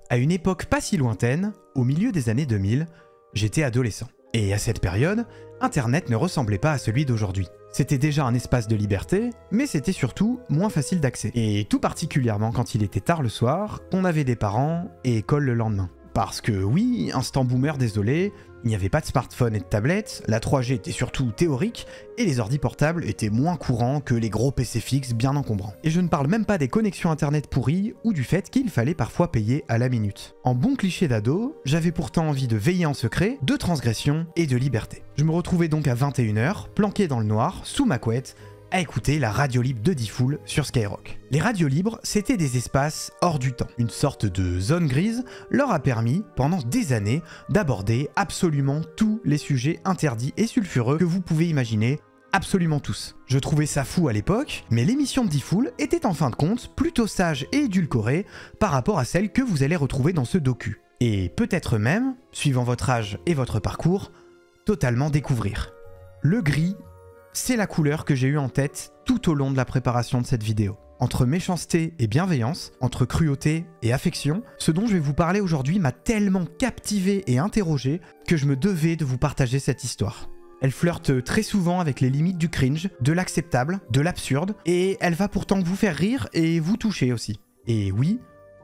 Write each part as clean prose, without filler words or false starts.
À une époque pas si lointaine, au milieu des années 2000, j'étais adolescent. Et à cette période, Internet ne ressemblait pas à celui d'aujourd'hui. C'était déjà un espace de liberté, mais c'était surtout moins facile d'accès. Et tout particulièrement quand il était tard le soir, qu'on avait des parents et école le lendemain. Parce que oui, instant boomer désolé, il n'y avait pas de smartphone et de tablette, la 3G était surtout théorique, et les ordi portables étaient moins courants que les gros PC fixes bien encombrants. Et je ne parle même pas des connexions internet pourries, ou du fait qu'il fallait parfois payer à la minute. En bon cliché d'ado, j'avais pourtant envie de veiller en secret, de transgression et de liberté. Je me retrouvais donc à 21h, planqué dans le noir, sous ma couette, à écouter la radio libre de D-Fool sur Skyrock. Les radios libres, c'était des espaces hors du temps. Une sorte de zone grise leur a permis, pendant des années, d'aborder absolument tous les sujets interdits et sulfureux que vous pouvez imaginer, absolument tous. Je trouvais ça fou à l'époque, mais l'émission de D-Fool était en fin de compte plutôt sage et édulcorée par rapport à celle que vous allez retrouver dans ce docu. Et peut-être même, suivant votre âge et votre parcours, totalement découvrir. Le gris, c'est la couleur que j'ai eue en tête tout au long de la préparation de cette vidéo. Entre méchanceté et bienveillance, entre cruauté et affection, ce dont je vais vous parler aujourd'hui m'a tellement captivé et interrogé que je me devais de vous partager cette histoire. Elle flirte très souvent avec les limites du cringe, de l'acceptable, de l'absurde, et elle va pourtant vous faire rire et vous toucher aussi. Et oui,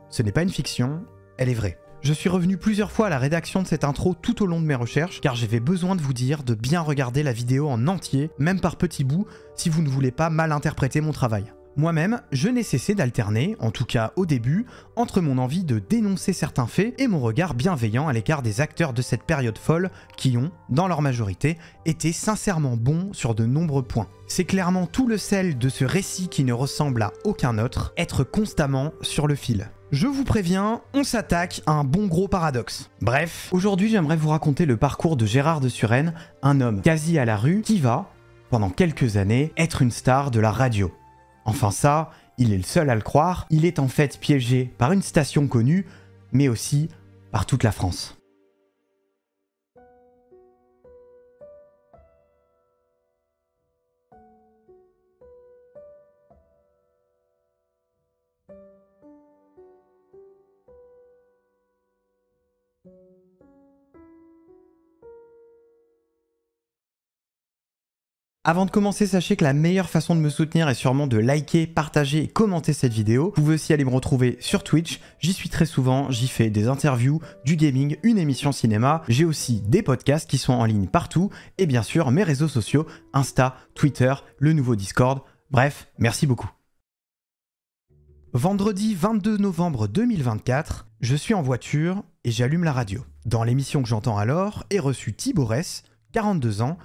ce n'est pas une fiction, elle est vraie. Je suis revenu plusieurs fois à la rédaction de cette intro tout au long de mes recherches, car j'avais besoin de vous dire de bien regarder la vidéo en entier, même par petits bouts, si vous ne voulez pas mal interpréter mon travail. Moi-même, je n'ai cessé d'alterner, en tout cas au début, entre mon envie de dénoncer certains faits et mon regard bienveillant à l'égard des acteurs de cette période folle qui ont, dans leur majorité, été sincèrement bons sur de nombreux points. C'est clairement tout le sel de ce récit qui ne ressemble à aucun autre, être constamment sur le fil. Je vous préviens, on s'attaque à un bon gros paradoxe. Bref, aujourd'hui j'aimerais vous raconter le parcours de Gérard de Suresnes, un homme quasi à la rue qui va, pendant quelques années, être une star de la radio. Enfin ça, il est le seul à le croire, il est en fait piégé par une station connue, mais aussi par toute la France. Avant de commencer, sachez que la meilleure façon de me soutenir est sûrement de liker, partager et commenter cette vidéo. Vous pouvez aussi aller me retrouver sur Twitch, j'y suis très souvent, j'y fais des interviews, du gaming, une émission cinéma. J'ai aussi des podcasts qui sont en ligne partout et bien sûr mes réseaux sociaux, Insta, Twitter, le nouveau Discord. Bref, merci beaucoup. Vendredi 22 novembre 2024, je suis en voiture et j'allume la radio. Dans l'émission que j'entends alors est reçu Thibaut Ress, 42 ans,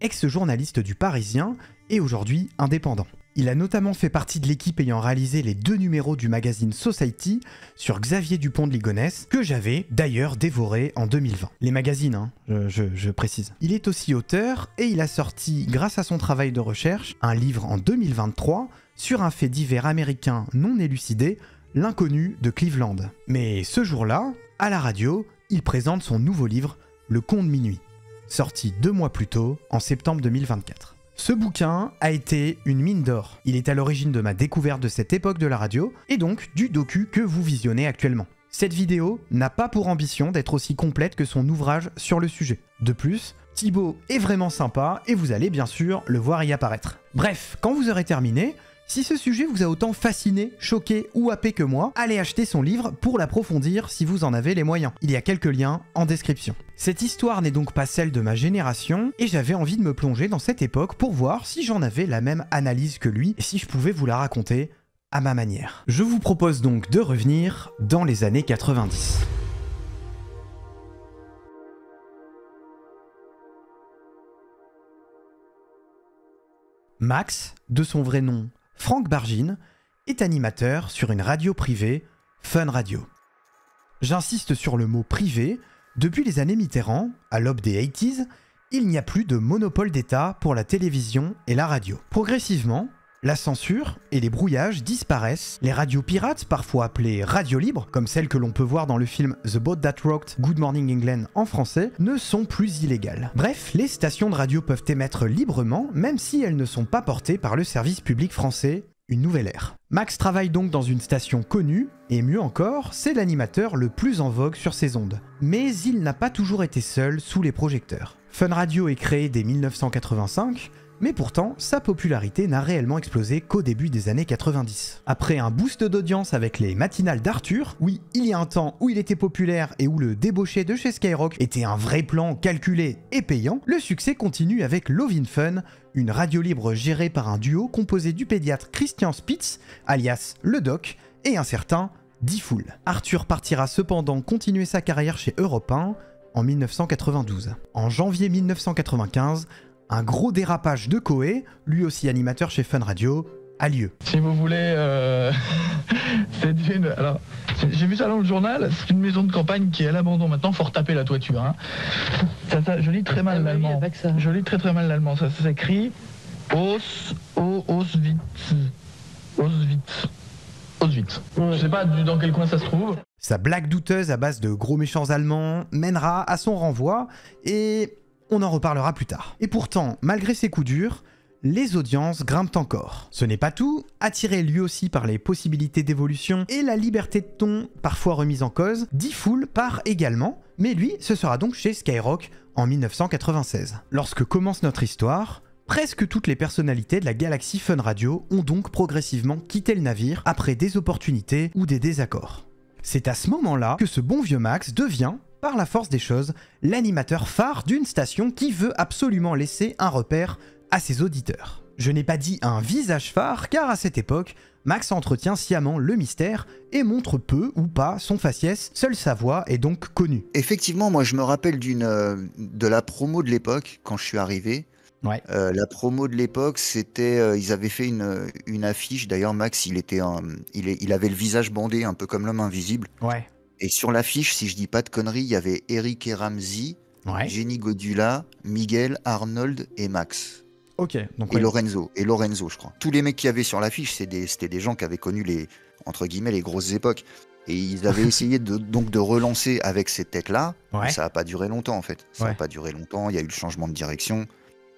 ex-journaliste du Parisien et aujourd'hui indépendant. Il a notamment fait partie de l'équipe ayant réalisé les 2 numéros du magazine Society sur Xavier Dupont de Ligonnès, que j'avais d'ailleurs dévoré en 2020. Les magazines, hein, je précise. Il est aussi auteur et il a sorti, grâce à son travail de recherche, un livre en 2023 sur un fait divers américain non élucidé, l'inconnu de Cleveland. Mais ce jour-là, à la radio, il présente son nouveau livre, Le Conte de minuit, sorti 2 mois plus tôt, en septembre 2024. Ce bouquin a été une mine d'or. Il est à l'origine de ma découverte de cette époque de la radio, et donc du docu que vous visionnez actuellement. Cette vidéo n'a pas pour ambition d'être aussi complète que son ouvrage sur le sujet. De plus, Thibaut est vraiment sympa, et vous allez bien sûr le voir y apparaître. Bref, quand vous aurez terminé, si ce sujet vous a autant fasciné, choqué ou happé que moi, allez acheter son livre pour l'approfondir si vous en avez les moyens. Il y a quelques liens en description. Cette histoire n'est donc pas celle de ma génération, et j'avais envie de me plonger dans cette époque pour voir si j'en avais la même analyse que lui, et si je pouvais vous la raconter à ma manière. Je vous propose donc de revenir dans les années 90. Max, de son vrai nom Franck Bargine, est animateur sur une radio privée, Fun Radio. J'insiste sur le mot privé, depuis les années Mitterrand, à l'aube des 80s, il n'y a plus de monopole d'État pour la télévision et la radio. Progressivement, la censure et les brouillages disparaissent, les radios pirates, parfois appelées radios libres, comme celle que l'on peut voir dans le film The Boat That Rocked Good Morning England en français, ne sont plus illégales. Bref, les stations de radio peuvent émettre librement, même si elles ne sont pas portées par le service public français une nouvelle ère. Max travaille donc dans une station connue, et mieux encore, c'est l'animateur le plus en vogue sur ces ondes. Mais il n'a pas toujours été seul sous les projecteurs. Fun Radio est créé dès 1985, mais pourtant, sa popularité n'a réellement explosé qu'au début des années 90. Après un boost d'audience avec les matinales d'Arthur, oui, il y a un temps où il était populaire et où le débauché de chez Skyrock était un vrai plan calculé et payant, le succès continue avec Lovin' Fun, une radio libre gérée par un duo composé du pédiatre Christian Spitz, alias le Doc, et un certain D-Fool. Arthur partira cependant continuer sa carrière chez Europe 1 en 1992. En janvier 1995, un gros dérapage de Koé, lui aussi animateur chez Fun Radio, a lieu. Si vous voulez, alors, j'ai vu ça dans le journal, c'est une maison de campagne qui est à l'abandon maintenant, faut retaper la toiture. Hein. Je lis très mal l'allemand. Je lis très mal l'allemand. Ça s'écrit Auschwitz. Je sais pas dans quel coin ça se trouve. Sa blague douteuse à base de gros méchants allemands mènera à son renvoi et on en reparlera plus tard. Et pourtant, malgré ses coups durs, les audiences grimpent encore. Ce n'est pas tout, attiré lui aussi par les possibilités d'évolution et la liberté de ton parfois remise en cause, D-Fool part également, mais lui, ce sera donc chez Skyrock en 1996. Lorsque commence notre histoire, presque toutes les personnalités de la galaxie Fun Radio ont donc progressivement quitté le navire après des opportunités ou des désaccords. C'est à ce moment-là que ce bon vieux Max devient, par la force des choses, l'animateur phare d'une station qui veut absolument laisser un repère à ses auditeurs. Je n'ai pas dit un visage phare, car à cette époque, Max entretient sciemment le mystère et montre peu ou pas son faciès, seule sa voix est donc connue. Effectivement, moi je me rappelle de la promo de l'époque, quand je suis arrivé. Ouais. La promo de l'époque, c'était, ils avaient fait une affiche, d'ailleurs Max, il avait le visage bandé, un peu comme l'homme invisible. Ouais. Et sur l'affiche, si je dis pas de conneries, il y avait Eric et Ramsey, Ouais. Jenny Godula, Miguel, Arnold et Max. Ok. Donc Et Lorenzo, je crois. Tous les mecs qu'il y avait sur l'affiche, c'était des gens qui avaient connu entre guillemets, les grosses époques. Et ils avaient essayé de relancer avec ces têtes-là, Ouais. mais ça n'a pas duré longtemps en fait. Ça n'a Ouais. pas duré longtemps, il y a eu le changement de direction.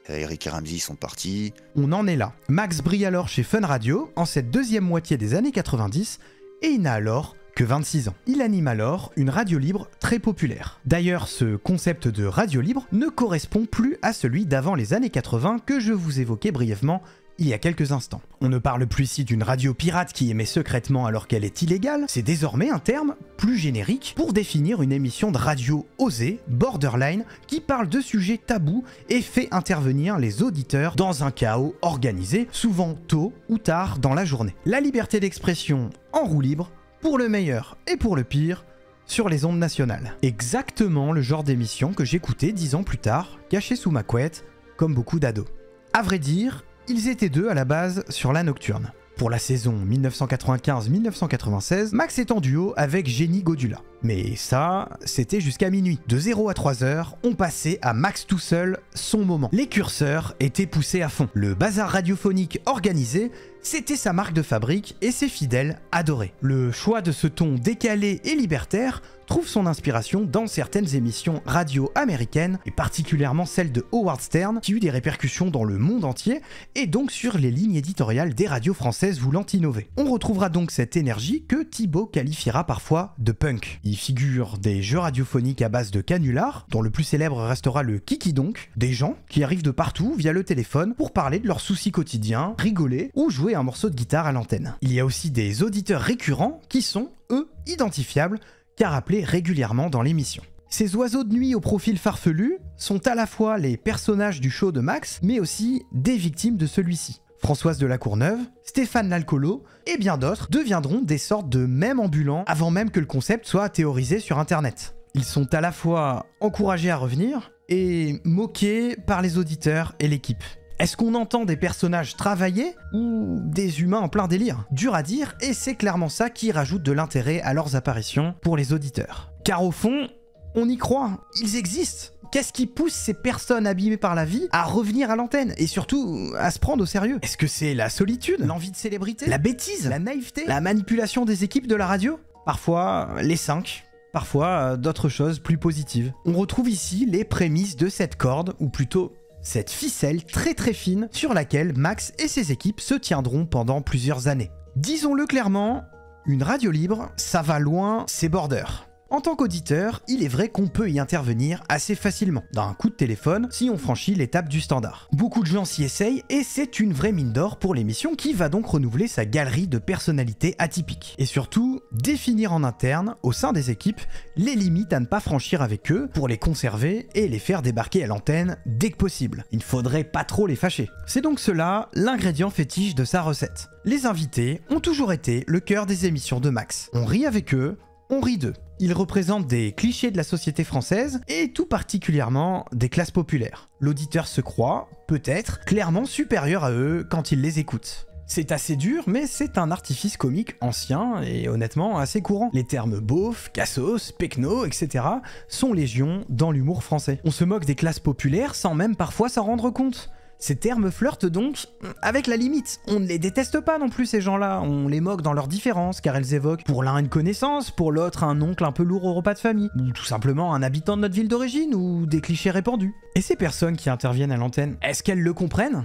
Eric et Ramsey sont partis. On en est là. Max brille alors chez Fun Radio en cette deuxième moitié des années 90 et il n'a alors que 26 ans. Il anime alors une radio libre très populaire. D'ailleurs, ce concept de radio libre ne correspond plus à celui d'avant les années 80 que je vous évoquais brièvement il y a quelques instants. On ne parle plus ici d'une radio pirate qui émet secrètement alors qu'elle est illégale, c'est désormais un terme plus générique pour définir une émission de radio osée, borderline, qui parle de sujets tabous et fait intervenir les auditeurs dans un chaos organisé, souvent tôt ou tard dans la journée. La liberté d'expression en roue libre, pour le meilleur et pour le pire, sur les ondes nationales. Exactement le genre d'émission que j'écoutais 10 ans plus tard, caché sous ma couette, comme beaucoup d'ados. À vrai dire, ils étaient deux à la base sur la nocturne. Pour la saison 1995-1996, Max est en duo avec Jenny Godula. Mais ça, c'était jusqu'à minuit. De 0 à 3 heures, on passait à Max tout seul son moment. Les curseurs étaient poussés à fond. Le bazar radiophonique organisé, c'était sa marque de fabrique et ses fidèles adoraient. Le choix de ce ton décalé et libertaire trouve son inspiration dans certaines émissions radio américaines, et particulièrement celle de Howard Stern, qui eut des répercussions dans le monde entier, et donc sur les lignes éditoriales des radios françaises voulant innover. On retrouvera donc cette énergie que Thibaut qualifiera parfois de punk. Il figure des jeux radiophoniques à base de canulars, dont le plus célèbre restera le Kiki Donc, des gens qui arrivent de partout via le téléphone pour parler de leurs soucis quotidiens, rigoler ou jouer un morceau de guitare à l'antenne. Il y a aussi des auditeurs récurrents qui sont, eux, identifiables, car appelés régulièrement dans l'émission. Ces oiseaux de nuit au profil farfelu sont à la fois les personnages du show de Max, mais aussi des victimes de celui-ci. Françoise de la Courneuve, Stéphane Lalcolo et bien d'autres deviendront des sortes de mèmes ambulants avant même que le concept soit théorisé sur internet. Ils sont à la fois encouragés à revenir et moqués par les auditeurs et l'équipe. Est-ce qu'on entend des personnages travaillés ou des humains en plein délire? Dur à dire, et c'est clairement ça qui rajoute de l'intérêt à leurs apparitions pour les auditeurs. Car au fond, on y croit, ils existent. Qu'est-ce qui pousse ces personnes abîmées par la vie à revenir à l'antenne et surtout à se prendre au sérieux? Est-ce que c'est la solitude, l'envie de célébrité, la bêtise, la naïveté, la manipulation des équipes de la radio? Parfois les 5, parfois d'autres choses plus positives. On retrouve ici les prémices de cette corde, ou plutôt cette ficelle très très fine sur laquelle Max et ses équipes se tiendront pendant plusieurs années. Disons-le clairement, une radio libre, ça va loin ses borders. En tant qu'auditeur, il est vrai qu'on peut y intervenir assez facilement, d'un coup de téléphone, si on franchit l'étape du standard. Beaucoup de gens s'y essayent et c'est une vraie mine d'or pour l'émission qui va donc renouveler sa galerie de personnalités atypiques. Et surtout, définir en interne, au sein des équipes, les limites à ne pas franchir avec eux pour les conserver et les faire débarquer à l'antenne dès que possible. Il ne faudrait pas trop les fâcher. C'est donc cela l'ingrédient fétiche de sa recette. Les invités ont toujours été le cœur des émissions de Max. On rit avec eux, on rit d'eux. Ils représentent des clichés de la société française et tout particulièrement des classes populaires. L'auditeur se croit, peut-être, clairement supérieur à eux quand il les écoute. C'est assez dur, mais c'est un artifice comique ancien et honnêtement assez courant. Les termes beauf, cassos, pecno, etc. sont légion dans l'humour français. On se moque des classes populaires sans même parfois s'en rendre compte. Ces termes flirtent donc avec la limite. On ne les déteste pas non plus ces gens-là, on les moque dans leurs différences car elles évoquent pour l'un une connaissance, pour l'autre un oncle un peu lourd au repas de famille, ou tout simplement un habitant de notre ville d'origine, ou des clichés répandus. Et ces personnes qui interviennent à l'antenne, est-ce qu'elles le comprennent?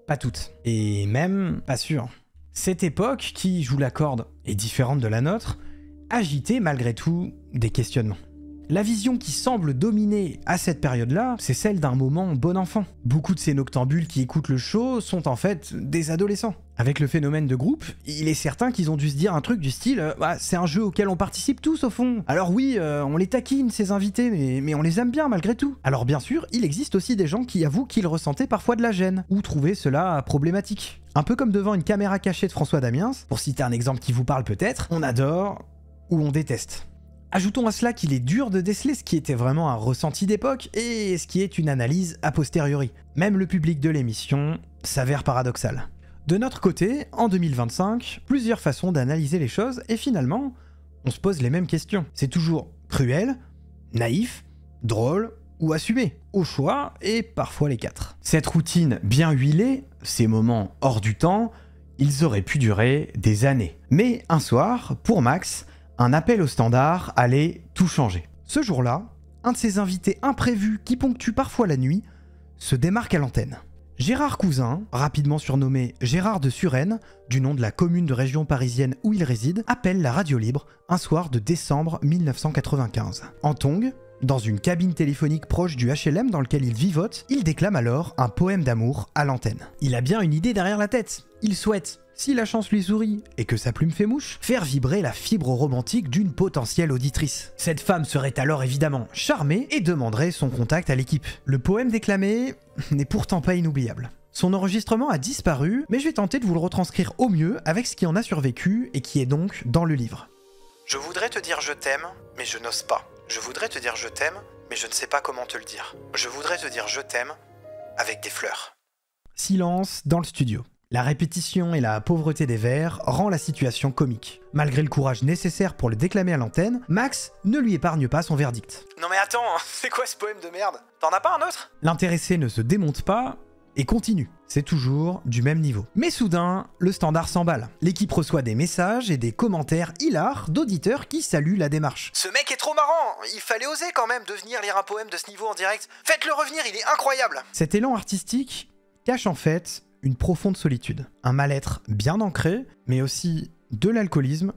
Pas toutes. Et même pas sûr. Cette époque, qui, je vous l'accorde, est différente de la nôtre, agitait malgré tout des questionnements. La vision qui semble dominer à cette période-là, c'est celle d'un moment bon enfant. Beaucoup de ces noctambules qui écoutent le show sont en fait des adolescents. Avec le phénomène de groupe, il est certain qu'ils ont dû se dire un truc du style « c'est un jeu auquel on participe tous au fond. Alors oui, on les taquine ces invités, mais on les aime bien malgré tout. » Alors bien sûr, il existe aussi des gens qui avouent qu'ils ressentaient parfois de la gêne, ou trouvaient cela problématique. Un peu comme devant une caméra cachée de François Damiens, pour citer un exemple qui vous parle peut-être, on adore ou on déteste. Ajoutons à cela qu'il est dur de déceler ce qui était vraiment un ressenti d'époque et ce qui est une analyse a posteriori. Même le public de l'émission s'avère paradoxal. De notre côté, en 2025, plusieurs façons d'analyser les choses et finalement, on se pose les mêmes questions. C'est toujours cruel, naïf, drôle ou assumé, au choix et parfois les quatre. Cette routine bien huilée, ces moments hors du temps, ils auraient pu durer des années. Mais un soir, pour Max, un appel au standard allait tout changer. Ce jour-là, un de ses invités imprévus qui ponctue parfois la nuit se démarque à l'antenne. Gérard Cousin, rapidement surnommé Gérard de Suresnes, du nom de la commune de région parisienne où il réside, appelle la radio libre un soir de décembre 1995. En tongs, dans une cabine téléphonique proche du HLM dans lequel il vivote, il déclame alors un poème d'amour à l'antenne. Il a bien une idée derrière la tête. Il souhaite, si la chance lui sourit et que sa plume fait mouche, faire vibrer la fibre romantique d'une potentielle auditrice. Cette femme serait alors évidemment charmée et demanderait son contact à l'équipe. Le poème déclamé n'est pourtant pas inoubliable. Son enregistrement a disparu, mais je vais tenter de vous le retranscrire au mieux avec ce qui en a survécu et qui est donc dans le livre. Je voudrais te dire je t'aime, mais je n'ose pas. Je voudrais te dire je t'aime, mais je ne sais pas comment te le dire. Je voudrais te dire je t'aime avec des fleurs. Silence dans le studio. La répétition et la pauvreté des vers rend la situation comique. Malgré le courage nécessaire pour le déclamer à l'antenne, Max ne lui épargne pas son verdict. Non mais attends, c'est quoi ce poème de merde? T'en as pas un autre? L'intéressé ne se démonte pas et continue. C'est toujours du même niveau. Mais soudain, le standard s'emballe. L'équipe reçoit des messages et des commentaires hilars d'auditeurs qui saluent la démarche. Ce mec est trop marrant, il fallait oser quand même de venir lire un poème de ce niveau en direct. Faites-le revenir, il est incroyable. Cet élan artistique cache en fait une profonde solitude, un mal-être bien ancré, mais aussi de l'alcoolisme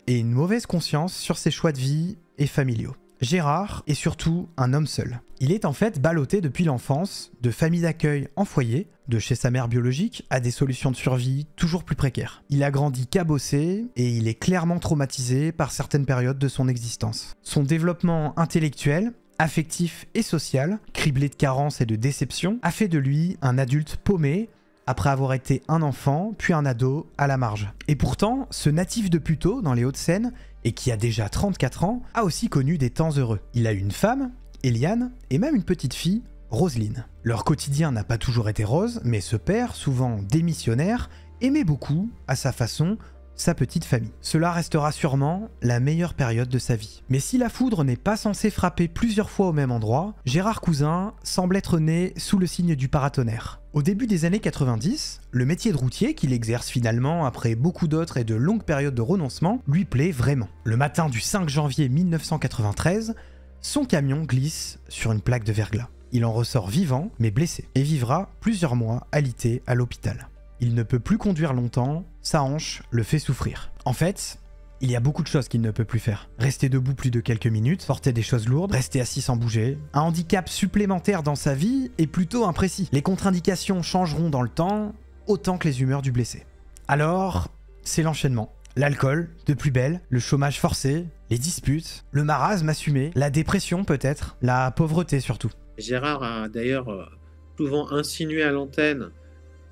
et une mauvaise conscience sur ses choix de vie et familiaux. Gérard est surtout un homme seul. Il est en fait ballotté depuis l'enfance, de famille d'accueil en foyer, de chez sa mère biologique à des solutions de survie toujours plus précaires. Il a grandi cabossé et il est clairement traumatisé par certaines périodes de son existence. Son développement intellectuel, affectif et social, criblé de carences et de déceptions, a fait de lui un adulte paumé, après avoir été un enfant, puis un ado à la marge. Et pourtant, ce natif de Puteaux, dans les Hauts-de-Seine, et qui a déjà 34 ans, a aussi connu des temps heureux. Il a une femme, Eliane, et même une petite fille, Roselyne. Leur quotidien n'a pas toujours été rose, mais ce père, souvent démissionnaire, aimait beaucoup, à sa façon, sa petite famille. Cela restera sûrement la meilleure période de sa vie. Mais si la foudre n'est pas censée frapper plusieurs fois au même endroit, Gérard Cousin semble être né sous le signe du paratonnerre. Au début des années 90, le métier de routier qu'il exerce finalement après beaucoup d'autres et de longues périodes de renoncement lui plaît vraiment. Le matin du 5 janvier 1993, son camion glisse sur une plaque de verglas. il en ressort vivant, mais blessé, et vivra plusieurs mois alité à l'hôpital. Il ne peut plus conduire longtemps, sa hanche le fait souffrir. En fait, il y a beaucoup de choses qu'il ne peut plus faire. Rester debout plus de quelques minutes, porter des choses lourdes, rester assis sans bouger. Un handicap supplémentaire dans sa vie est plutôt imprécis. Les contre-indications changeront dans le temps, autant que les humeurs du blessé. Alors, c'est l'enchaînement. L'alcool, de plus belle, le chômage forcé, les disputes, le marasme assumé, la dépression peut-être, la pauvreté surtout. Gérard a d'ailleurs souvent insinué à l'antenne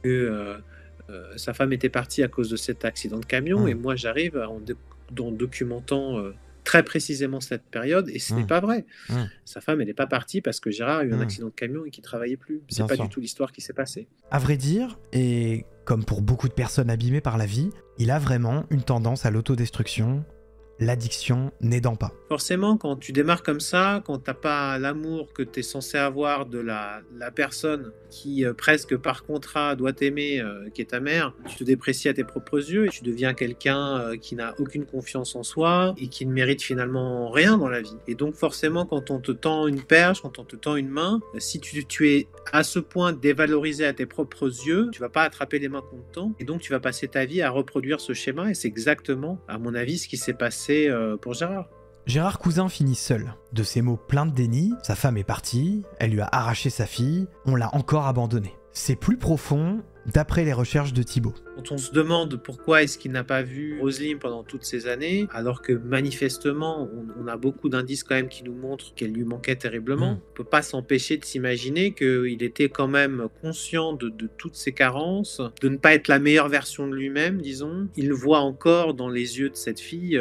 que sa femme était partie à cause de cet accident de camion, et moi j'arrive en documentant très précisément cette période, et ce n'est pas vrai. Sa femme, elle n'est pas partie parce que Gérard a eu un accident de camion et qu'il ne travaillait plus. C'est pas du tout l'histoire qui s'est passée. À vrai dire, et comme pour beaucoup de personnes abîmées par la vie, il a vraiment une tendance à l'autodestruction, l'addiction n'aidant pas. Forcément, quand tu démarres comme ça, quand t'as pas l'amour que tu es censé avoir de la personne qui presque par contrat doit t'aimer, qui est ta mère, tu te déprécies à tes propres yeux et tu deviens quelqu'un qui n'a aucune confiance en soi et qui ne mérite finalement rien dans la vie. Et donc forcément, quand on te tend une perche, quand on te tend une main, si tu es à ce point dévalorisé à tes propres yeux, tu vas pas attraper les mains qu'on te tend, et donc tu vas passer ta vie à reproduire ce schéma, et c'est exactement, à mon avis, ce qui s'est passé pour Gérard. Gérard Cousin finit seul. De ses mots pleins de déni, sa femme est partie, elle lui a arraché sa fille, on l'a encore abandonné. C'est plus profond, d'après les recherches de Thibaut. Quand on se demande pourquoi est-ce qu'il n'a pas vu Roselyne pendant toutes ces années, alors que manifestement, on a beaucoup d'indices quand même qui nous montrent qu'elle lui manquait terriblement, on peut pas s'empêcher de s'imaginer qu'il était quand même conscient de toutes ses carences, de ne pas être la meilleure version de lui-même, disons. Il voit encore dans les yeux de cette fille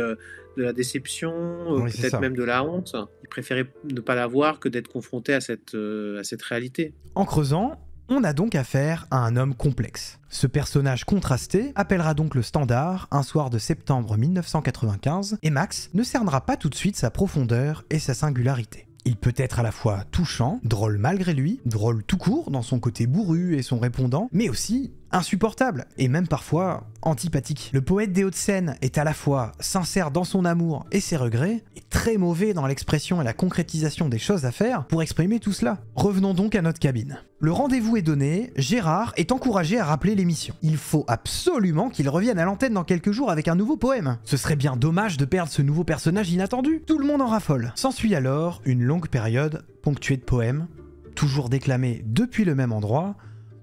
de la déception, peut-être même de la honte. Il préférait ne pas la voir que d'être confronté à cette réalité. En creusant, on a donc affaire à un homme complexe. Ce personnage contrasté appellera donc le Standard un soir de septembre 1995, et Max ne cernera pas tout de suite sa profondeur et sa singularité. Il peut être à la fois touchant, drôle malgré lui, drôle tout court dans son côté bourru et son répondant, mais aussi insupportable, et même parfois antipathique. Le poète des Hauts-de-Seine est à la fois sincère dans son amour et ses regrets, et très mauvais dans l'expression et la concrétisation des choses à faire pour exprimer tout cela. Revenons donc à notre cabine. Le rendez-vous est donné, Gérard est encouragé à rappeler l'émission. Il faut absolument qu'il revienne à l'antenne dans quelques jours avec un nouveau poème. Ce serait bien dommage de perdre ce nouveau personnage inattendu. Tout le monde en raffole. S'ensuit alors une longue période ponctuée de poèmes, toujours déclamés depuis le même endroit,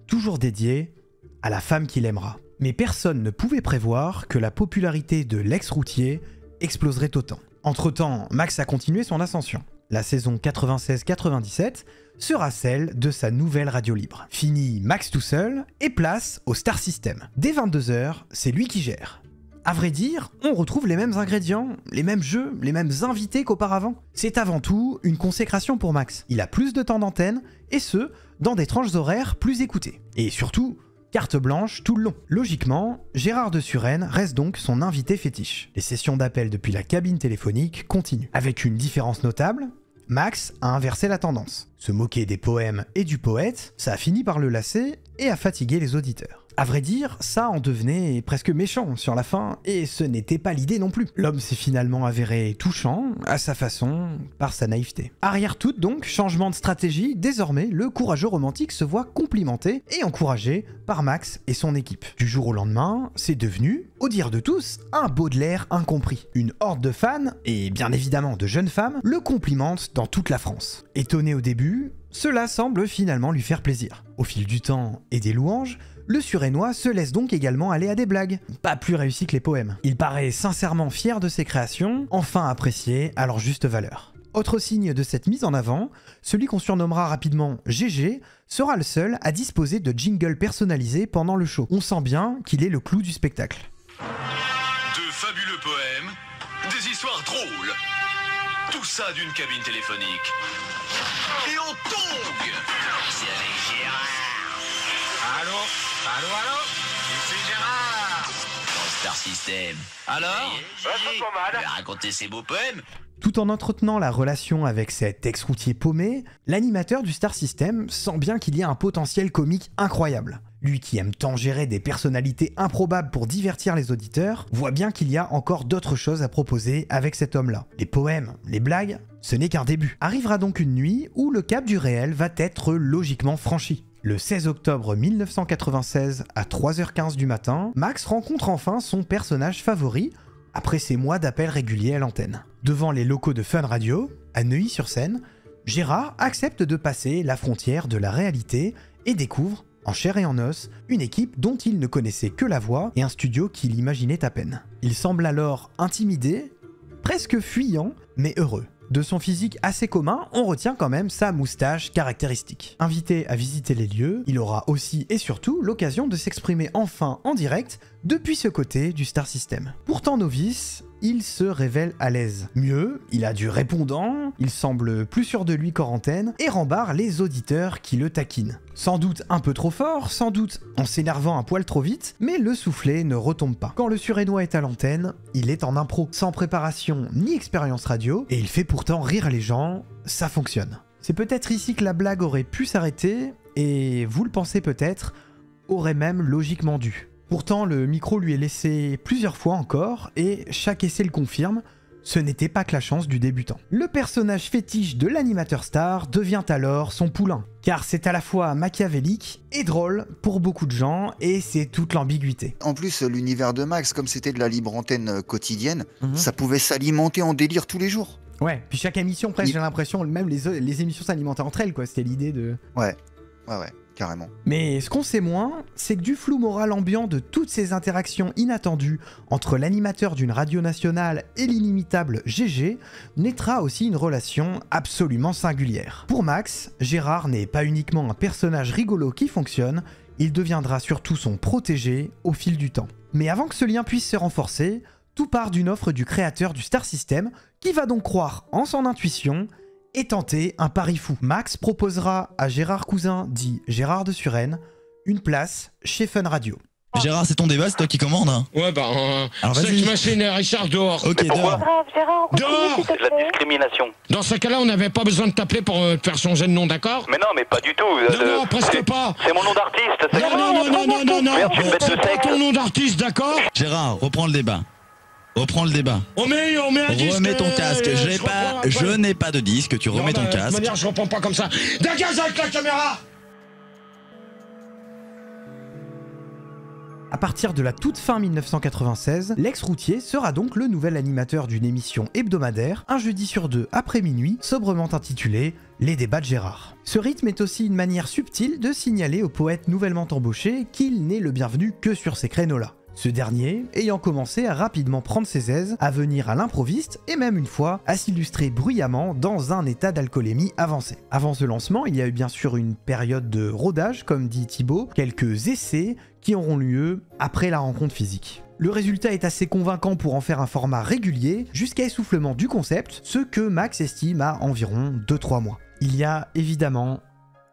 toujours dédiés à la femme qu'il aimera. Mais personne ne pouvait prévoir que la popularité de l'ex-routier exploserait autant. Entre-temps, Max a continué son ascension. La saison 96-97 sera celle de sa nouvelle radio libre. Fini Max tout seul et place au Star System. Dès 22h, c'est lui qui gère. À vrai dire, on retrouve les mêmes ingrédients, les mêmes jeux, les mêmes invités qu'auparavant. C'est avant tout une consécration pour Max. Il a plus de temps d'antenne, et ce, dans des tranches horaires plus écoutées. Et surtout, carte blanche tout le long. Logiquement, Gérard de Suresnes reste donc son invité fétiche. Les sessions d'appel depuis la cabine téléphonique continuent. Avec une différence notable, Max a inversé la tendance. Se moquer des poèmes et du poète, ça a fini par le lasser et à fatiguer les auditeurs. À vrai dire, ça en devenait presque méchant sur la fin, et ce n'était pas l'idée non plus. L'homme s'est finalement avéré touchant, à sa façon, par sa naïveté. Arrière toute donc, changement de stratégie, désormais le courageux romantique se voit complimenté et encouragé par Max et son équipe. Du jour au lendemain, c'est devenu, au dire de tous, un Baudelaire incompris. Une horde de fans, et bien évidemment de jeunes femmes, le complimentent dans toute la France. Étonné au début, cela semble finalement lui faire plaisir. Au fil du temps et des louanges, le Suresnois se laisse donc également aller à des blagues, pas plus réussi que les poèmes. Il paraît sincèrement fier de ses créations, enfin appréciées à leur juste valeur. Autre signe de cette mise en avant, celui qu'on surnommera rapidement GG sera le seul à disposer de jingles personnalisés pendant le show. On sent bien qu'il est le clou du spectacle. De fabuleux poèmes, des histoires drôles, tout ça d'une cabine téléphonique. Et en tongue. C'est avec Gérard. Allô, c'est Gérard. Dans Star System. Alors, je vais raconter ses beaux poèmes. Tout en entretenant la relation avec cet ex-routier paumé, l'animateur du Star System sent bien qu'il y a un potentiel comique incroyable. Lui qui aime tant gérer des personnalités improbables pour divertir les auditeurs, voit bien qu'il y a encore d'autres choses à proposer avec cet homme-là. Les poèmes, les blagues, ce n'est qu'un début. Arrivera donc une nuit où le cap du réel va être logiquement franchi. Le 16 octobre 1996 à 3h15 du matin, Max rencontre enfin son personnage favori après ses mois d'appels réguliers à l'antenne. Devant les locaux de Fun Radio, à Neuilly-sur-Seine, Gérard accepte de passer la frontière de la réalité et découvre, en chair et en os, une équipe dont il ne connaissait que la voix et un studio qu'il imaginait à peine. Il semble alors intimidé, presque fuyant, mais heureux. De son physique assez commun, on retient quand même sa moustache caractéristique. Invité à visiter les lieux, il aura aussi et surtout l'occasion de s'exprimer enfin en direct depuis ce côté du Star System. Pourtant novice, il se révèle à l'aise. Mieux, il a du répondant, il semble plus sûr de lui qu'en antenne et rembarre les auditeurs qui le taquinent. Sans doute un peu trop fort, sans doute en s'énervant un poil trop vite, mais le soufflet ne retombe pas. Quand le Surédois est à l'antenne, il est en impro, sans préparation ni expérience radio, et il fait pourtant rire les gens, ça fonctionne. C'est peut-être ici que la blague aurait pu s'arrêter, et vous le pensez peut-être, aurait même logiquement dû. Pourtant, le micro lui est laissé plusieurs fois encore, et chaque essai le confirme, ce n'était pas que la chance du débutant. Le personnage fétiche de l'animateur star devient alors son poulain, car c'est à la fois machiavélique et drôle pour beaucoup de gens, et c'est toute l'ambiguïté. En plus, l'univers de Max, comme c'était de la libre antenne quotidienne, ça pouvait s'alimenter en délire tous les jours. Ouais, puis chaque émission, presque, j'ai l'impression, même les émissions s'alimentaient entre elles, quoi. C'était l'idée de... Ouais, carrément. Mais ce qu'on sait moins, c'est que du flou moral ambiant de toutes ces interactions inattendues entre l'animateur d'une radio nationale et l'inimitable GG naîtra aussi une relation absolument singulière. Pour Max, Gérard n'est pas uniquement un personnage rigolo qui fonctionne, il deviendra surtout son protégé au fil du temps. Mais avant que ce lien puisse se renforcer, tout part d'une offre du créateur du Star System qui va donc croire en son intuition et tenter un pari fou. Max proposera à Gérard Cousin, dit Gérard de Suresnes, une place chez Fun Radio. Gérard, c'est ton débat, c'est toi qui commandes. Ouais, bah, cette machine est Richard dehors. Ok, dehors. Dehors. C'est de la discrimination. Dans ce cas-là, on n'avait pas besoin de t'appeler pour faire changer de nom, d'accord? Mais non, mais pas du tout. Non, presque pas. C'est mon nom d'artiste. Non. Merde, je suis une bête de C'est pas sexe. ton nom d'artiste, d'accord? Gérard, reprends le débat. Reprends le débat. On met un disque. Remets ton casque. Je n'ai pas de disque, tu remets ton De toute casque. manière, je reprends pas comme ça. Dégage avec la caméra! À partir de la toute fin 1996, l'ex-routier sera donc le nouvel animateur d'une émission hebdomadaire, un jeudi sur deux après minuit, sobrement intitulée « Les débats de Gérard ». Ce rythme est aussi une manière subtile de signaler au poète nouvellement embauché qu'il n'est le bienvenu que sur ces créneaux-là. Ce dernier ayant commencé à rapidement prendre ses aises, à venir à l'improviste et même une fois à s'illustrer bruyamment dans un état d'alcoolémie avancé. Avant ce lancement, il y a eu bien sûr une période de rodage, comme dit Thibaut, quelques essais qui auront lieu après la rencontre physique. Le résultat est assez convaincant pour en faire un format régulier, jusqu'à essoufflement du concept, ce que Max estime à environ 2-3 mois. Il y a évidemment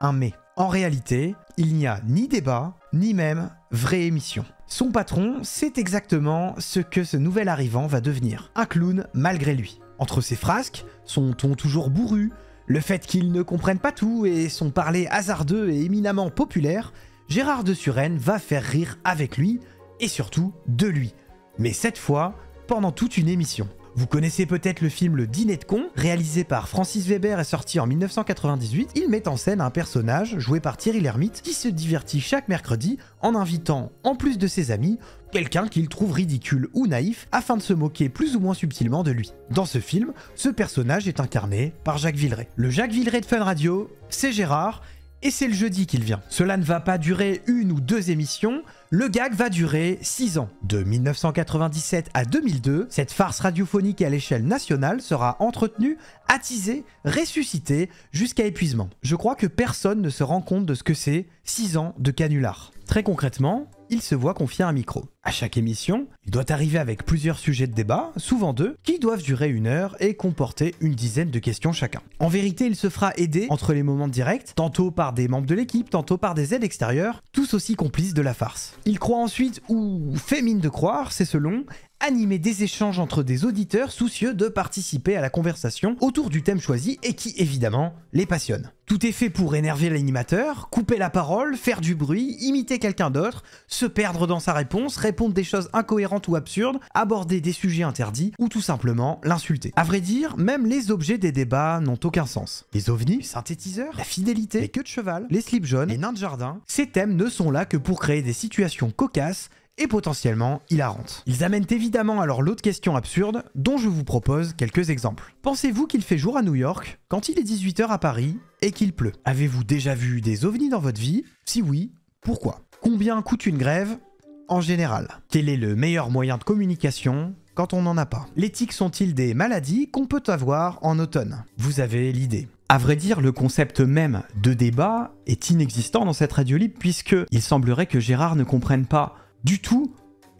un mais. En réalité, il n'y a ni débat, ni même vraie émission. Son patron, c'est exactement ce que ce nouvel arrivant va devenir. Un clown malgré lui. Entre ses frasques, son ton toujours bourru, le fait qu'il ne comprenne pas tout et son parler hasardeux et éminemment populaire, Gérard de Suresnes va faire rire avec lui et surtout de lui. Mais cette fois, pendant toute une émission. Vous connaissez peut-être le film Le Dîner de Cons, réalisé par Francis Weber et sorti en 1998. Il met en scène un personnage joué par Thierry Lhermitte qui se divertit chaque mercredi en invitant, en plus de ses amis, quelqu'un qu'il trouve ridicule ou naïf afin de se moquer plus ou moins subtilement de lui. Dans ce film, ce personnage est incarné par Jacques Villeray. Le Jacques Villeray de Fun Radio, c'est Gérard, et c'est le jeudi qu'il vient. Cela ne va pas durer une ou deux émissions, le gag va durer 6 ans. De 1997 à 2002, cette farce radiophonique à l'échelle nationale sera entretenue, attisée, ressuscitée jusqu'à épuisement. Je crois que personne ne se rend compte de ce que c'est 6 ans de canular. Très concrètement, il se voit confier un micro. À chaque émission, il doit arriver avec plusieurs sujets de débat, souvent deux, qui doivent durer 1 heure et comporter une dizaine de questions chacun. En vérité, il se fera aider entre les moments directs, tantôt par des membres de l'équipe, tantôt par des aides extérieures, tous aussi complices de la farce. Il croit ensuite, ou fait mine de croire, c'est selon, animer des échanges entre des auditeurs soucieux de participer à la conversation autour du thème choisi et qui, évidemment, les passionne. Tout est fait pour énerver l'animateur, couper la parole, faire du bruit, imiter quelqu'un d'autre, se perdre dans sa réponse, répondre des choses incohérentes ou absurdes, aborder des sujets interdits ou tout simplement l'insulter. À vrai dire, même les objets des débats n'ont aucun sens. Les ovnis, les synthétiseurs, la fidélité, les queues de cheval, les slips jaunes, les nains de jardin, ces thèmes ne sont là que pour créer des situations cocasses et potentiellement hilarantes. Ils amènent évidemment alors l'autre question absurde dont je vous propose quelques exemples. Pensez-vous qu'il fait jour à New York quand il est 18h à Paris et qu'il pleut? Avez-vous déjà vu des ovnis dans votre vie? Si oui, pourquoi? Combien coûte une grève en général? Quel est le meilleur moyen de communication quand on n'en a pas? Les tiques sont-ils des maladies qu'on peut avoir en automne? Vous avez l'idée. À vrai dire, le concept même de débat est inexistant dans cette radio libre puisque il semblerait que Gérard ne comprenne pas du tout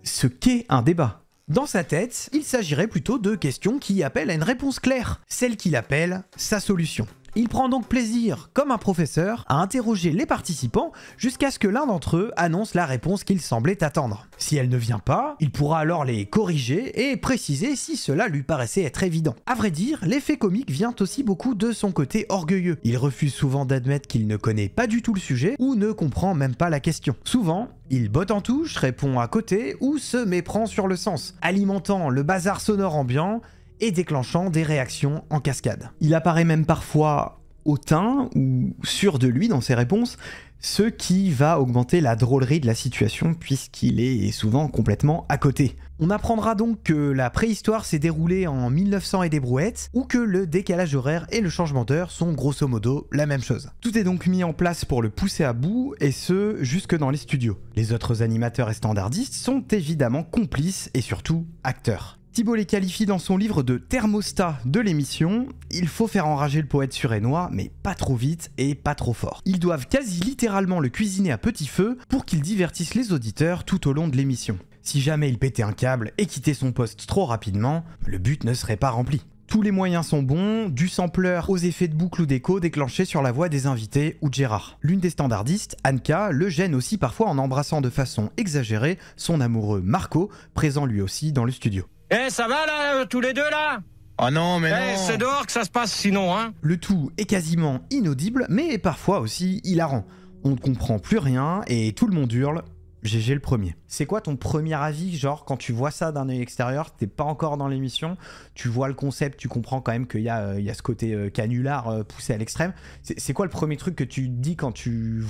ce qu'est un débat. Dans sa tête, il s'agirait plutôt de questions qui appellent à une réponse claire, celle qu'il appelle sa solution. Il prend donc plaisir, comme un professeur, à interroger les participants jusqu'à ce que l'un d'entre eux annonce la réponse qu'il semblait attendre. Si elle ne vient pas, il pourra alors les corriger et préciser si cela lui paraissait être évident. À vrai dire, l'effet comique vient aussi beaucoup de son côté orgueilleux. Il refuse souvent d'admettre qu'il ne connaît pas du tout le sujet ou ne comprend même pas la question. Souvent, il botte en touche, répond à côté ou se méprend sur le sens, alimentant le bazar sonore ambiant et déclenchant des réactions en cascade. Il apparaît même parfois hautain ou sûr de lui dans ses réponses, ce qui va augmenter la drôlerie de la situation puisqu'il est souvent complètement à côté. On apprendra donc que la préhistoire s'est déroulée en 1900 et des brouettes, ou que le décalage horaire et le changement d'heure sont grosso modo la même chose. Tout est donc mis en place pour le pousser à bout, et ce, jusque dans les studios. Les autres animateurs et standardistes sont évidemment complices et surtout acteurs. Thibault les qualifie dans son livre de thermostat de l'émission. Il faut faire enrager le poète surénois, mais pas trop vite et pas trop fort. Ils doivent quasi littéralement le cuisiner à petit feu pour qu'il divertisse les auditeurs tout au long de l'émission. Si jamais il pétait un câble et quittait son poste trop rapidement, le but ne serait pas rempli. Tous les moyens sont bons, du sampleur aux effets de boucle ou d'écho déclenchés sur la voix des invités ou de Gérard. L'une des standardistes, Anka, le gêne aussi parfois en embrassant de façon exagérée son amoureux Marco, présent lui aussi dans le studio. Eh, ça va là, tous les deux là? Oh non, mais non. C'est dehors que ça se passe sinon, hein? Le tout est quasiment inaudible, mais parfois aussi hilarant. On ne comprend plus rien et tout le monde hurle. GG le premier. C'est quoi ton premier avis, genre quand tu vois ça d'un œil extérieur, t'es pas encore dans l'émission, tu vois le concept, tu comprends quand même qu'il y a ce côté canular poussé à l'extrême. C'est quoi le premier truc que tu dis quand tu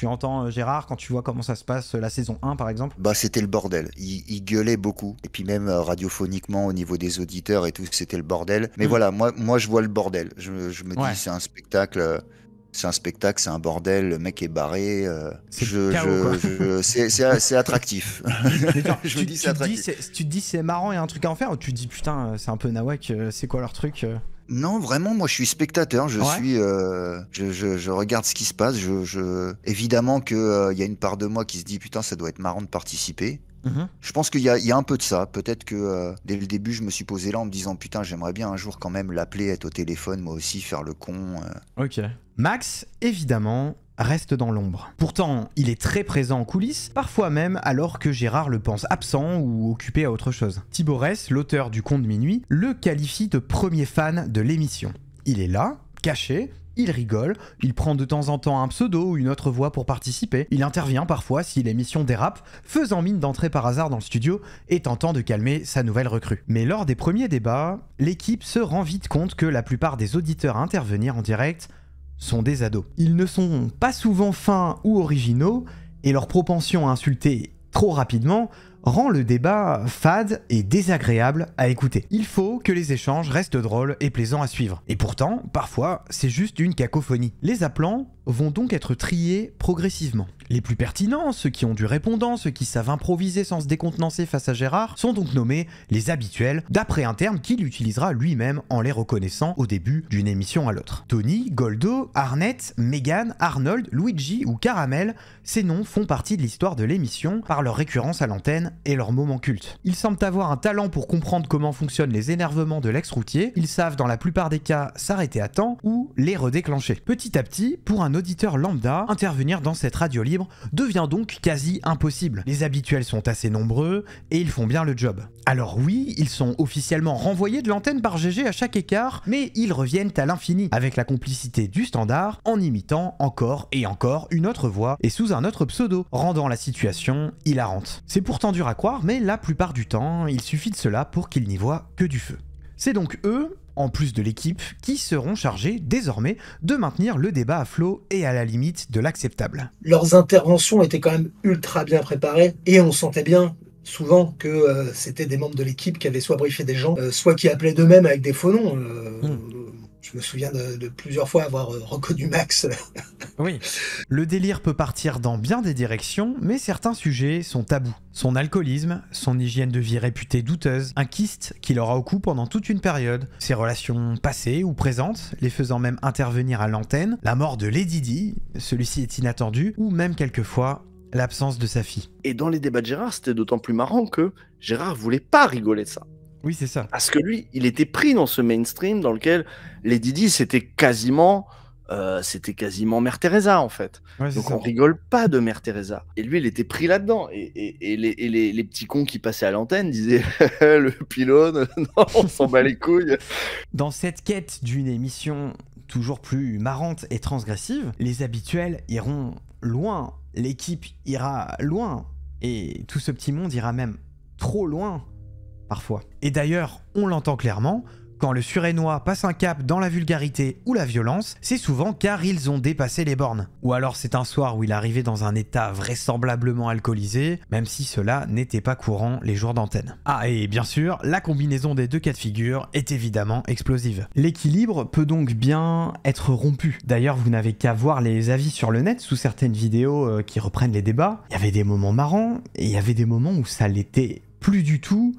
entends Gérard, quand tu vois comment ça se passe la saison 1 par exemple? Bah c'était le bordel, il gueulait beaucoup, et puis même radiophoniquement au niveau des auditeurs et tout, c'était le bordel. Mais voilà, moi je vois le bordel, je me dis c'est un spectacle... C'est un spectacle, c'est un bordel, le mec est barré. C'est attractif. Je me dis c'est attractif. Tu te dis c'est marrant et un truc à en faire, ou tu te dis putain c'est un peu nawak, c'est quoi leur truc? Non, vraiment, moi je suis spectateur, je regarde ce qui se passe. Évidemment qu'il y a une part de moi qui se dit putain ça doit être marrant de participer. Je pense qu'il y a un peu de ça. Peut-être que dès le début, je me suis posé là en me disant putain, j'aimerais bien un jour quand même l'appeler, être au téléphone, moi aussi, faire le con. Ok. Max, évidemment, reste dans l'ombre. Pourtant, il est très présent en coulisses, parfois même alors que Gérard le pense absent ou occupé à autre chose. Thibault Ress, l'auteur du Conte de minuit, le qualifie de premier fan de l'émission. Il est là, caché. Il rigole, il prend de temps en temps un pseudo ou une autre voix pour participer, il intervient parfois si l'émission dérape, faisant mine d'entrer par hasard dans le studio et tentant de calmer sa nouvelle recrue. Mais lors des premiers débats, l'équipe se rend vite compte que la plupart des auditeurs à intervenir en direct sont des ados. Ils ne sont pas souvent fins ou originaux, et leur propension à insulter trop rapidement rend le débat fade et désagréable à écouter. Il faut que les échanges restent drôles et plaisants à suivre. Et pourtant, parfois, c'est juste une cacophonie. Les appelants vont donc être triés progressivement. Les plus pertinents, ceux qui ont du répondant, ceux qui savent improviser sans se décontenancer face à Gérard, sont donc nommés les habituels, d'après un terme qu'il utilisera lui-même en les reconnaissant au début d'une émission à l'autre. Tony, Goldo, Arnett, Megan, Arnold, Luigi ou Caramel, ces noms font partie de l'histoire de l'émission par leur récurrence à l'antenne et leur moment culte. Ils semblent avoir un talent pour comprendre comment fonctionnent les énervements de l'ex-routier, ils savent dans la plupart des cas s'arrêter à temps ou les redéclencher. Petit à petit, pour un auditeur lambda, intervenir dans cette radio libre devient donc quasi impossible. Les habituels sont assez nombreux et ils font bien le job. Alors oui, ils sont officiellement renvoyés de l'antenne par GG à chaque écart, mais ils reviennent à l'infini, avec la complicité du standard, en imitant encore et encore une autre voix et sous un autre pseudo, rendant la situation hilarante. C'est pourtant dur à croire, mais la plupart du temps, il suffit de cela pour qu'ils n'y voient que du feu. C'est donc eux, en plus de l'équipe, qui seront chargés désormais de maintenir le débat à flot et à la limite de l'acceptable. Leurs interventions étaient quand même ultra bien préparées et on sentait bien souvent que c'était des membres de l'équipe qui avaient soit briefé des gens, soit qui appelaient d'eux-mêmes avec des faux noms. Je me souviens de plusieurs fois avoir reconnu Max. Oui. Le délire peut partir dans bien des directions, mais certains sujets sont tabous. Son alcoolisme, son hygiène de vie réputée douteuse, un kyste qu'il aura au cou pendant toute une période, ses relations passées ou présentes, les faisant même intervenir à l'antenne, la mort de Lady Di, celui-ci est inattendu, ou même quelquefois l'absence de sa fille. Et dans les débats de Gérard, c'était d'autant plus marrant que Gérard voulait pas rigoler de ça. Oui, c'est ça. Parce que lui, il était pris dans ce mainstream dans lequel Lady Di, c'était quasiment Mère Teresa, en fait. Ouais, donc ça. on rigole pas de Mère Teresa. Et lui, il était pris là-dedans. Et les petits cons qui passaient à l'antenne disaient le pylône, non, on s'en bat les couilles. Dans cette quête d'une émission toujours plus marrante et transgressive, les habituels iront loin, l'équipe ira loin, et tout ce petit monde ira même trop loin. Parfois. Et d'ailleurs, on l'entend clairement, quand le Surénois passe un cap dans la vulgarité ou la violence, c'est souvent car ils ont dépassé les bornes. Ou alors c'est un soir où il arrivait dans un état vraisemblablement alcoolisé, même si cela n'était pas courant les jours d'antenne. Ah, et bien sûr, la combinaison des deux cas de figure est évidemment explosive. L'équilibre peut donc bien être rompu. D'ailleurs, vous n'avez qu'à voir les avis sur le net sous certaines vidéos qui reprennent les débats. Il y avait des moments marrants, et il y avait des moments où ça l'était plus du tout,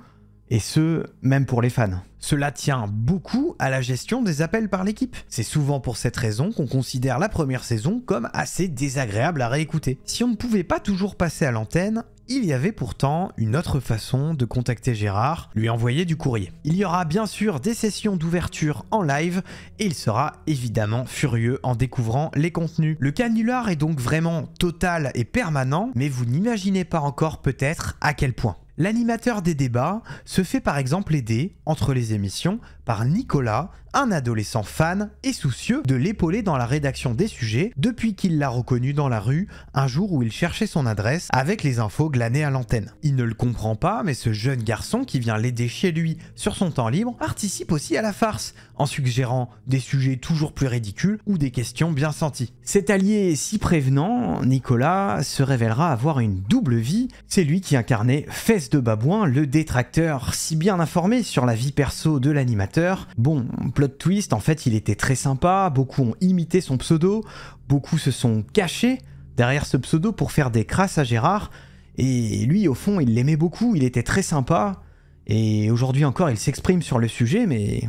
et ce, même pour les fans. Cela tient beaucoup à la gestion des appels par l'équipe. C'est souvent pour cette raison qu'on considère la première saison comme assez désagréable à réécouter. Si on ne pouvait pas toujours passer à l'antenne, il y avait pourtant une autre façon de contacter Gérard, lui envoyer du courrier. Il y aura bien sûr des sessions d'ouverture en live, et il sera évidemment furieux en découvrant les contenus. Le canular est donc vraiment total et permanent, mais vous n'imaginez pas encore peut-être à quel point. L'animateur des débats se fait par exemple aider, entre les émissions, par Nicolas, un adolescent fan et soucieux de l'épauler dans la rédaction des sujets depuis qu'il l'a reconnu dans la rue un jour où il cherchait son adresse avec les infos glanées à l'antenne. Il ne le comprend pas, mais ce jeune garçon qui vient l'aider chez lui sur son temps libre participe aussi à la farce, en suggérant des sujets toujours plus ridicules ou des questions bien senties. Cet allié si prévenant, Nicolas, se révélera avoir une double vie. C'est lui qui incarnait Fesse de Babouin, le détracteur si bien informé sur la vie perso de l'animateur. Bon, plot twist, en fait il était très sympa, beaucoup ont imité son pseudo, beaucoup se sont cachés derrière ce pseudo pour faire des crasses à Gérard, et lui au fond il l'aimait beaucoup, il était très sympa, et aujourd'hui encore il s'exprime sur le sujet, mais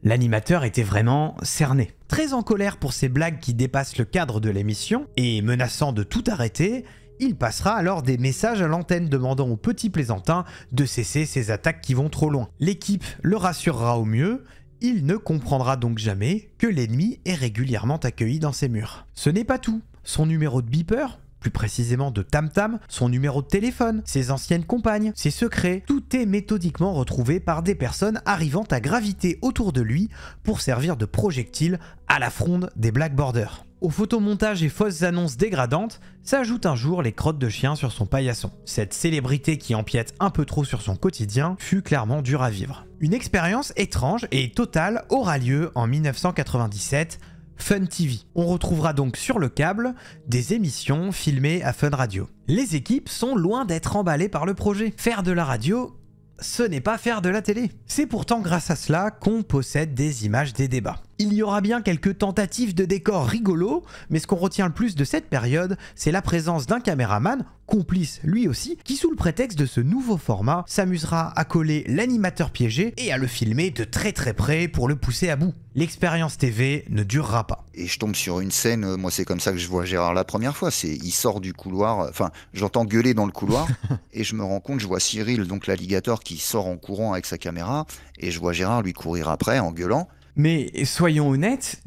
l'animateur était vraiment cerné. Très en colère pour ces blagues qui dépassent le cadre de l'émission, et menaçant de tout arrêter, il passera alors des messages à l'antenne demandant aux petits plaisantins de cesser ces attaques qui vont trop loin. L'équipe le rassurera au mieux, il ne comprendra donc jamais que l'ennemi est régulièrement accueilli dans ses murs. Ce n'est pas tout, son numéro de beeper, plus précisément de tam-tam, son numéro de téléphone, ses anciennes compagnes, ses secrets, tout est méthodiquement retrouvé par des personnes arrivant à graviter autour de lui pour servir de projectile à la fronde des blackboarders. Au photomontage et fausses annonces dégradantes, s'ajoutent un jour les crottes de chien sur son paillasson. Cette célébrité qui empiète un peu trop sur son quotidien fut clairement dure à vivre. Une expérience étrange et totale aura lieu en 1997, Fun TV. On retrouvera donc sur le câble des émissions filmées à Fun Radio. Les équipes sont loin d'être emballées par le projet. Faire de la radio, ce n'est pas faire de la télé. C'est pourtant grâce à cela qu'on possède des images des débats. Il y aura bien quelques tentatives de décors rigolos, mais ce qu'on retient le plus de cette période, c'est la présence d'un caméraman, complice lui aussi, qui sous le prétexte de ce nouveau format, s'amusera à coller l'animateur piégé et à le filmer de très près pour le pousser à bout. L'expérience TV ne durera pas. Et je tombe sur une scène, moi c'est comme ça que je vois Gérard la première fois, il sort du couloir, enfin j'entends gueuler dans le couloir, et je me rends compte, je vois Cyril, donc l'alligator, qui sort en courant avec sa caméra, et je vois Gérard lui courir après en gueulant. Mais soyons honnêtes,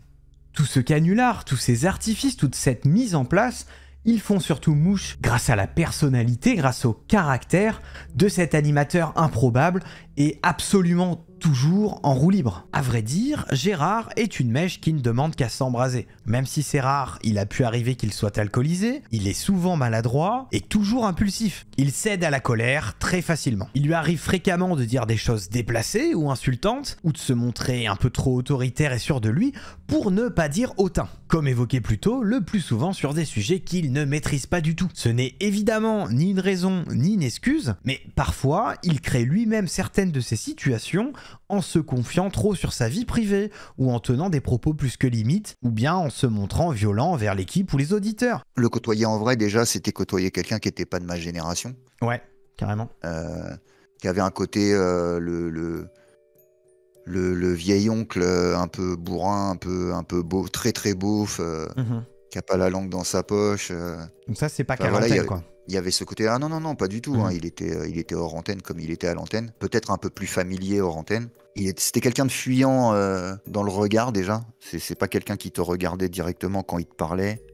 Tout ce canular, tous ces artifices, toute cette mise en place, ils font surtout mouche grâce à la personnalité, grâce au caractère de cet animateur improbable et absolument toujours en roue libre. À vrai dire, Gérard est une mèche qui ne demande qu'à s'embraser. Même si c'est rare, il a pu arriver qu'il soit alcoolisé, il est souvent maladroit et toujours impulsif. Il cède à la colère très facilement. Il lui arrive fréquemment de dire des choses déplacées ou insultantes, ou de se montrer un peu trop autoritaire et sûr de lui, pour ne pas dire hautain. Comme évoqué plus tôt, le plus souvent sur des sujets qu'il ne maîtrise pas du tout. Ce n'est évidemment ni une raison ni une excuse, mais parfois, il crée lui-même certaines de ces situations en se confiant trop sur sa vie privée, ou en tenant des propos plus que limites, ou bien en se montrant violent envers l'équipe ou les auditeurs. Le côtoyer en vrai, déjà, c'était côtoyer quelqu'un qui n'était pas de ma génération. Ouais, carrément. Qui avait un côté, le vieil oncle un peu bourrin, un peu beau, très très beauf, qui a pas la langue dans sa poche. Donc ça, c'est pas quarantaine, voilà, quoi. Il y avait ce côté, ah non, pas du tout, hein, il était hors antenne comme il était à l'antenne, peut-être un peu plus familier hors antenne. C'était quelqu'un de fuyant dans le regard déjà, c'est pas quelqu'un qui te regardait directement quand il te parlait,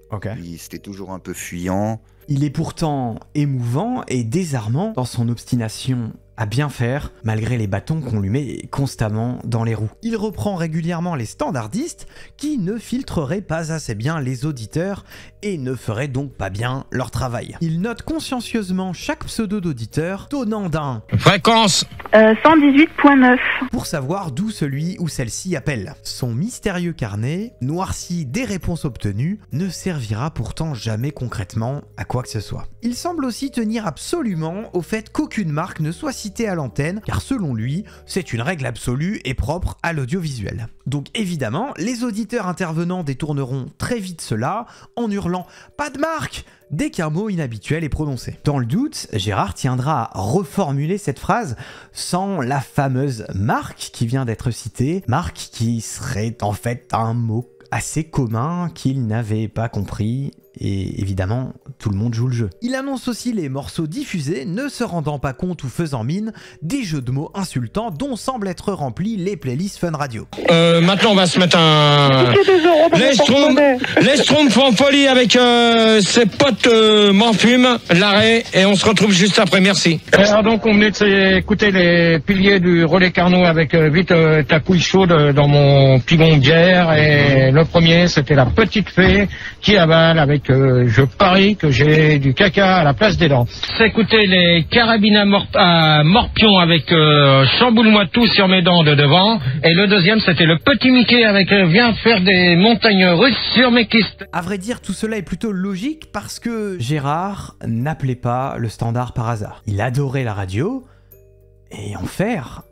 c'était toujours un peu fuyant. Il est pourtant émouvant et désarmant dans son obstination à bien faire, malgré les bâtons qu'on lui met constamment dans les roues. Il reprend régulièrement les standardistes qui ne filtreraient pas assez bien les auditeurs et ne feraient donc pas bien leur travail. Il note consciencieusement chaque pseudo d'auditeur, donnant d'un fréquence 118.9 pour savoir d'où celui ou celle-ci appelle. Son mystérieux carnet, noirci des réponses obtenues, ne servira pourtant jamais concrètement à quoi que ce soit. Il semble aussi tenir absolument au fait qu'aucune marque ne soit citée à l'antenne, car selon lui, c'est une règle absolue et propre à l'audiovisuel. Donc évidemment, les auditeurs intervenants détourneront très vite cela en hurlant « Pas de marque !» dès qu'un mot inhabituel est prononcé. Dans le doute, Gérard tiendra à reformuler cette phrase sans la fameuse marque qui vient d'être citée, marque qui serait en fait un mot assez commun qu'il n'avait pas compris. Et évidemment, tout le monde joue le jeu. Il annonce aussi les morceaux diffusés, ne se rendant pas compte ou faisant mine des jeux de mots insultants dont semblent être remplis les playlists Fun Radio. Maintenant, on va se mettre un... L'Estrom font folie avec ses potes Morphume, l'arrêt, et on se retrouve juste après, merci. Alors donc, on venait d'écouter les piliers du Relais Carnot avec vite ta couille chaude dans mon pigon de bière, et le premier, c'était la petite fée qui avale avec je parie que j'ai du caca à la place des dents. Écoutez les carabines à morpion avec chamboule-moi tout sur mes dents de devant. Et le deuxième, c'était le petit Mickey avec viens faire des montagnes russes sur mes kystes. À vrai dire, tout cela est plutôt logique parce que Gérard n'appelait pas le standard par hasard. Il adorait la radio et en faire...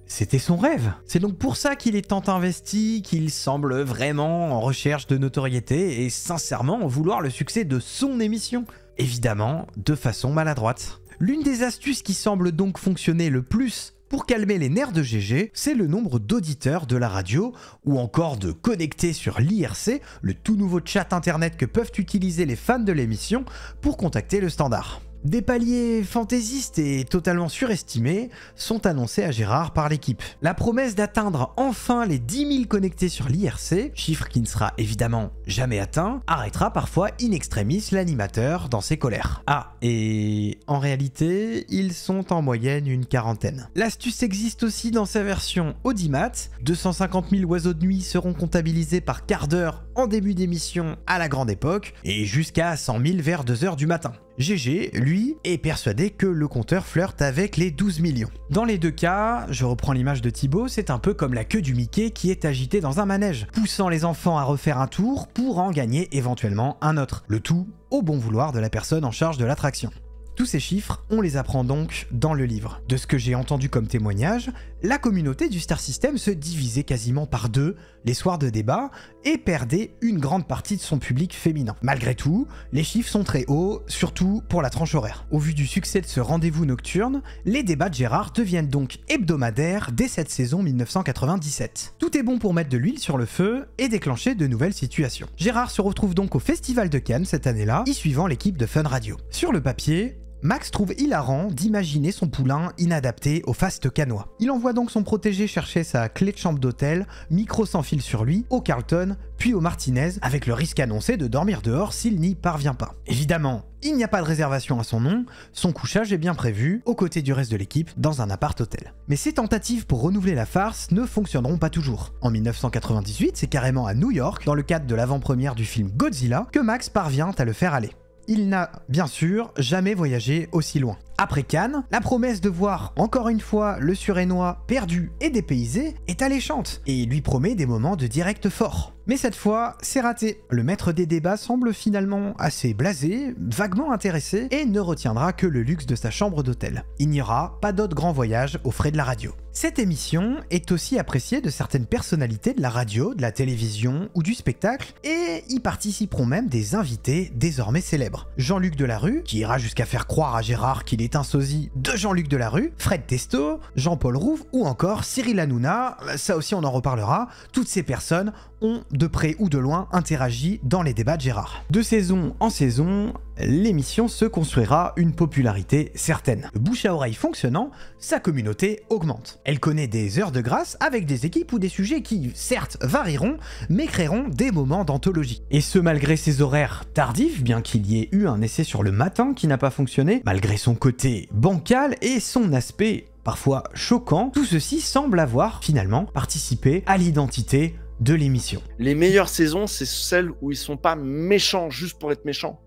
c'était son rêve. C'est donc pour ça qu'il est tant investi, qu'il semble vraiment en recherche de notoriété et sincèrement vouloir le succès de son émission. Évidemment, de façon maladroite. L'une des astuces qui semble donc fonctionner le plus pour calmer les nerfs de GG, c'est le nombre d'auditeurs de la radio ou encore de connectés sur l'IRC, le tout nouveau chat internet que peuvent utiliser les fans de l'émission pour contacter le standard. Des paliers fantaisistes et totalement surestimés sont annoncés à Gérard par l'équipe. La promesse d'atteindre enfin les 10 000 connectés sur l'IRC, chiffre qui ne sera évidemment jamais atteint, arrêtera parfois in extremis l'animateur dans ses colères. Ah, et en réalité, ils sont en moyenne une quarantaine. L'astuce existe aussi dans sa version audimat. 250 000 oiseaux de nuit seront comptabilisés par quart d'heure en début d'émission à la grande époque, et jusqu'à 100 000 vers 2 h du matin. GG, lui, est persuadé que le compteur flirte avec les 12 millions. Dans les deux cas, je reprends l'image de Thibaut, c'est un peu comme la queue du Mickey qui est agitée dans un manège, poussant les enfants à refaire un tour pour en gagner éventuellement un autre. Le tout au bon vouloir de la personne en charge de l'attraction. Tous ces chiffres, on les apprend donc dans le livre. De ce que j'ai entendu comme témoignage, la communauté du Star System se divisait quasiment par deux les soirs de débat et perdait une grande partie de son public féminin. Malgré tout, les chiffres sont très hauts, surtout pour la tranche horaire. Au vu du succès de ce rendez-vous nocturne, les débats de Gérard deviennent donc hebdomadaires dès cette saison 1997. Tout est bon pour mettre de l'huile sur le feu et déclencher de nouvelles situations. Gérard se retrouve donc au Festival de Cannes cette année-là, y suivant l'équipe de Fun Radio. Sur le papier, Max trouve hilarant d'imaginer son poulain inadapté au faste canois. Il envoie donc son protégé chercher sa clé de chambre d'hôtel, micro sans fil sur lui, au Carlton, puis au Martinez, avec le risque annoncé de dormir dehors s'il n'y parvient pas. Évidemment, il n'y a pas de réservation à son nom, son couchage est bien prévu, aux côtés du reste de l'équipe, dans un appart-hôtel. Mais ces tentatives pour renouveler la farce ne fonctionneront pas toujours. En 1998, c'est carrément à New York, dans le cadre de l'avant-première du film Godzilla, que Max parvient à le faire aller. Il n'a, bien sûr, jamais voyagé aussi loin. Après Cannes, la promesse de voir encore une fois le Surénois perdu et dépaysé est alléchante et lui promet des moments de direct forts. Mais cette fois, c'est raté. Le maître des débats semble finalement assez blasé, vaguement intéressé et ne retiendra que le luxe de sa chambre d'hôtel. Il n'y aura pas d'autre grand voyage aux frais de la radio. Cette émission est aussi appréciée de certaines personnalités de la radio, de la télévision ou du spectacle et y participeront même des invités désormais célèbres. Jean-Luc Delarue, qui ira jusqu'à faire croire à Gérard qu'il est un sosie de Jean-Luc Delarue, Fred Testo, Jean-Paul Rouve ou encore Cyril Hanouna, ça aussi on en reparlera, toutes ces personnes ont de près ou de loin interagi dans les débats de Gérard. De saison en saison, l'émission se construira une popularité certaine. Le bouche à oreille fonctionnant, sa communauté augmente. Elle connaît des heures de grâce avec des équipes ou des sujets qui, certes, varieront, mais créeront des moments d'anthologie. Et ce malgré ses horaires tardifs, bien qu'il y ait eu un essai sur le matin qui n'a pas fonctionné, malgré son côté bancal et son aspect parfois choquant, tout ceci semble avoir finalement participé à l'identité de l'émission. Les meilleures saisons, c'est celles où ils sont pas méchants juste pour être méchants,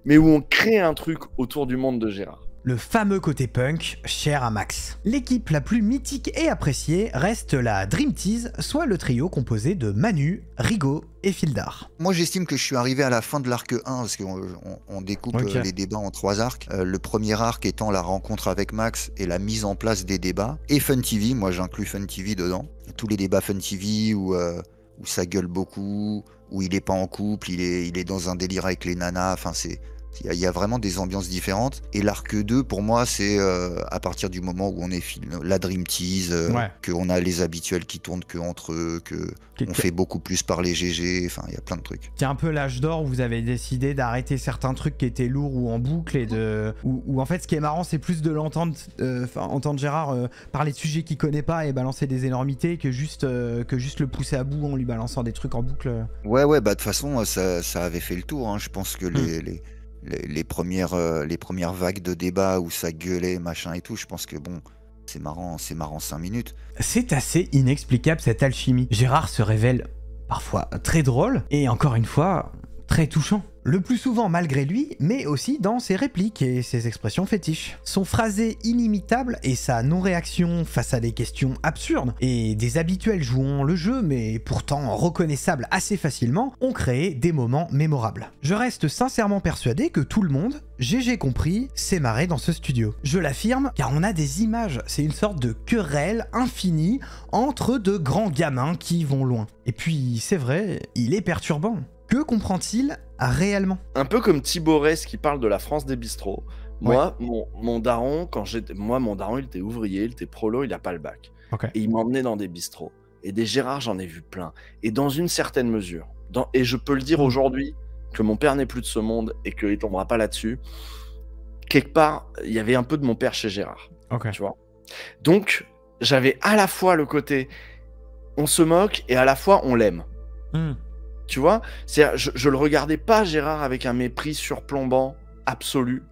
mais où on crée un truc autour du monde de Gérard. Le fameux côté punk, cher à Max. L'équipe la plus mythique et appréciée reste la Dream Tease, soit le trio composé de Manu, Rigaud et Fildar. Moi j'estime que je suis arrivé à la fin de l'arc 1, parce qu'on découpe les débats en 3 arcs. Le premier arc étant la rencontre avec Max et la mise en place des débats. Et Fun TV, moi j'inclus Fun TV dedans. Tous les débats Fun TV où ça gueule beaucoup, où il est pas en couple, il est dans un délire avec les nanas, enfin il y a vraiment des ambiances différentes. Et l'arc 2, pour moi, c'est à partir du moment où on est la Dream Tease, qu'on a les habituels qui tournent que entre eux, qu'on fait beaucoup plus parler GG, enfin, il y a plein de trucs. C'est un peu l'âge d'or où vous avez décidé d'arrêter certains trucs qui étaient lourds ou en boucle, et où en fait, ce qui est marrant, c'est plus de l'entendre, entendre Gérard parler de sujets qu'il connaît pas et balancer des énormités que juste le pousser à bout en lui balançant des trucs en boucle. Ouais, bah de toute façon, ça avait fait le tour, hein. Je pense que les premières vagues de débat où ça gueulait, machin et tout, je pense que bon, c'est marrant 5 minutes. C'est assez inexplicable cette alchimie. Gérard se révèle parfois très drôle et encore une fois très touchant. Le plus souvent malgré lui, mais aussi dans ses répliques et ses expressions fétiches. Son phrasé inimitable et sa non-réaction face à des questions absurdes et des habituels jouant le jeu, mais pourtant reconnaissables assez facilement, ont créé des moments mémorables. Je reste sincèrement persuadé que tout le monde, GG compris, s'est marré dans ce studio. Je l'affirme car on a des images, c'est une sorte de querelle infinie entre de grands gamins qui vont loin. Et puis c'est vrai, il est perturbant. Que comprend-il réellement? Un peu comme Thibaurès qui parle de la France des bistrots. Moi, mon daron, mon daron, il était ouvrier, il était prolo, il a pas le bac. Et il m'emmenait dans des bistrots. Et des Gérard, j'en ai vu plein. Et dans une certaine mesure, et je peux le dire aujourd'hui, que mon père n'est plus de ce monde et qu'il tombera pas là-dessus, quelque part, il y avait un peu de mon père chez Gérard. Tu vois. Donc, j'avais à la fois le côté, on se moque, et à la fois, on l'aime. Tu vois, je le regardais pas, Gérard, avec un mépris surplombant absolu.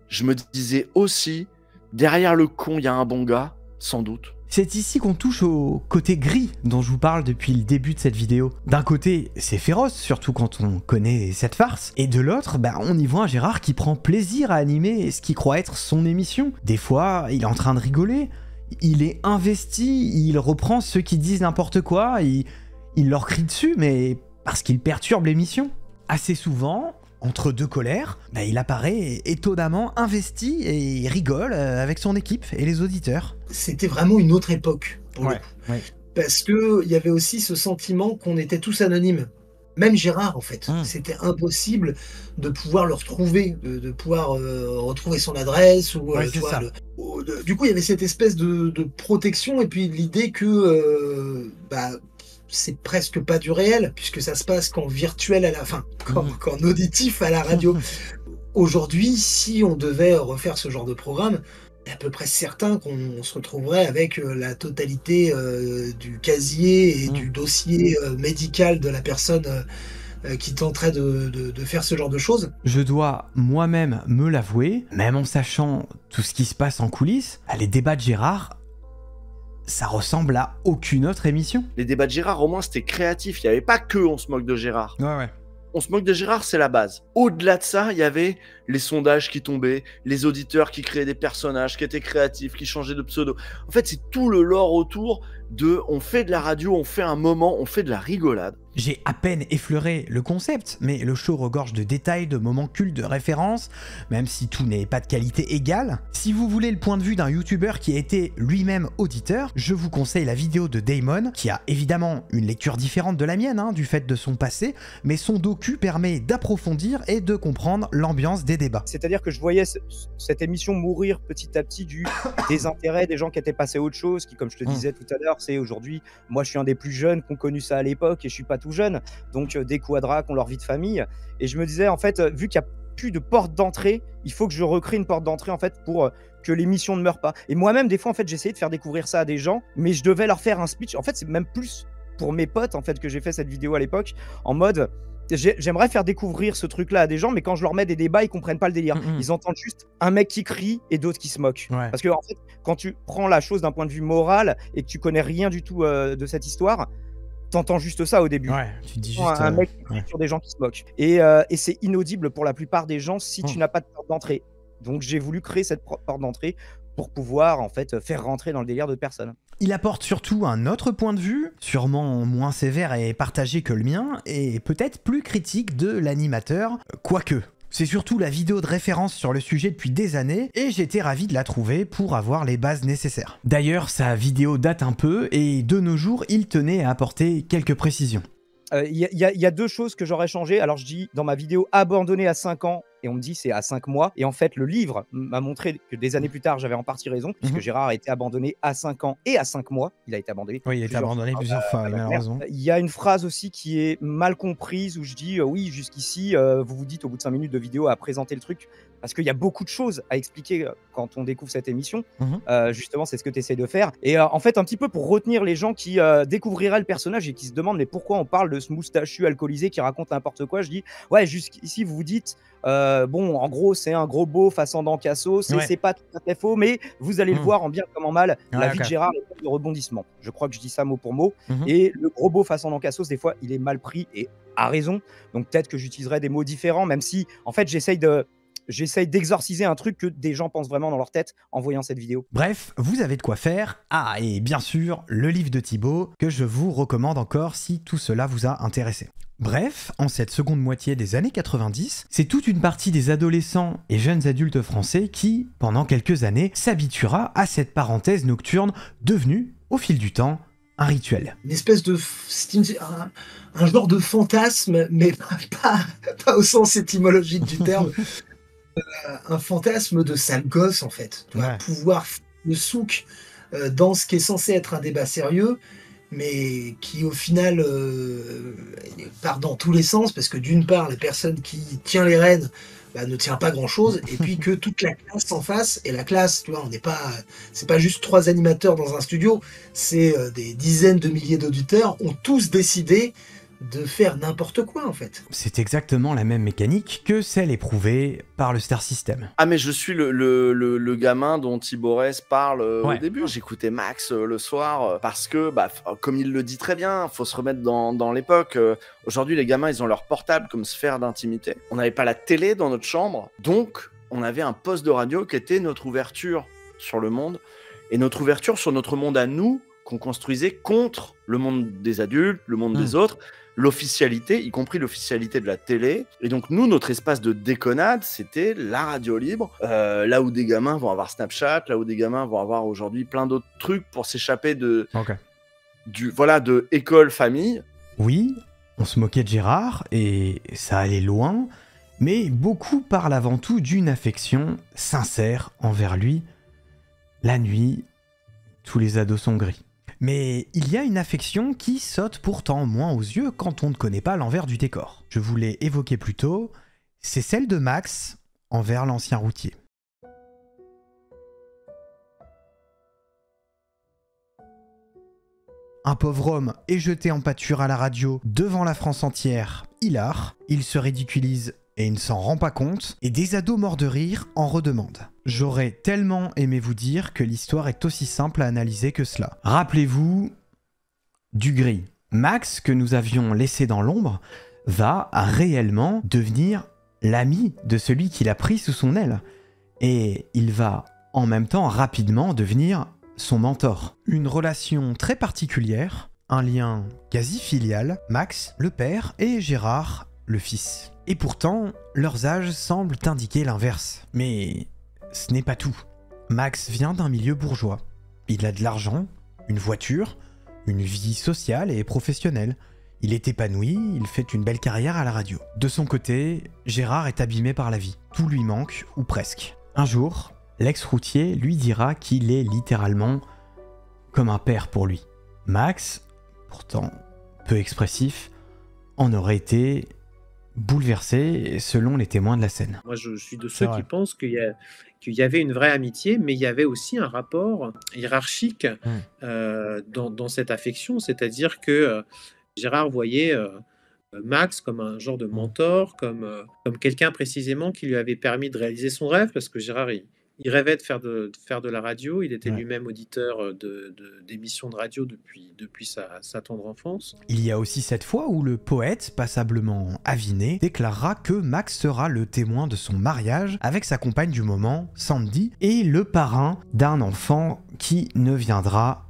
Je me disais aussi, derrière le con, il y a un bon gars, sans doute. C'est ici qu'on touche au côté gris dont je vous parle depuis le début de cette vidéo. D'un côté, c'est féroce, surtout quand on connaît cette farce, et de l'autre, on y voit un Gérard qui prend plaisir à animer ce qu'il croit être son émission. Des fois, il est en train de rigoler, il est investi, il reprend ceux qui disent n'importe quoi, il leur crie dessus, mais parce qu'il perturbe l'émission. Assez souvent, entre deux colères, il apparaît étonnamment investi et il rigole avec son équipe et les auditeurs. C'était vraiment une autre époque, pour le coup. Parce qu'il y avait aussi ce sentiment qu'on était tous anonymes. Même Gérard, en fait. C'était impossible de pouvoir le retrouver, de pouvoir retrouver son adresse. Du coup, il y avait cette espèce de protection et puis l'idée que c'est presque pas du réel, puisque ça se passe qu'en virtuel à la fin, qu'en auditif à la radio. Aujourd'hui, si on devait refaire ce genre de programme, il est à peu près certain qu'on se retrouverait avec la totalité du casier et du dossier médical de la personne qui tenterait de faire ce genre de choses. Je dois moi-même me l'avouer, même en sachant tout ce qui se passe en coulisses, les débats de Gérard, ça ressemble à aucune autre émission. Les débats de Gérard, au moins, c'était créatif. Il n'y avait pas que on se moque de Gérard. Ouais. On se moque de Gérard, c'est la base. Au-delà de ça, il y avait les sondages qui tombaient, les auditeurs qui créaient des personnages, qui étaient créatifs, qui changeaient de pseudo. En fait, c'est tout le lore autour de on fait de la radio, on fait un moment, on fait de la rigolade. J'ai à peine effleuré le concept, mais le show regorge de détails, de moments cultes, de références, même si tout n'est pas de qualité égale. Si vous voulez le point de vue d'un youtubeur qui a été lui-même auditeur, je vous conseille la vidéo de Damon, qui a évidemment une lecture différente de la mienne, du fait de son passé, mais son docu permet d'approfondir et de comprendre l'ambiance des débats. C'est-à-dire que je voyais cette émission mourir petit à petit du désintérêt des gens qui étaient passés à autre chose, qui, comme je te disais tout à l'heure, c'est aujourd'hui, moi je suis un des plus jeunes qui ont connu ça à l'époque et je suis pas tout jeune, donc des quadras qui ont leur vie de famille, et je me disais en fait, vu qu'il n'y a plus de porte d'entrée, il faut que je recrée une porte d'entrée en fait pour que l'émission ne meure pas. Et moi-même des fois en fait j'essayais de faire découvrir ça à des gens, mais je devais leur faire un speech. En fait c'est même plus pour mes potes en fait que j'ai fait cette vidéo à l'époque, en mode j'aimerais faire découvrir ce truc là à des gens, mais quand je leur mets des débats ils comprennent pas le délire. Ils entendent juste un mec qui crie et d'autres qui se moquent. Parce que en fait quand tu prends la chose d'un point de vue moral et que tu connais rien du tout de cette histoire, t'entends juste ça au début. Tu dis juste un mec qui crie sur des gens qui se moquent. Et c'est inaudible pour la plupart des gens si tu n'as pas de porte d'entrée. Donc j'ai voulu créer cette porte d'entrée pour pouvoir en fait faire rentrer dans le délire de personnes. Il apporte surtout un autre point de vue, sûrement moins sévère et partagé que le mien, et peut-être plus critique de l'animateur, quoique. C'est surtout la vidéo de référence sur le sujet depuis des années, et j'étais ravi de la trouver pour avoir les bases nécessaires. D'ailleurs, sa vidéo date un peu, et de nos jours, il tenait à apporter quelques précisions. Il y a deux choses que j'aurais changé. Alors je dis dans ma vidéo abandonnée à 5 ans, et on me dit c'est à 5 mois. Et en fait, le livre m'a montré que des années plus tard, j'avais en partie raison, puisque Gérard a été abandonné à 5 ans et à 5 mois. Il a été abandonné. Oui, il a été abandonné plusieurs fois, malheureusement. Il y a une phrase aussi qui est mal comprise où je dis oui, jusqu'ici, vous vous dites au bout de 5 minutes de vidéo à présenter le truc, parce qu'il y a beaucoup de choses à expliquer quand on découvre cette émission. Justement, c'est ce que tu essaies de faire. Et en fait, un petit peu pour retenir les gens qui découvriraient le personnage et qui se demandent mais pourquoi on parle de ce moustachu alcoolisé qui raconte n'importe quoi, je dis ouais, jusqu'ici, vous vous dites bon, en gros, c'est un gros beauf ascendant Cassos, c'est pas tout à fait faux, mais vous allez le voir en bien comme en mal, la vie de Gérard est de rebondissement. Je crois que je dis ça mot pour mot. Et le gros beauf ascendant Cassos, des fois, il est mal pris et a raison. Donc peut-être que j'utiliserai des mots différents, même si, en fait, j'essaye d'exorciser un truc que des gens pensent vraiment dans leur tête en voyant cette vidéo. Bref, vous avez de quoi faire. Ah, et bien sûr, le livre de Thibaut, que je vous recommande encore si tout cela vous a intéressé. Bref, en cette seconde moitié des années 90, c'est toute une partie des adolescents et jeunes adultes français qui, pendant quelques années, s'habituera à cette parenthèse nocturne devenue, au fil du temps, un rituel. Une espèce de... un genre de fantasme, mais pas au sens étymologique du terme. Un fantasme de sale gosse, en fait. Tu vois, pouvoir le souk dans ce qui est censé être un débat sérieux, mais qui au final part dans tous les sens, parce que d'une part, la personne qui tient les rênes ne tient pas grand-chose, et puis que toute la classe en face, et la classe, tu vois, c'est pas juste 3 animateurs dans un studio, c'est des dizaines de milliers d'auditeurs, ont tous décidé de faire n'importe quoi en fait. C'est exactement la même mécanique que celle éprouvée par le Star System. Ah mais je suis le gamin dont Thibaut Rez parle au début. J'écoutais Max le soir parce que, comme il le dit très bien, faut se remettre dans l'époque. Aujourd'hui les gamins ils ont leur portable comme sphère d'intimité. On n'avait pas la télé dans notre chambre, donc on avait un poste de radio qui était notre ouverture sur le monde et notre ouverture sur notre monde à nous qu'on construisait contre le monde des adultes, le monde des autres, l'officialité, y compris l'officialité de la télé. Et donc, nous, notre espace de déconnade, c'était la radio libre, là où des gamins vont avoir Snapchat, là où des gamins vont avoir aujourd'hui plein d'autres trucs pour s'échapper de école, famille. Oui, on se moquait de Gérard, et ça allait loin, mais beaucoup parlent avant tout d'une affection sincère envers lui. La nuit, tous les ados sont gris. Mais il y a une affection qui saute pourtant moins aux yeux quand on ne connaît pas l'envers du décor. Je vous l'ai évoqué plus tôt, c'est celle de Max envers l'ancien routier. Un pauvre homme est jeté en pâture à la radio devant la France entière, hilar, il se ridiculise et il ne s'en rend pas compte, et des ados morts de rire en redemandent. J'aurais tellement aimé vous dire que l'histoire est aussi simple à analyser que cela. Rappelez-vous du gris. Max, que nous avions laissé dans l'ombre, va réellement devenir l'ami de celui qui l'a pris sous son aile. Et il va en même temps rapidement devenir son mentor. Une relation très particulière, un lien quasi filial, Max, le père, et Gérard, le fils. Et pourtant, leurs âges semblent indiquer l'inverse. Mais ce n'est pas tout. Max vient d'un milieu bourgeois. Il a de l'argent, une voiture, une vie sociale et professionnelle. Il est épanoui, il fait une belle carrière à la radio. De son côté, Gérard est abîmé par la vie. Tout lui manque, ou presque. Un jour, l'ex-routier lui dira qu'il est littéralement comme un père pour lui. Max, pourtant peu expressif, en aurait été bouleversé selon les témoins de la scène. Moi, je suis de ceux qui pensent qu'il y avait une vraie amitié, mais il y avait aussi un rapport hiérarchique dans cette affection, c'est-à-dire que Gérard voyait Max comme un genre de mentor, comme quelqu'un précisément qui lui avait permis de réaliser son rêve, parce que Gérard, il rêvait de faire de la radio, il était lui-même auditeur d'émissions de radio depuis sa tendre enfance. Il y a aussi cette fois où le poète, passablement aviné, déclarera que Max sera le témoin de son mariage avec sa compagne du moment, Sandy, et le parrain d'un enfant qui ne viendra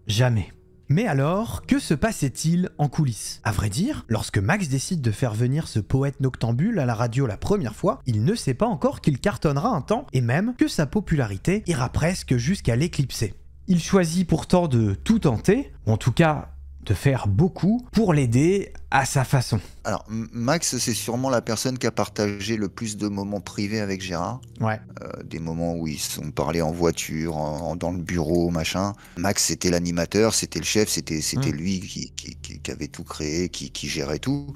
jamais. Mais alors, que se passait-il en coulisses? À vrai dire, lorsque Max décide de faire venir ce poète noctambule à la radio la première fois, il ne sait pas encore qu'il cartonnera un temps, et même que sa popularité ira presque jusqu'à l'éclipser. Il choisit pourtant de tout tenter, ou en tout cas de faire beaucoup, pour l'aider à sa façon. Alors, Max, c'est sûrement la personne qui a partagé le plus de moments privés avec Gérard. Ouais. Des moments où ils se sont parlé en voiture, dans le bureau, machin. Max, c'était l'animateur, c'était le chef, c'était lui qui avait tout créé, qui gérait tout.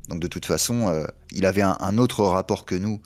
Donc, de toute façon, il avait un autre rapport que nous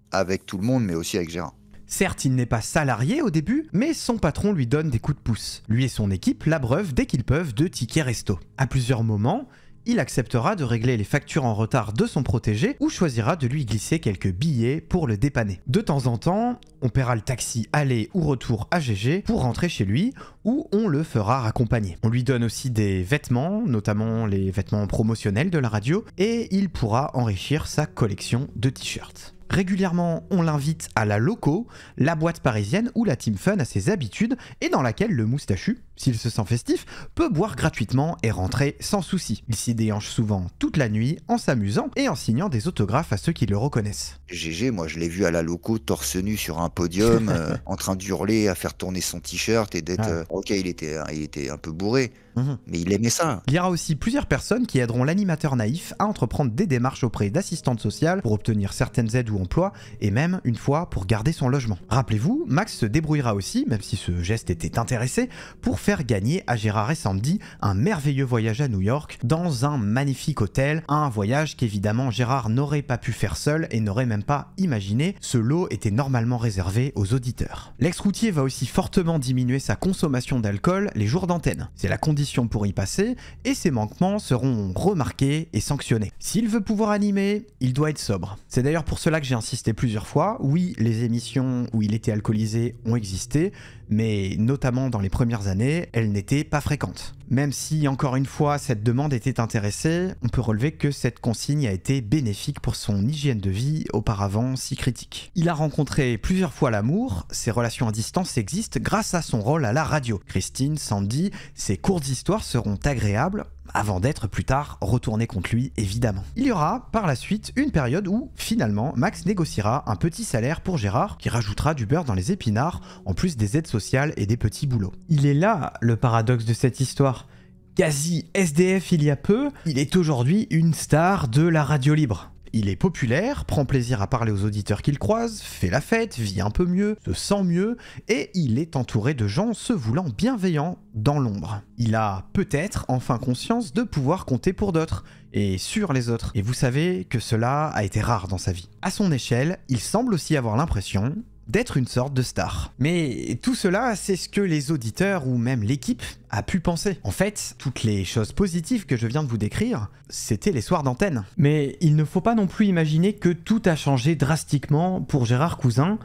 avec tout le monde, mais aussi avec Gérard. Certes, il n'est pas salarié au début, mais son patron lui donne des coups de pouce. Lui et son équipe l'abreuvent dès qu'ils peuvent de tickets resto. À plusieurs moments, il acceptera de régler les factures en retard de son protégé ou choisira de lui glisser quelques billets pour le dépanner. De temps en temps, on paiera le taxi aller ou retour à GG pour rentrer chez lui ou on le fera raccompagner. On lui donne aussi des vêtements, notamment les vêtements promotionnels de la radio, et il pourra enrichir sa collection de t-shirts. Régulièrement, on l'invite à la Loco, la boîte parisienne où la Team Fun a ses habitudes et dans laquelle le moustachu, s'il se sent festif, peut boire gratuitement et rentrer sans souci. Il s'y déhanche souvent toute la nuit en s'amusant et en signant des autographes à ceux qui le reconnaissent. GG, moi je l'ai vu à la Loco torse nu sur un podium, en train d'hurler, à faire tourner son t-shirt et d'être... ok, il était un peu bourré, mais il aimait ça. Il y aura aussi plusieurs personnes qui aideront l'animateur naïf à entreprendre des démarches auprès d'assistantes sociales pour obtenir certaines aides ou emplois, et même une fois pour garder son logement. Rappelez-vous, Max se débrouillera aussi, même si ce geste était intéressé, pour faire gagner à Gérard et Sandy un merveilleux voyage à New York dans un magnifique hôtel, un voyage qu'évidemment Gérard n'aurait pas pu faire seul et n'aurait même pas imaginé, ce lot était normalement réservé aux auditeurs. L'ex-routier va aussi fortement diminuer sa consommation d'alcool les jours d'antenne. C'est la condition pour y passer et ses manquements seront remarqués et sanctionnés. S'il veut pouvoir animer, il doit être sobre. C'est d'ailleurs pour cela que j'ai insisté plusieurs fois. Oui, les émissions où il était alcoolisé ont existé, mais notamment dans les premières années, elles n'étaient pas fréquentes. Même si, encore une fois, cette demande était intéressée, on peut relever que cette consigne a été bénéfique pour son hygiène de vie, auparavant si critique. Il a rencontré plusieurs fois l'amour, ses relations à distance existent grâce à son rôle à la radio. Christine, Sandy, ses courtes histoires seront agréables, avant d'être plus tard retourné contre lui, évidemment. Il y aura par la suite une période où, finalement, Max négociera un petit salaire pour Gérard, qui rajoutera du beurre dans les épinards, en plus des aides sociales et des petits boulots. Il est là le paradoxe de cette histoire. Quasi SDF il y a peu, il est aujourd'hui une star de la radio libre. Il est populaire, prend plaisir à parler aux auditeurs qu'il croise, fait la fête, vit un peu mieux, se sent mieux, et il est entouré de gens se voulant bienveillants dans l'ombre. Il a peut-être enfin conscience de pouvoir compter pour d'autres, et sur les autres. Et vous savez que cela a été rare dans sa vie. À son échelle, il semble aussi avoir l'impression d'être une sorte de star. Mais tout cela, c'est ce que les auditeurs ou même l'équipe a pu penser. En fait, toutes les choses positives que je viens de vous décrire, c'était les soirs d'antenne. Mais il ne faut pas non plus imaginer que tout a changé drastiquement pour Gérard Cousin,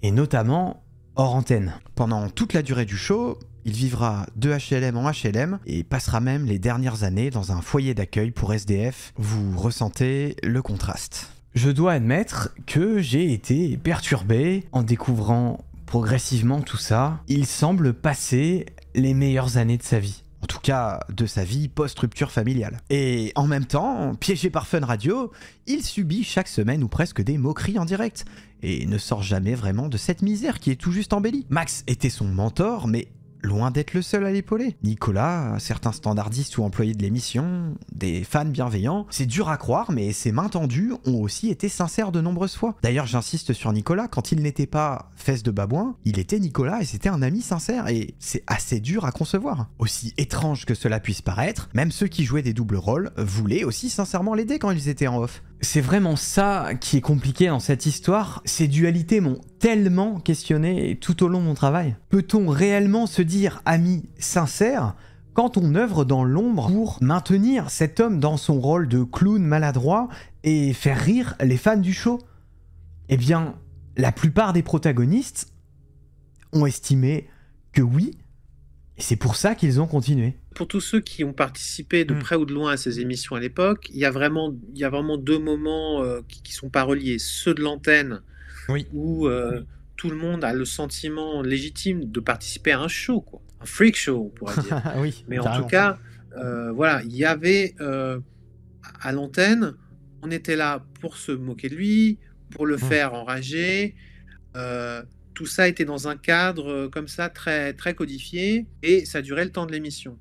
et notamment hors antenne. Pendant toute la durée du show, il vivra de HLM en HLM et passera même les dernières années dans un foyer d'accueil pour SDF. Vous ressentez le contraste. Je dois admettre que j'ai été perturbé en découvrant progressivement tout ça. Il semble passer les meilleures années de sa vie. En tout cas, de sa vie post-rupture familiale. Et en même temps, piégé par Fun Radio, il subit chaque semaine ou presque des moqueries en direct. Et ne sort jamais vraiment de cette misère qui est tout juste embellie. Max était son mentor, mais loin d'être le seul à l'épauler. Nicolas, certains standardistes ou employés de l'émission, des fans bienveillants, c'est dur à croire, mais ses mains tendues ont aussi été sincères de nombreuses fois. D'ailleurs, j'insiste sur Nicolas, quand il n'était pas fesse de babouin, il était Nicolas et c'était un ami sincère, et c'est assez dur à concevoir. Aussi étrange que cela puisse paraître, même ceux qui jouaient des doubles rôles voulaient aussi sincèrement l'aider quand ils étaient en off. C'est vraiment ça qui est compliqué dans cette histoire. Ces dualités m'ont tellement questionné tout au long de mon travail. Peut-on réellement se dire ami sincère quand on œuvre dans l'ombre pour maintenir cet homme dans son rôle de clown maladroit et faire rire les fans du show? Eh bien, la plupart des protagonistes ont estimé que oui, et c'est pour ça qu'ils ont continué. Pour tous ceux qui ont participé de près ou de loin à ces émissions à l'époque, il y a vraiment deux moments qui sont pas reliés. Ceux de l'antenne, où tout le monde a le sentiment légitime de participer à un show, quoi. Un freak show, on pourrait dire. Oui, mais en tout cas, voilà, il y avait à l'antenne, on était là pour se moquer de lui, pour le faire enrager. Tout ça était dans un cadre comme ça, très, très codifié, et ça durait le temps de l'émission.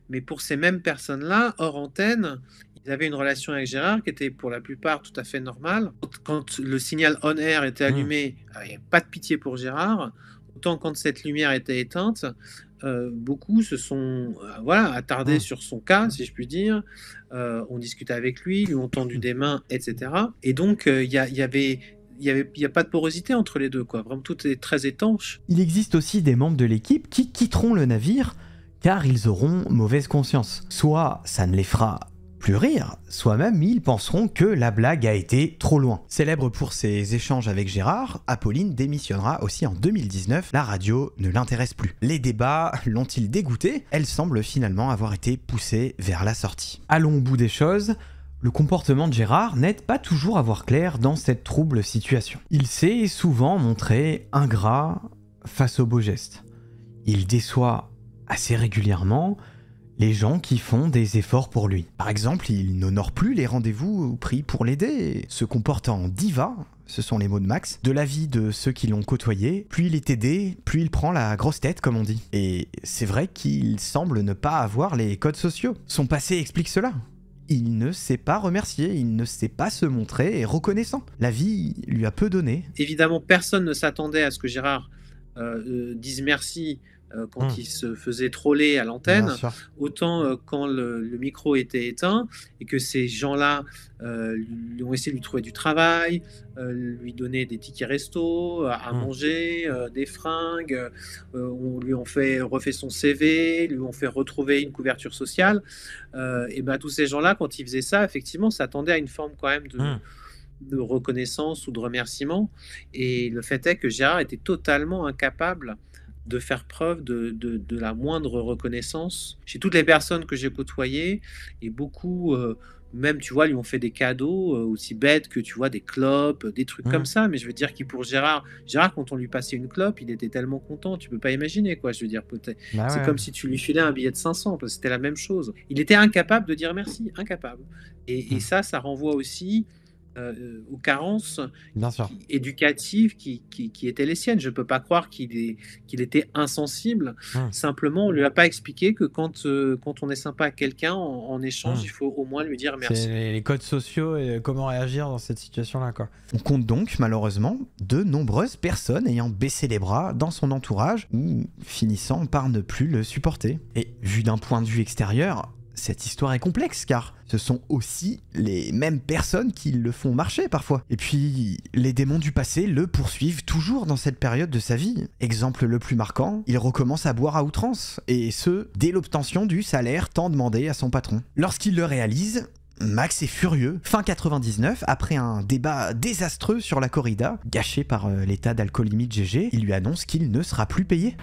Mais pour ces mêmes personnes-là, hors antenne, ils avaient une relation avec Gérard qui était pour la plupart tout à fait normale. Quand le signal on-air était allumé, il n'y avait pas de pitié pour Gérard. Autant quand cette lumière était éteinte, beaucoup se sont attardés sur son cas, si je puis dire. On discutait avec lui, lui ont tendu des mains, etc. Et donc, il y a pas de porosité entre les deux, quoi. Vraiment, tout est très étanche. Il existe aussi des membres de l'équipe qui quitteront le navire car ils auront mauvaise conscience. Soit ça ne les fera plus rire, soit même ils penseront que la blague a été trop loin. Célèbre pour ses échanges avec Gérard, Apolline démissionnera aussi en 2019, la radio ne l'intéresse plus. Les débats l'ont-ils dégoûté? Elle semble finalement avoir été poussée vers la sortie. Allons au bout des choses. Le comportement de Gérard n'aide pas toujours à voir clair dans cette trouble situation. Il s'est souvent montré ingrat face aux beaux gestes. Il déçoit assez régulièrement les gens qui font des efforts pour lui. Par exemple, il n'honore plus les rendez-vous pris pour l'aider, se comporte en diva, ce sont les mots de Max, de l'avis de ceux qui l'ont côtoyé. Plus il est aidé, plus il prend la grosse tête, comme on dit. Et c'est vrai qu'il semble ne pas avoir les codes sociaux. Son passé explique cela. Il ne sait pas remercier, il ne sait pas se montrer reconnaissant. La vie lui a peu donné. Évidemment, personne ne s'attendait à ce que Gérard dise merci quand il se faisait troller à l'antenne, autant quand le micro était éteint et que ces gens-là ont essayé de lui trouver du travail, lui donner des tickets resto, à manger, des fringues, on lui refait son CV, lui ont fait retrouver une couverture sociale. Et ben tous ces gens-là, quand ils faisaient ça, effectivement, s'attendaient à une forme quand même de reconnaissance ou de remerciement. Et le fait est que Gérard était totalement incapable de faire preuve de la moindre reconnaissance chez toutes les personnes que j'ai côtoyées, et beaucoup même, tu vois, lui ont fait des cadeaux aussi bêtes que, tu vois, des clopes, des trucs comme ça. Mais je veux dire que pour Gérard, quand on lui passait une clope, il était tellement content, tu peux pas imaginer, quoi. Je veux dire, peut-être c'est comme si tu lui filais un billet de 500, parce que c'était la même chose. Il était incapable de dire merci, incapable. Et ça renvoie aussi aux carences éducatives qui étaient les siennes. Je ne peux pas croire qu'il était insensible. Simplement, on ne lui a pas expliqué que quand on est sympa à quelqu'un, en échange, il faut au moins lui dire merci. C'est les codes sociaux et comment réagir dans cette situation-là, quoi. On compte donc, malheureusement, de nombreuses personnes ayant baissé les bras dans son entourage ou finissant par ne plus le supporter. Et vu d'un point de vue extérieur, cette histoire est complexe car ce sont aussi les mêmes personnes qui le font marcher parfois. Et puis, les démons du passé le poursuivent toujours dans cette période de sa vie. Exemple le plus marquant, il recommence à boire à outrance, et ce, dès l'obtention du salaire tant demandé à son patron. Lorsqu'il le réalise, Max est furieux. Fin 99, après un débat désastreux sur la corrida, gâché par l'état d'alcoolémie de GG, il lui annonce qu'il ne sera plus payé.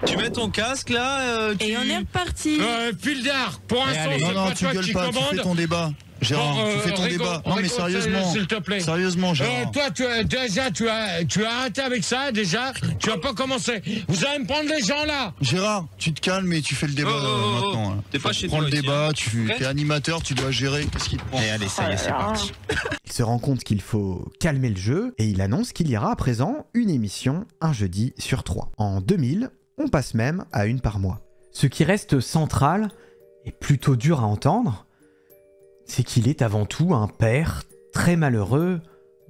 Tu mets ton casque là Et on est reparti. Fildar, pour l'instant, c'est pas tu toi gueules qui pas, commande. tu fais ton débat. Gérard, tu fais ton débat. Non mais sérieusement, s'il te plaît. Sérieusement, Gérard. Toi, tu as arrêté avec ça déjà. Tu vas pas commencer. Vous allez me prendre les gens là. Gérard, tu te calmes et tu fais le débat maintenant. T'es pas chez toi. Tu prends le débat, tu es animateur, tu dois gérer. Qu'est-ce qu'il te prend? Allez, ça y est, c'est parti. Il se rend compte qu'il faut calmer le jeu et il annonce qu'il y aura à présent une émission un jeudi sur 3. En 2000, on passe même à une par mois. Ce qui reste central et plutôt dur à entendre, c'est qu'il est avant tout un père très malheureux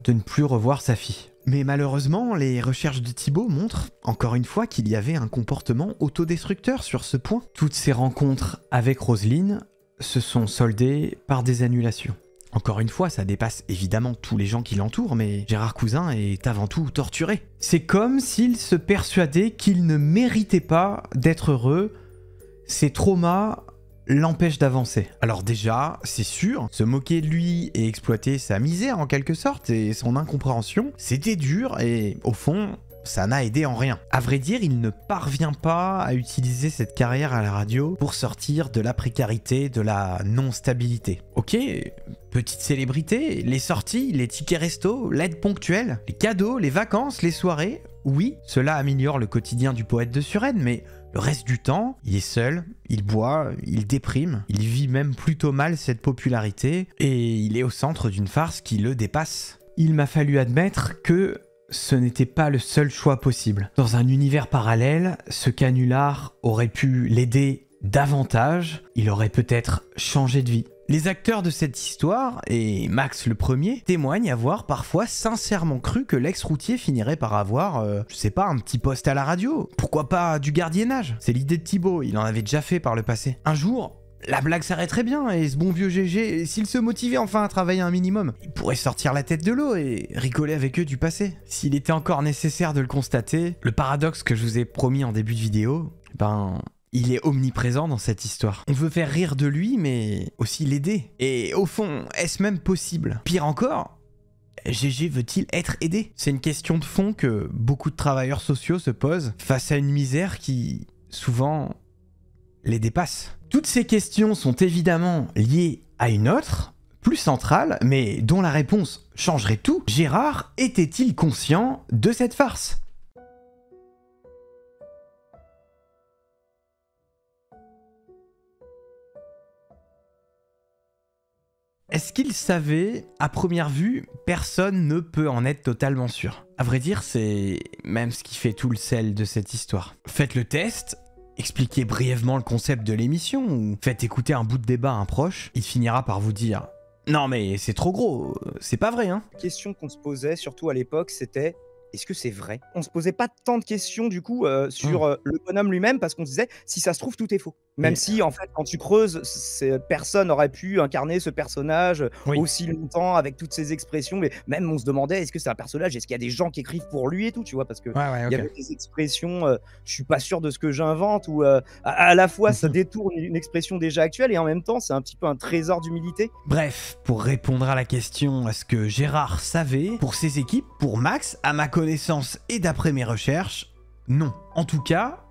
de ne plus revoir sa fille. Mais malheureusement, les recherches de Thibaut montrent, encore une fois, qu'il y avait un comportement autodestructeur sur ce point. Toutes ces rencontres avec Roselyne se sont soldées par des annulations. Encore une fois, ça dépasse évidemment tous les gens qui l'entourent, mais Gérard Cousin est avant tout torturé. C'est comme s'il se persuadait qu'il ne méritait pas d'être heureux. Ses traumas l'empêchent d'avancer. Alors déjà, c'est sûr, se moquer de lui et exploiter sa misère en quelque sorte et son incompréhension, c'était dur et au fond, ça n'a aidé en rien. À vrai dire, il ne parvient pas à utiliser cette carrière à la radio pour sortir de la précarité, de la non-stabilité. Ok, petite célébrité, les sorties, les tickets resto, l'aide ponctuelle, les cadeaux, les vacances, les soirées, oui, cela améliore le quotidien du poète de Suresnes, mais le reste du temps, il est seul, il boit, il déprime, il vit même plutôt mal cette popularité, et il est au centre d'une farce qui le dépasse. Il m'a fallu admettre que ce n'était pas le seul choix possible. Dans un univers parallèle, ce canular aurait pu l'aider davantage, il aurait peut-être changé de vie. Les acteurs de cette histoire, et Max le premier, témoignent avoir parfois sincèrement cru que l'ex-routier finirait par avoir, je sais pas, un petit poste à la radio. Pourquoi pas du gardiennage? C'est l'idée de Thibaut, il en avait déjà fait par le passé. Un jour, la blague s'arrêterait bien et ce bon vieux GG, s'il se motivait enfin à travailler un minimum, il pourrait sortir la tête de l'eau et rigoler avec eux du passé. S'il était encore nécessaire de le constater, le paradoxe que je vous ai promis en début de vidéo, il est omniprésent dans cette histoire. On veut faire rire de lui, mais aussi l'aider. Et au fond, est-ce même possible? Pire encore, GG veut-il être aidé? C'est une question de fond que beaucoup de travailleurs sociaux se posent face à une misère qui, souvent, les dépasse. Toutes ces questions sont évidemment liées à une autre, plus centrale, mais dont la réponse changerait tout. Gérard était-il conscient de cette farce? Est-ce qu'il savait? À première vue, personne ne peut en être totalement sûr. À vrai dire, c'est même ce qui fait tout le sel de cette histoire. Faites le test, expliquez brièvement le concept de l'émission ou faites écouter un bout de débat à un proche, il finira par vous dire « Non mais c'est trop gros, c'est pas vrai hein !» La question qu'on se posait, surtout à l'époque, c'était est-ce que c'est vrai? On se posait pas tant de questions du coup sur le bonhomme lui-même parce qu'on se disait si ça se trouve tout est faux. Même si en fait quand tu creuses, personne n'aurait pu incarner ce personnage aussi longtemps avec toutes ces expressions. Mais même on se demandait est-ce que c'est un personnage, est-ce qu'il y a des gens qui écrivent pour lui et tout, tu vois, parce que il y avait des expressions, je suis pas sûr de ce que j'invente ou à la fois ça détourne une expression déjà actuelle et en même temps c'est un petit peu un trésor d'humilité. Bref, pour répondre à la question, est-ce que Gérard savait pour ses équipes, pour Max, à ma connaissance et d'après mes recherches, non. En tout cas,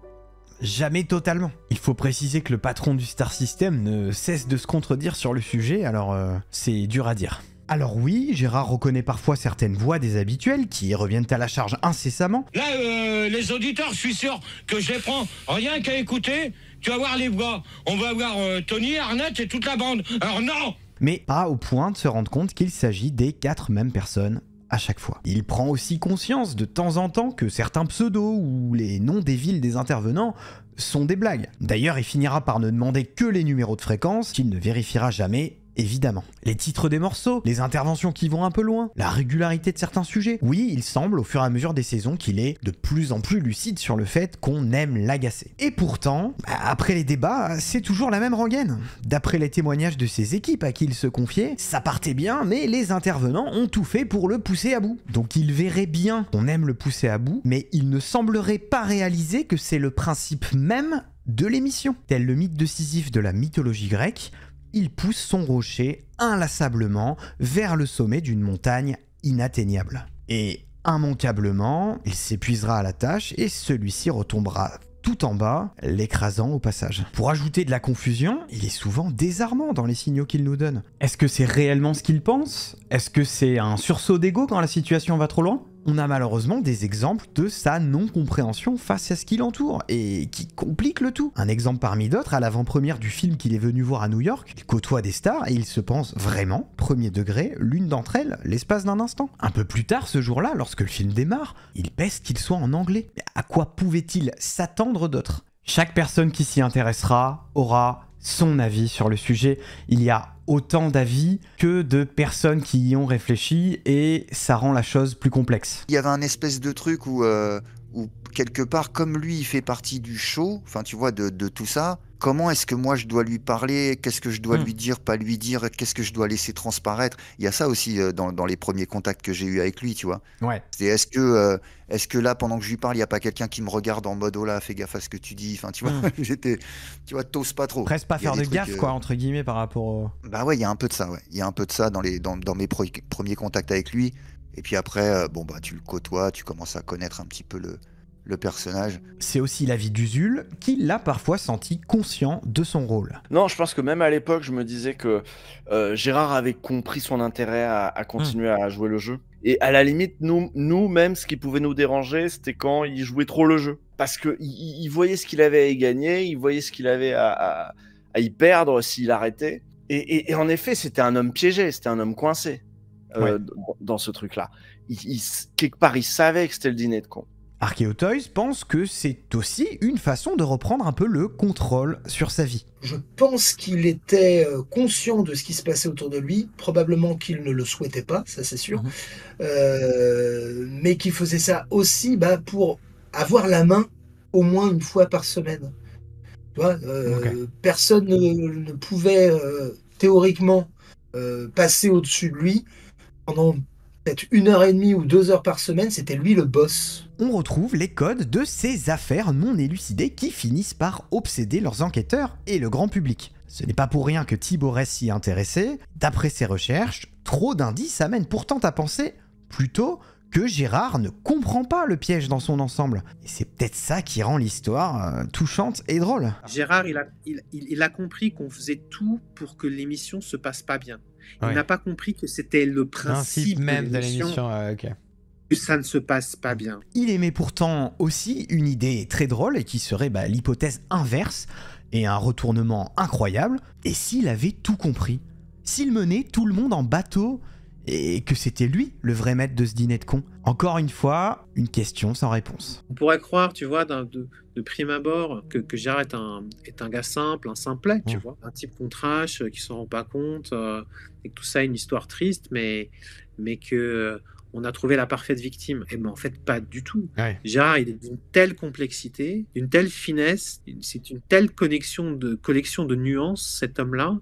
jamais totalement. Il faut préciser que le patron du Star System ne cesse de se contredire sur le sujet, alors c'est dur à dire. Alors oui, Gérard reconnaît parfois certaines voix des habituels qui reviennent à la charge incessamment. Là, les auditeurs, je suis sûr que je les prends rien qu'à écouter. Tu vas voir les voix. On va voir Tony, Arnett et toute la bande. Alors non, Mais pas au point de se rendre compte qu'il s'agit des 4 mêmes personnes à chaque fois. Il prend aussi conscience de temps en temps que certains pseudos ou les noms des villes des intervenants sont des blagues. D'ailleurs, il finira par ne demander que les numéros de fréquence, qu'il ne vérifiera jamais, évidemment. Les titres des morceaux, les interventions qui vont un peu loin, la régularité de certains sujets. Oui, il semble au fur et à mesure des saisons qu'il est de plus en plus lucide sur le fait qu'on aime l'agacer. Et pourtant, après les débats, c'est toujours la même rengaine. D'après les témoignages de ses équipes à qui il se confiait, ça partait bien, mais les intervenants ont tout fait pour le pousser à bout. Donc il verrait bien qu'on aime le pousser à bout, mais il ne semblerait pas réaliser que c'est le principe même de l'émission. Tel le mythe de Sisyphe de la mythologie grecque, il pousse son rocher inlassablement vers le sommet d'une montagne inatteignable. Et immanquablement, il s'épuisera à la tâche et celui-ci retombera tout en bas, l'écrasant au passage. Pour ajouter de la confusion, il est souvent désarmant dans les signaux qu'il nous donne. Est-ce que c'est réellement ce qu'il pense? Est-ce que c'est un sursaut d'ego quand la situation va trop loin? On a malheureusement des exemples de sa non-compréhension face à ce qui l'entoure, et qui complique le tout. Un exemple parmi d'autres, à l'avant-première du film qu'il est venu voir à New York, il côtoie des stars et il se pense vraiment, premier degré, l'une d'entre elles, l'espace d'un instant. Un peu plus tard, ce jour-là, lorsque le film démarre, il pèse qu'il soit en anglais. Mais à quoi pouvait-il s'attendre d'autre? Chaque personne qui s'y intéressera aura son avis sur le sujet. Il y a autant d'avis que de personnes qui y ont réfléchi et ça rend la chose plus complexe. Il y avait un espèce de truc où quelque part, comme lui, il fait partie du show, enfin tu vois, de tout ça, comment est-ce que moi je dois lui parler, qu'est-ce que je dois lui dire, pas lui dire, qu'est-ce que je dois laisser transparaître. Il y a ça aussi dans les premiers contacts que j'ai eu avec lui, tu vois. Ouais. C'est est-ce que là, pendant que je lui parle, il n'y a pas quelqu'un qui me regarde en mode oh là, fais gaffe à ce que tu dis, enfin tu vois, tu vois, t'oses pas trop. Presque pas faire de gaffe, quoi, entre guillemets, par rapport au... Bah ouais, il y a un peu de ça, ouais. Il y a un peu de ça dans mes premiers contacts avec lui. Et puis après, bon bah tu le côtoies, tu commences à connaître un petit peu le personnage. C'est aussi l'avis d'Usul, qui l'a parfois senti conscient de son rôle. Non, je pense que même à l'époque, je me disais que Gérard avait compris son intérêt à continuer à jouer le jeu. Et à la limite, nous même, ce qui pouvait nous déranger, c'était quand il jouait trop le jeu. Parce qu'il voyait ce qu'il avait à y gagner, il voyait ce qu'il avait à y perdre s'il arrêtait. Et en effet, c'était un homme piégé, c'était un homme coincé dans ce truc-là. Quelque part, il savait que c'était le dîner de con. Archaeotoys pense que c'est aussi une façon de reprendre un peu le contrôle sur sa vie. Je pense qu'il était conscient de ce qui se passait autour de lui, probablement qu'il ne le souhaitait pas, ça c'est sûr, mais qu'il faisait ça aussi pour avoir la main au moins une fois par semaine. Tu vois, personne ne pouvait théoriquement passer au-dessus de lui pendant peut-être 1h30 ou 2 heures par semaine, c'était lui le boss. On retrouve les codes de ces affaires non élucidées qui finissent par obséder leurs enquêteurs et le grand public. Ce n'est pas pour rien que Thibaut reste s'y intéressé. D'après ses recherches, trop d'indices amènent pourtant à penser plutôt que Gérard ne comprend pas le piège dans son ensemble. Et c'est peut-être ça qui rend l'histoire touchante et drôle. Gérard, il a compris qu'on faisait tout pour que l'émission se passe pas bien. Il n'a pas compris que c'était le principe même de l'émission. Que ça ne se passe pas bien. Il aimait pourtant aussi une idée très drôle et qui serait l'hypothèse inverse et un retournement incroyable. Et s'il avait tout compris? S'il menait tout le monde en bateau et que c'était lui le vrai maître de ce dîner de cons? Encore une fois, une question sans réponse. On pourrait croire, tu vois, de prime abord, que Gérard est un gars simple, un simplet, tu vois, un type qu'on trash, qui s'en rend pas compte, et que tout ça est une histoire triste, mais que on a trouvé la parfaite victime. Et ben en fait, pas du tout. Ouais. Gérard, il est d'une telle complexité, d'une telle finesse, c'est une telle collection de nuances, cet homme-là,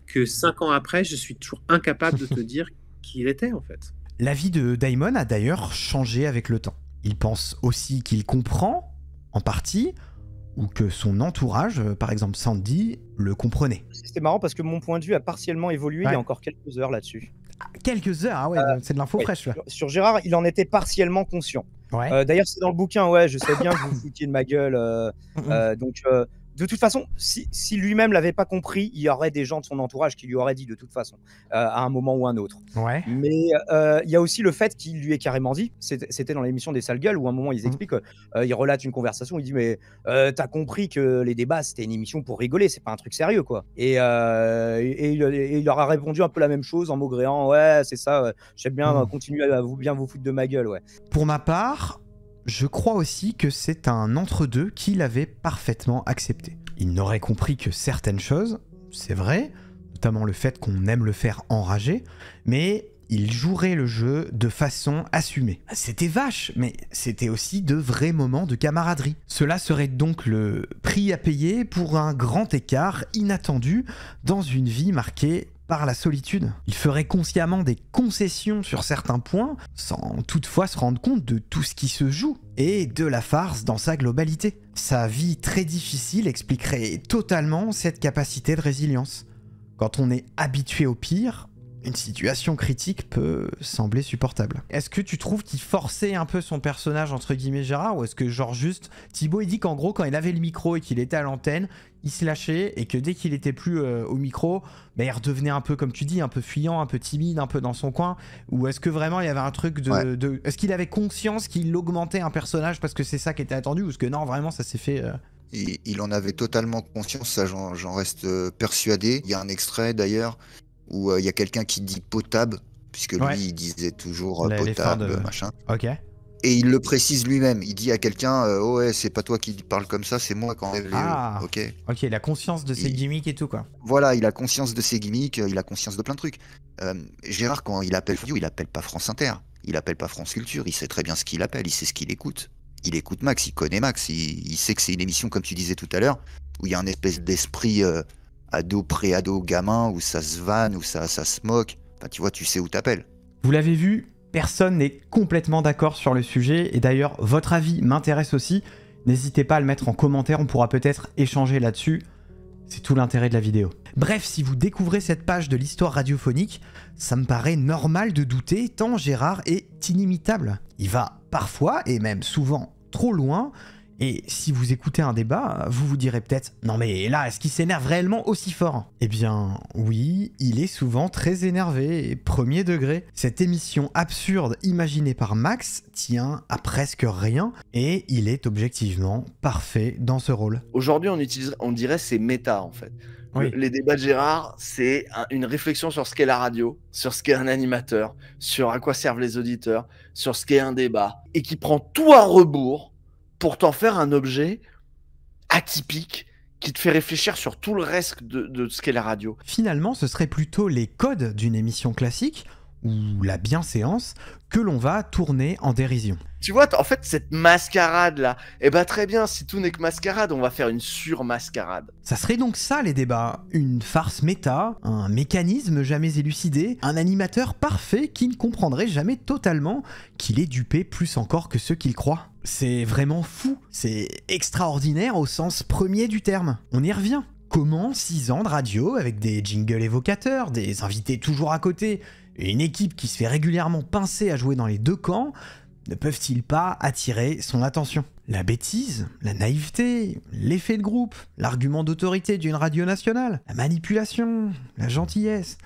que 5 ans après, je suis toujours incapable de te dire qui il était, en fait. La vie de Damon a d'ailleurs changé avec le temps. Il pense aussi qu'il comprend, en partie, ou que son entourage, par exemple Sandy, le comprenait. C'était marrant parce que mon point de vue a partiellement évolué il y a encore quelques heures là-dessus. Quelques heures, ah ouais, c'est de l'info fraîche là. Sur Gérard, il en était partiellement conscient. D'ailleurs, c'est dans le bouquin, je sais bien que vous vous foutiez de ma gueule. Donc, de toute façon, si lui-même l'avait pas compris, il y aurait des gens de son entourage qui lui auraient dit de toute façon, à un moment ou un autre. Ouais. Mais il y a aussi le fait qu'il lui ait carrément dit, c'était dans l'émission des Sales Gueules, où à un moment ils expliquent, il relate une conversation, il dit mais t'as compris que les débats c'était une émission pour rigoler, c'est pas un truc sérieux quoi. Et il leur a répondu un peu la même chose en maugréant, ouais c'est ça, j'aime bien continuer à bien vous foutre de ma gueule, ouais. Pour ma part, je crois aussi que c'est un entre-deux qu'il avait parfaitement accepté. Il n'aurait compris que certaines choses, c'est vrai, notamment le fait qu'on aime le faire enrager, mais il jouerait le jeu de façon assumée. C'était vache, mais c'était aussi de vrais moments de camaraderie. Cela serait donc le prix à payer pour un grand écart inattendu dans une vie marquée par la solitude. Il ferait consciemment des concessions sur certains points, sans toutefois se rendre compte de tout ce qui se joue, et de la farce dans sa globalité. Sa vie très difficile expliquerait totalement cette capacité de résilience. Quand on est habitué au pire, une situation critique peut sembler supportable. Est-ce que tu trouves qu'il forçait un peu son personnage, entre guillemets, Gérard, ou est-ce que genre juste, Thibaut il dit qu'en gros quand il avait le micro et qu'il était à l'antenne, il se lâchait et que dès qu'il était plus au micro, bah, il redevenait un peu, comme tu dis, un peu fuyant, un peu timide, un peu dans son coin, ou est-ce que vraiment il y avait un truc de... Est-ce qu'il avait conscience qu'il augmentait un personnage parce que c'est ça qui était attendu, ou est-ce que non, vraiment ça s'est fait... Il en avait totalement conscience, ça j'en reste persuadé. Il y a un extrait d'ailleurs où il y a quelqu'un qui dit potable, puisque lui il disait toujours potable, machin. Ok. Et il le précise lui-même, il dit à quelqu'un oh ouais c'est pas toi qui parle comme ça, c'est moi qui enlève les ok, il a conscience de ses gimmicks et tout quoi. Voilà, il a conscience de ses gimmicks, il a conscience de plein de trucs. Gérard quand il appelle Radio, il appelle pas France Inter, il appelle pas France Culture, il sait très bien ce qu'il appelle, il sait ce qu'il écoute. Il écoute Max, il connaît Max, il sait que c'est une émission comme tu disais tout à l'heure, où il y a un espèce d'esprit ado, pré-ado, gamin, où ça se vanne, où ça se moque. Enfin, tu vois, tu sais où t'appelles. Vous l'avez vu, personne n'est complètement d'accord sur le sujet. Et d'ailleurs, votre avis m'intéresse aussi. N'hésitez pas à le mettre en commentaire, on pourra peut-être échanger là-dessus. C'est tout l'intérêt de la vidéo. Bref, si vous découvrez cette page de l'histoire radiophonique, ça me paraît normal de douter tant Gérard est inimitable. Il va parfois, et même souvent, trop loin. Et si vous écoutez un débat, vous vous direz peut-être « Non mais là, est-ce qu'il s'énerve réellement aussi fort ?» Eh bien, oui, il est souvent très énervé, et premier degré. Cette émission absurde imaginée par Max tient à presque rien, et il est objectivement parfait dans ce rôle. Aujourd'hui, on dirait c'est méta en fait. Oui. Les débats de Gérard, c'est une réflexion sur ce qu'est la radio, sur ce qu'est un animateur, sur à quoi servent les auditeurs, sur ce qu'est un débat, et qui prend tout à rebours pour t'en faire un objet atypique qui te fait réfléchir sur tout le reste de ce qu'est la radio. Finalement, ce serait plutôt les codes d'une émission classique, ou la bienséance, que l'on va tourner en dérision. Tu vois, en fait, cette mascarade-là, eh ben très bien, si tout n'est que mascarade, on va faire une sur-mascarade. Ça serait donc ça, les débats. Une farce méta, un mécanisme jamais élucidé, un animateur parfait qui ne comprendrait jamais totalement qu'il est dupé plus encore que ceux qu'il croit. C'est vraiment fou, c'est extraordinaire au sens premier du terme. On y revient. Comment 6 ans de radio avec des jingles évocateurs, des invités toujours à côté, et une équipe qui se fait régulièrement pincer à jouer dans les deux camps, ne peuvent-ils pas attirer son attention? La bêtise, la naïveté, l'effet de groupe, l'argument d'autorité d'une radio nationale, la manipulation, la gentillesse,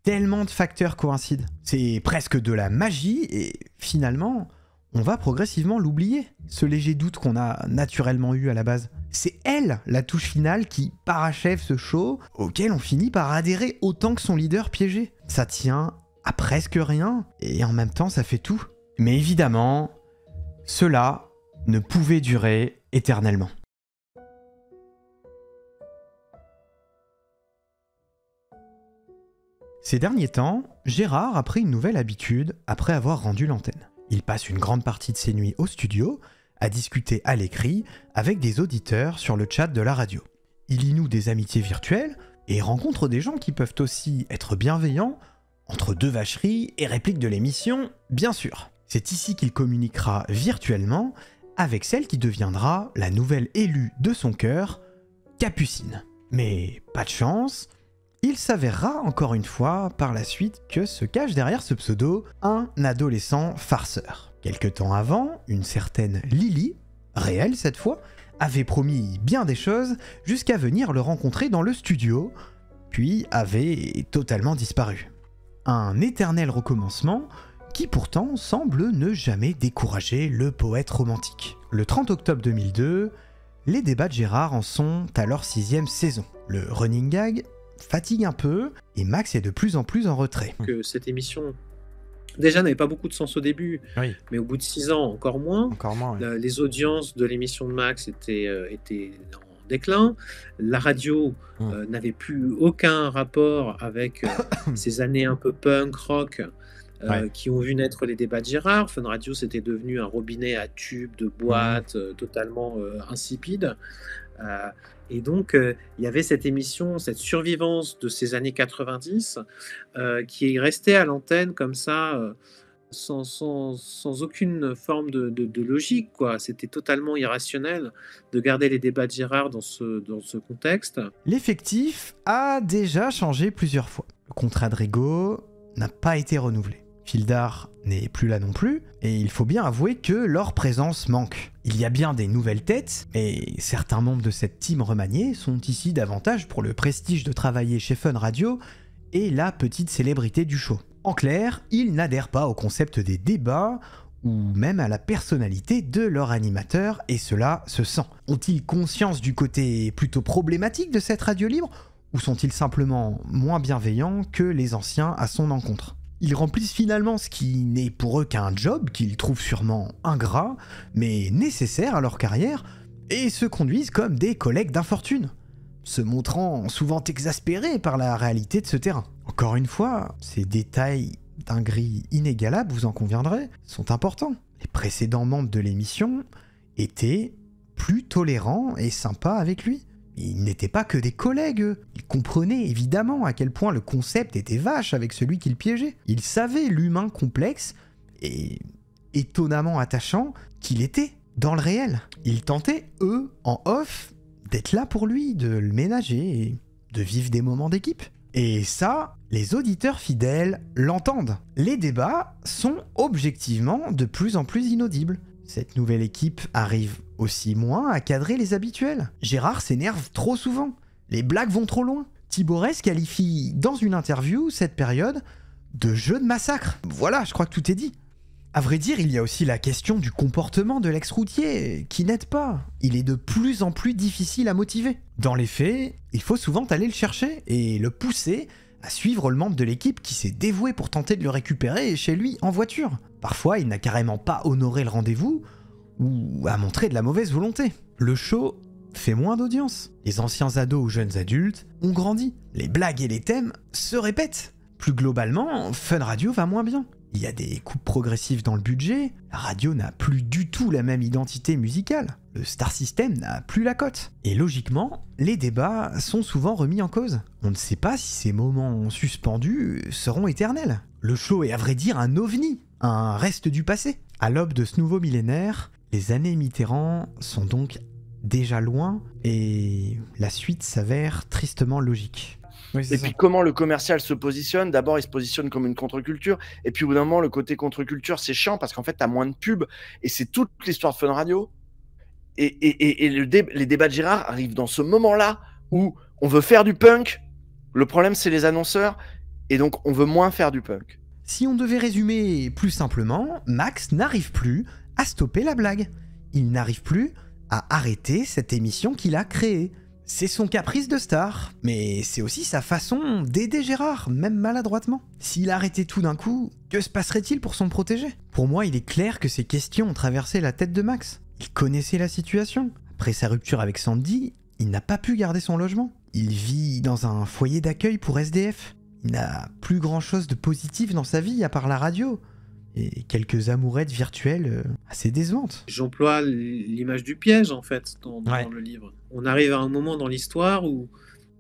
tellement de facteurs coïncident. C'est presque de la magie et finalement, on va progressivement l'oublier, ce léger doute qu'on a naturellement eu à la base. C'est elle, la touche finale, qui parachève ce show auquel on finit par adhérer autant que son leader piégé. Ça tient à presque rien et en même temps ça fait tout. Mais évidemment, cela ne pouvait durer éternellement. Ces derniers temps, Gérard a pris une nouvelle habitude après avoir rendu l'antenne. Il passe une grande partie de ses nuits au studio, à discuter à l'écrit avec des auditeurs sur le chat de la radio. Il y noue des amitiés virtuelles et rencontre des gens qui peuvent aussi être bienveillants, entre deux vacheries et répliques de l'émission, bien sûr. C'est ici qu'il communiquera virtuellement avec celle qui deviendra la nouvelle élue de son cœur, Capucine. Mais pas de chance, il s'avérera encore une fois par la suite que se cache derrière ce pseudo un adolescent farceur. Quelque temps avant, une certaine Lily, réelle cette fois, avait promis bien des choses jusqu'à venir le rencontrer dans le studio, puis avait totalement disparu. Un éternel recommencement qui pourtant semble ne jamais décourager le poète romantique. Le 30 octobre 2002, les débats de Gérard en sont à leur 6e saison. Le running gag fatigue un peu et Max est de plus en plus en retrait. Que cette émission déjà n'avait pas beaucoup de sens au début, mais au bout de 6 ans encore moins. Les audiences de l'émission de Max étaient en déclin. La radio n'avait plus aucun rapport avec ces années un peu punk rock qui ont vu naître les débats de Gérard. Fun Radio, c'était devenu un robinet à tubes de boîtes totalement insipide. Et donc, il y avait cette émission, cette survivance de ces années 90 qui est restée à l'antenne comme ça, sans aucune forme de logique, quoi. C'était totalement irrationnel de garder les débats de Gérard dans ce contexte. L'effectif a déjà changé plusieurs fois. Le contrat de Rigaud n'a pas été renouvelé. Fildar n'est plus là non plus, et il faut bien avouer que leur présence manque. Il y a bien des nouvelles têtes, mais certains membres de cette team remaniée sont ici davantage pour le prestige de travailler chez Fun Radio et la petite célébrité du show. En clair, ils n'adhèrent pas au concept des débats, ou même à la personnalité de leur animateur, et cela se sent. Ont-ils conscience du côté plutôt problématique de cette radio libre, ou sont-ils simplement moins bienveillants que les anciens à son encontre ? Ils remplissent finalement ce qui n'est pour eux qu'un job qu'ils trouvent sûrement ingrat, mais nécessaire à leur carrière, et se conduisent comme des collègues d'infortune, se montrant souvent exaspérés par la réalité de ce terrain. Encore une fois, ces détails d'un gris inégalable, vous en conviendrez, sont importants. Les précédents membres de l'émission étaient plus tolérants et sympas avec lui. Ils n'étaient pas que des collègues, eux. Ils comprenaient évidemment à quel point le concept était vache avec celui qu'ils piégeaient. Ils savaient l'humain complexe et étonnamment attachant qu'il était dans le réel. Ils tentaient, eux, en off, d'être là pour lui, de le ménager et de vivre des moments d'équipe. Et ça, les auditeurs fidèles l'entendent. Les débats sont objectivement de plus en plus inaudibles. Cette nouvelle équipe arrive aussi moins à cadrer les habituels. Gérard s'énerve trop souvent. Les blagues vont trop loin. Thibaurès qualifie dans une interview cette période de jeu de massacre. Voilà, je crois que tout est dit. À vrai dire, il y a aussi la question du comportement de l'ex-routier qui n'aide pas. Il est de plus en plus difficile à motiver. Dans les faits, il faut souvent aller le chercher et le pousser à suivre le membre de l'équipe qui s'est dévoué pour tenter de le récupérer chez lui en voiture. Parfois, il n'a carrément pas honoré le rendez-vous ou a montré de la mauvaise volonté. Le show fait moins d'audience. Les anciens ados ou jeunes adultes ont grandi. Les blagues et les thèmes se répètent. Plus globalement, Fun Radio va moins bien. Il y a des coupes progressives dans le budget, la radio n'a plus du tout la même identité musicale, le Star System n'a plus la cote. Et logiquement, les débats sont souvent remis en cause. On ne sait pas si ces moments suspendus seront éternels. Le show est à vrai dire un ovni, un reste du passé. À l'aube de ce nouveau millénaire, les années Mitterrand sont donc déjà loin et la suite s'avère tristement logique. Oui, et puis comment le commercial se positionne, d'abord il se positionne comme une contre-culture, et puis au bout d'un moment le côté contre-culture c'est chiant parce qu'en fait t'as moins de pubs, et c'est toute l'histoire de Fun Radio, et les débats de Gérard arrivent dans ce moment-là où on veut faire du punk, le problème c'est les annonceurs, et donc on veut moins faire du punk. Si on devait résumer plus simplement, Max n'arrive plus à stopper la blague, il n'arrive plus à arrêter cette émission qu'il a créée. C'est son caprice de star, mais c'est aussi sa façon d'aider Gérard, même maladroitement. S'il arrêtait tout d'un coup, que se passerait-il pour son protégé ? Pour moi, il est clair que ces questions ont traversé la tête de Max. Il connaissait la situation. Après sa rupture avec Sandy, il n'a pas pu garder son logement. Il vit dans un foyer d'accueil pour SDF. Il n'a plus grand-chose de positif dans sa vie à part la radio. Et quelques amourettes virtuelles assez décevantes. J'emploie l'image du piège, en fait, dans le livre. On arrive à un moment dans l'histoire où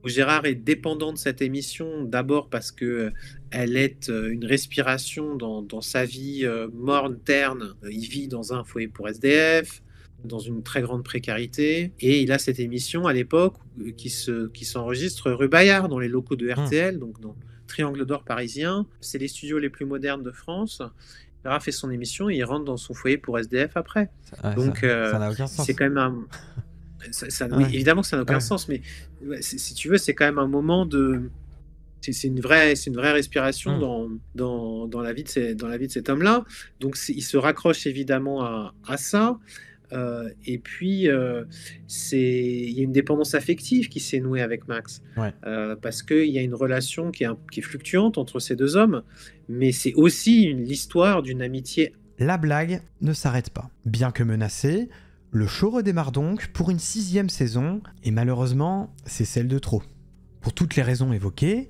Gérard est dépendant de cette émission, d'abord parce qu'elle est une respiration dans sa vie morne, terne. Il vit dans un foyer pour SDF, dans une très grande précarité. Et il a cette émission, à l'époque, qui s'enregistre rue Bayard, dans les locaux de RTL, donc dans Triangle d'Or parisien. C'est les studios les plus modernes de France. Gérard fait son émission et il rentre dans son foyer pour SDF après. Donc ça n'a aucun sens. C'est quand même un... Oui, évidemment que ça n'a aucun sens, mais si tu veux, c'est quand même un moment de... C'est une vraie respiration dans la vie de cet homme-là. Donc il se raccroche évidemment à ça. Et puis, il y a une dépendance affective qui s'est nouée avec Max. Parce qu'il y a une relation qui est fluctuante entre ces deux hommes, mais c'est aussi l'histoire d'une amitié. La blague ne s'arrête pas. Bien que menacé, le show redémarre donc pour une 6e saison, et malheureusement, c'est celle de trop. Pour toutes les raisons évoquées,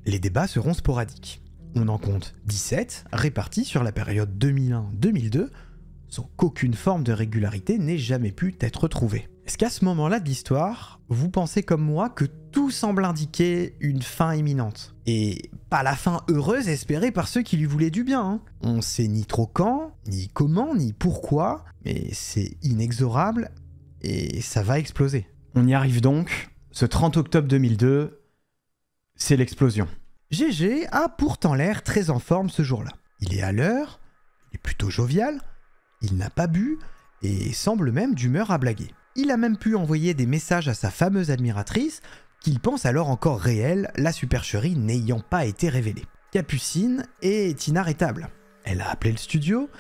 les débats seront sporadiques. On en compte 17, répartis sur la période 2001-2002, sans qu'aucune forme de régularité n'ait jamais pu être trouvée. Est-ce qu'à ce moment-là de l'histoire, vous pensez comme moi que tout semble indiquer une fin imminente? Et pas la fin heureuse espérée par ceux qui lui voulaient du bien, hein. On sait ni trop quand, ni comment, ni pourquoi, mais c'est inexorable et ça va exploser. On y arrive donc, ce 30 octobre 2002, c'est l'explosion. GG a pourtant l'air très en forme ce jour-là. Il est à l'heure, il est plutôt jovial, il n'a pas bu et semble même d'humeur à blaguer. Il a même pu envoyer des messages à sa fameuse admiratrice qu'il pense alors encore réelle, la supercherie n'ayant pas été révélée. Capucine est inarrêtable. Elle a appelé le studio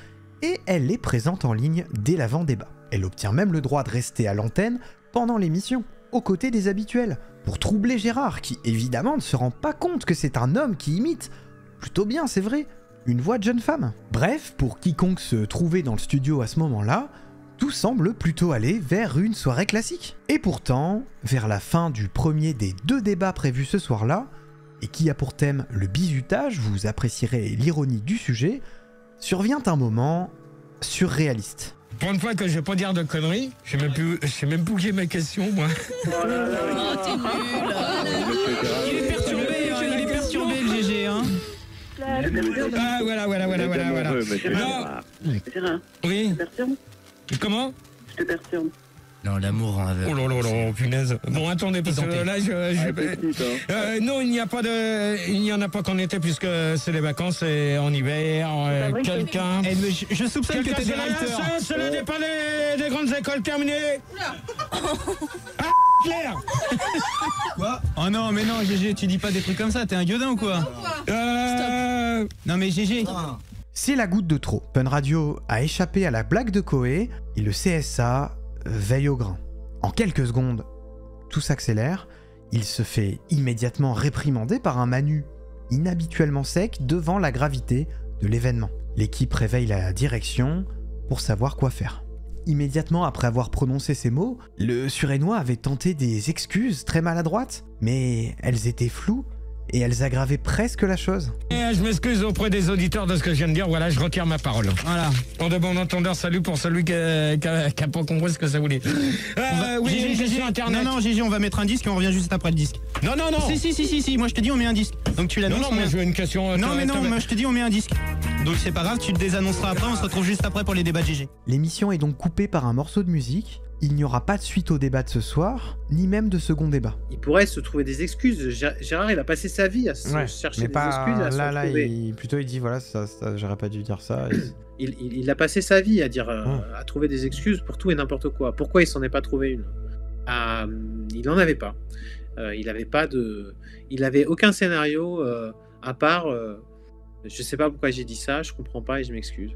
et elle est présente en ligne dès l'avant-débat. Elle obtient même le droit de rester à l'antenne pendant l'émission, aux côtés des habituels, pour troubler Gérard, qui évidemment ne se rend pas compte que c'est un homme qui imite, plutôt bien c'est vrai, une voix de jeune femme. Bref, pour quiconque se trouvait dans le studio à ce moment-là, tout semble plutôt aller vers une soirée classique. Et pourtant, vers la fin du premier des 2 débats prévus ce soir-là, et qui a pour thème le bizutage, vous apprécierez l'ironie du sujet, survient un moment surréaliste. Pour une fois que je vais pas dire de conneries, je sais même plus qui est ma question, moi. Oh là là, t'es nul. Il est perturbé, le GG, hein. Ah, voilà. Non. Oui. Comment? Je te perturbe. Non, l'amour en aveugle. Oh là, punaise. Bon, attendez, parce que là, non, il n'y en a pas qu'en été, puisque c'est les vacances et en hiver. Quelqu'un... Je soupçonne que t'es des writers. C'est le départ des grandes écoles terminées. Ah, Claire. Quoi? Oh non, mais non, GG, tu dis pas des trucs comme ça, t'es un gueudin ou quoi? Non mais GG... C'est la goutte de trop. Fun Radio a échappé à la blague de Koé et le CSA veille au grain. En quelques secondes, tout s'accélère. Il se fait immédiatement réprimander par un Manu inhabituellement sec devant la gravité de l'événement. L'équipe réveille la direction pour savoir quoi faire. Immédiatement après avoir prononcé ces mots, le Surénois avait tenté des excuses très maladroites, mais elles étaient floues et elles aggravaient presque la chose. Je m'excuse auprès des auditeurs de ce que je viens de dire, voilà, je retire ma parole. Voilà. En de bon entendeur, salut pour celui qui a pas compris ce que ça voulait. Oui, GG, Internet. Non, GG, on va mettre un disque et on revient juste après le disque. Non. Si, moi je te dis on met un disque. Donc tu l'annonces. Non, moi je veux une question. Non, moi je te dis on met un disque. Donc c'est pas grave, tu te désannonceras après, on se retrouve juste après pour les débats de GG. L'émission est donc coupée par un morceau de musique. Il n'y aura pas de suite au débat de ce soir, ni même de second débat. Il pourrait se trouver des excuses. Gérard, il a passé sa vie à chercher des excuses. À il dit voilà, ça j'aurais pas dû dire ça. Il a passé sa vie à dire, à trouver des excuses pour tout et n'importe quoi. Pourquoi il s'en est pas trouvé une? Il n'en avait pas. Il avait aucun scénario à part. Je sais pas pourquoi j'ai dit ça, je comprends pas et je m'excuse.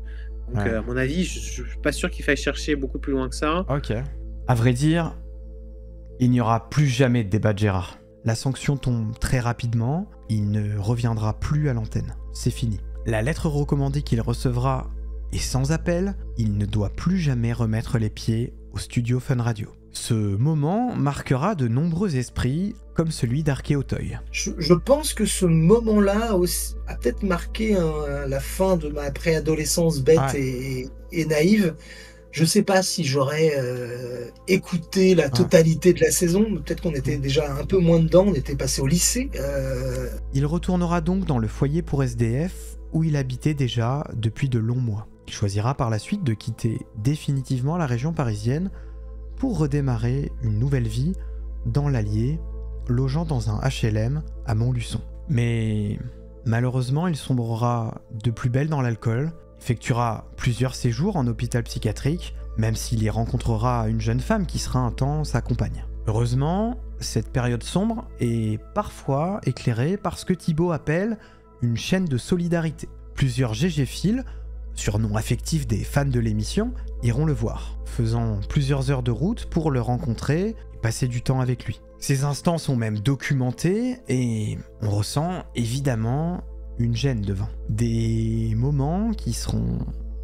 Donc à mon avis, je suis pas sûr qu'il faille chercher beaucoup plus loin que ça. Ok. À vrai dire, il n'y aura plus jamais de débat de Gérard. La sanction tombe très rapidement, il ne reviendra plus à l'antenne. C'est fini. La lettre recommandée qu'il recevra est sans appel, il ne doit plus jamais remettre les pieds au studio Fun Radio. Ce moment marquera de nombreux esprits, comme celui d'Arké Auteuil. Je pense que ce moment-là a peut-être marqué la fin de ma préadolescence bête et naïve. Je sais pas si j'aurais écouté la totalité de la saison, peut-être qu'on était déjà un peu moins dedans, on était passé au lycée. Il retournera donc dans le foyer pour SDF, où il habitait déjà depuis de longs mois. Il choisira par la suite de quitter définitivement la région parisienne pour redémarrer une nouvelle vie dans l'Allier, logeant dans un HLM à Montluçon. Mais malheureusement, il sombrera de plus belle dans l'alcool, effectuera plusieurs séjours en hôpital psychiatrique même s'il y rencontrera une jeune femme qui sera un temps sa compagne. Heureusement, cette période sombre est parfois éclairée par ce que Thibaut appelle une chaîne de solidarité. Plusieurs GG-Fils, surnom affectif des fans de l'émission, iront le voir, faisant plusieurs heures de route pour le rencontrer et passer du temps avec lui. Ces instants sont même documentés et on ressent évidemment une gêne devant. Des moments qui seront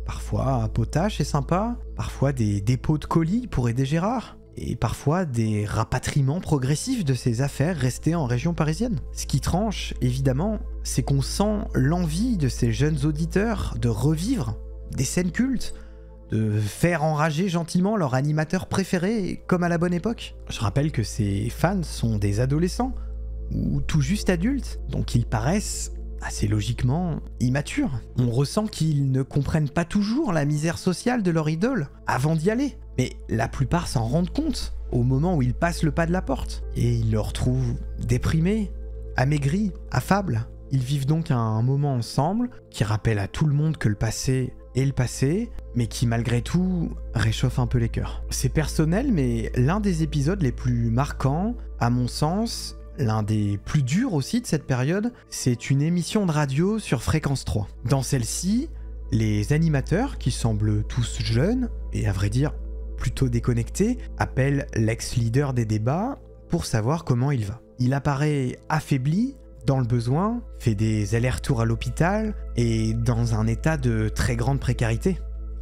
parfois potaches et sympas, parfois des dépôts de colis pour aider Gérard, et parfois des rapatriements progressifs de ses affaires restées en région parisienne. Ce qui tranche, évidemment, c'est qu'on sent l'envie de ces jeunes auditeurs de revivre des scènes cultes, de faire enrager gentiment leur animateur préféré comme à la bonne époque. Je rappelle que ces fans sont des adolescents, ou tout juste adultes, donc ils paraissent assez logiquement immatures. On ressent qu'ils ne comprennent pas toujours la misère sociale de leur idole avant d'y aller, mais la plupart s'en rendent compte au moment où ils passent le pas de la porte, et ils le retrouvent déprimés, amaigris, affables. Ils vivent donc un moment ensemble qui rappelle à tout le monde que le passé est le passé, mais qui malgré tout réchauffe un peu les cœurs. C'est personnel, mais l'un des épisodes les plus marquants, à mon sens, l'un des plus durs aussi de cette période, c'est une émission de radio sur Fréquence 3. Dans celle-ci, les animateurs, qui semblent tous jeunes, et à vrai dire plutôt déconnectés, appellent l'ex-leader des débats pour savoir comment il va. Il apparaît affaibli, dans le besoin, fait des allers-retours à l'hôpital et dans un état de très grande précarité.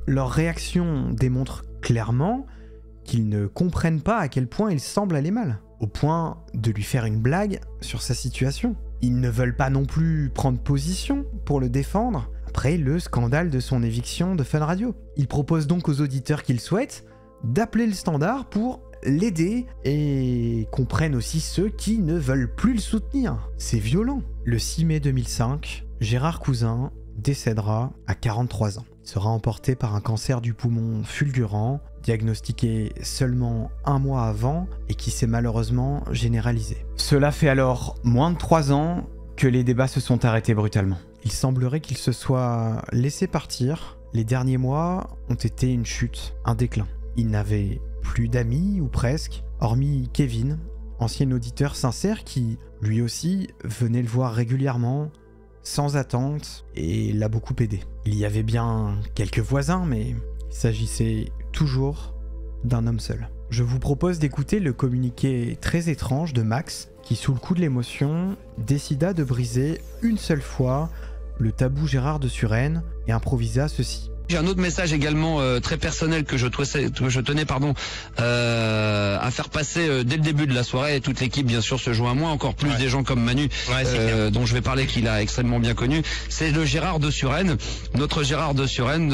Leur réaction démontre clairement qu'ils ne comprennent pas à quel point il semble aller mal, au point de lui faire une blague sur sa situation. Ils ne veulent pas non plus prendre position pour le défendre après le scandale de son éviction de Fun Radio. Ils proposent donc aux auditeurs qu'ils souhaitent d'appeler le standard pour l'aider et comprennent aussi ceux qui ne veulent plus le soutenir. C'est violent. Le 6 mai 2005, Gérard Cousin décédera à 43 ans. Il sera emporté par un cancer du poumon fulgurant, diagnostiqué seulement un mois avant et qui s'est malheureusement généralisé. Cela fait alors moins de 3 ans que les débats se sont arrêtés brutalement. Il semblerait qu'il se soit laissé partir. Les derniers mois ont été une chute, un déclin. Il n'avait plus d'amis, ou presque, hormis Kevin, ancien auditeur sincère qui, lui aussi, venait le voir régulièrement, sans attente, et l'a beaucoup aidé. Il y avait bien quelques voisins, mais il s'agissait toujours d'un homme seul. Je vous propose d'écouter le communiqué très étrange de Max, qui, sous le coup de l'émotion, décida de briser une seule fois le tabou Gérard de Suresnes et improvisa ceci. J'ai un autre message également très personnel que je tenais à faire passer dès le début de la soirée. Et toute l'équipe bien sûr se joint à moi, encore plus des gens comme Manu dont je vais parler, qu'il a extrêmement bien connu. C'est le Gérard de Suresnes, notre Gérard de Suresnes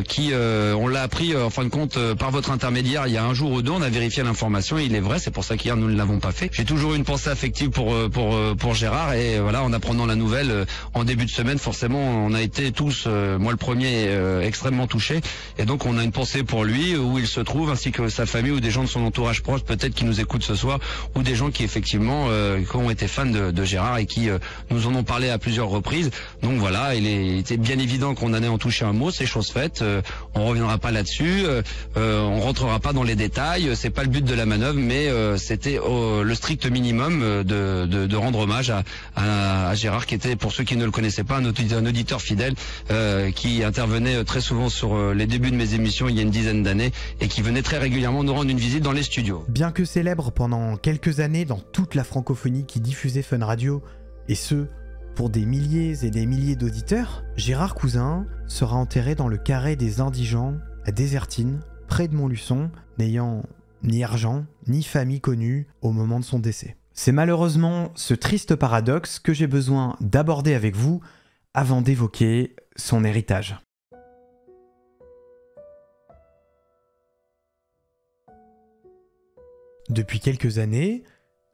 qui on l'a appris en fin de compte par votre intermédiaire il y a un jour ou deux. On a vérifié l'information, il est vrai, c'est pour ça qu'hier nous ne l'avons pas fait. J'ai toujours une pensée affective pour Gérard, et voilà, en apprenant la nouvelle en début de semaine, forcément on a été tous, moi le premier, extrêmement touché, et donc on a une pensée pour lui, où il se trouve, ainsi que sa famille ou des gens de son entourage proche peut-être qui nous écoutent ce soir, ou des gens qui effectivement qui ont été fans de Gérard et qui nous en ont parlé à plusieurs reprises. Donc voilà, il était bien évident qu'on allait en toucher un mot, c'est chose faite, on reviendra pas là-dessus, on rentrera pas dans les détails, c'est pas le but de la manœuvre, mais c'était le strict minimum de rendre hommage à Gérard, qui était, pour ceux qui ne le connaissaient pas, un auditeur fidèle qui intervenait très souvent sur les débuts de mes émissions il y a une dizaine d'années, et qui venait très régulièrement nous rendre une visite dans les studios. Bien que célèbre pendant quelques années dans toute la francophonie qui diffusait Fun Radio, et ce, pour des milliers et des milliers d'auditeurs, Gérard Cousin sera enterré dans le carré des Indigents à Désertine, près de Montluçon, n'ayant ni argent ni famille connue au moment de son décès. C'est malheureusement ce triste paradoxe que j'ai besoin d'aborder avec vous avant d'évoquer son héritage. Depuis quelques années,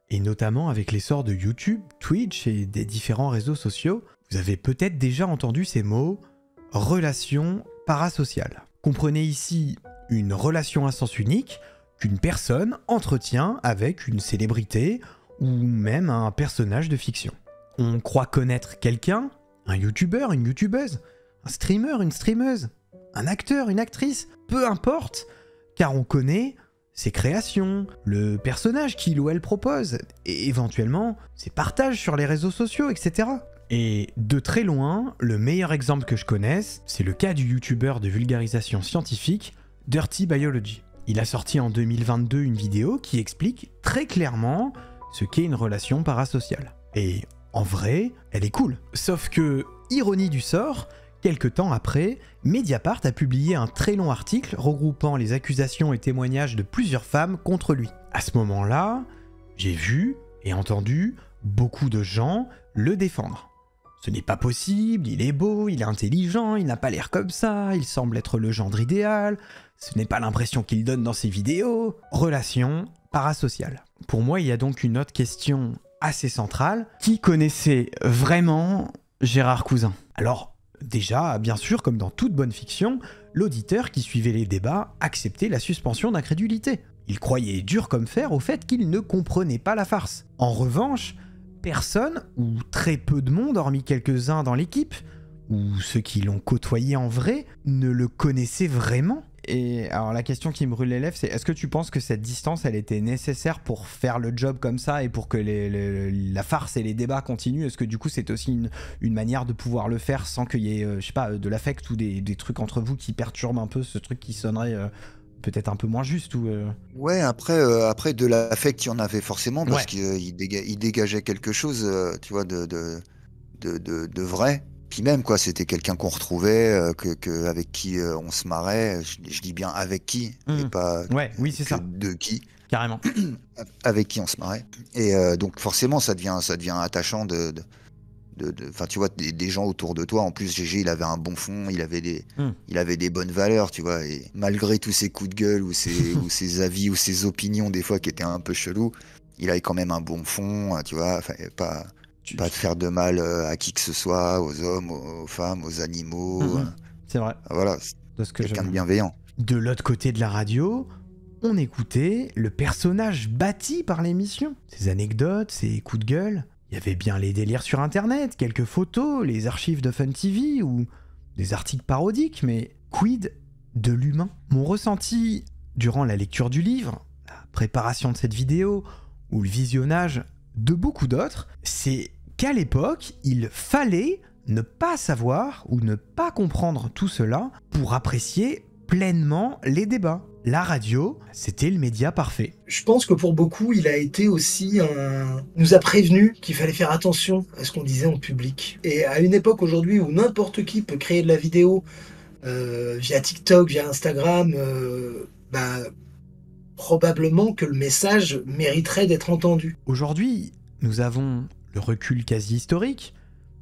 et notamment avec l'essor de YouTube, Twitch et des différents réseaux sociaux, vous avez peut-être déjà entendu ces mots « relation parasociale ». Comprenez ici une relation à sens unique qu'une personne entretient avec une célébrité ou même un personnage de fiction. On croit connaître quelqu'un, un youtubeur, une youtubeuse, un streamer, une streameuse, un acteur, une actrice, peu importe, car on connaît ses créations, le personnage qu'il ou elle propose, et éventuellement ses partages sur les réseaux sociaux, etc. Et de très loin, le meilleur exemple que je connaisse, c'est le cas du youtubeur de vulgarisation scientifique Dirty Biology. Il a sorti en 2022 une vidéo qui explique très clairement ce qu'est une relation parasociale. Et en vrai, elle est cool. Sauf que, ironie du sort, quelque temps après, Mediapart a publié un très long article regroupant les accusations et témoignages de plusieurs femmes contre lui. À ce moment-là, j'ai vu et entendu beaucoup de gens le défendre. Ce n'est pas possible, il est beau, il est intelligent, il n'a pas l'air comme ça, il semble être le gendre idéal, ce n'est pas l'impression qu'il donne dans ses vidéos. Relation parasociale. Pour moi, il y a donc une autre question assez centrale. Qui connaissait vraiment Gérard Cousin? Alors, déjà, bien sûr, comme dans toute bonne fiction, l'auditeur qui suivait les débats acceptait la suspension d'incrédulité. Il croyait dur comme fer au fait qu'il ne comprenait pas la farce. En revanche, personne, ou très peu de monde, hormis quelques-uns dans l'équipe, ou ceux qui l'ont côtoyé en vrai, ne le connaissaient vraiment. Et alors la question qui me brûle les lèvres, c'est est-ce que tu penses que cette distance, elle était nécessaire pour faire le job comme ça et pour que la farce et les débats continuent? Est-ce que du coup c'est aussi une manière de pouvoir le faire sans qu'il y ait, je sais pas, de l'affect ou des trucs entre vous qui perturbent un peu ce truc qui sonnerait peut-être un peu moins juste ou Ouais, après de l'affect, il y en avait forcément parce qu'il dégageait quelque chose, tu vois, de vrai. Puis même, quoi, c'était quelqu'un qu'on retrouvait, avec qui on se marrait. Je dis bien avec qui, et pas oui, c'est ça. De qui. Carrément. Avec qui on se marrait. Et donc forcément, ça devient attachant enfin, tu vois, des gens autour de toi. En plus, GG, il avait un bon fond, il avait des bonnes valeurs, tu vois. Et malgré tous ses coups de gueule ou ses avis ou ses opinions, des fois, qui étaient un peu chelous, il avait quand même un bon fond, tu vois. Enfin, pas de faire de mal à qui que ce soit, aux hommes, aux femmes, aux animaux. C'est vrai. Voilà, quelqu'un de bienveillant. De l'autre côté de la radio, on écoutait le personnage bâti par l'émission. Ses anecdotes, ses coups de gueule. Il y avait bien les délires sur internet, quelques photos, les archives de Fun TV ou des articles parodiques, mais quid de l'humain? Mon ressenti durant la lecture du livre, la préparation de cette vidéo ou le visionnage de beaucoup d'autres, c'est qu'à l'époque, il fallait ne pas savoir ou ne pas comprendre tout cela pour apprécier pleinement les débats. La radio, c'était le média parfait. Je pense que pour beaucoup, il a été aussi nous a prévenu qu'il fallait faire attention à ce qu'on disait en public. Et à une époque aujourd'hui où n'importe qui peut créer de la vidéo via TikTok, via Instagram, probablement que le message mériterait d'être entendu. Aujourd'hui, nous avons le recul quasi historique,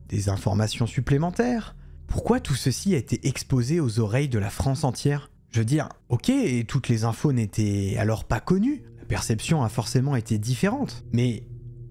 des informations supplémentaires. Pourquoi tout ceci a été exposé aux oreilles de la France entière? Je veux dire, ok, toutes les infos n'étaient alors pas connues, la perception a forcément été différente, mais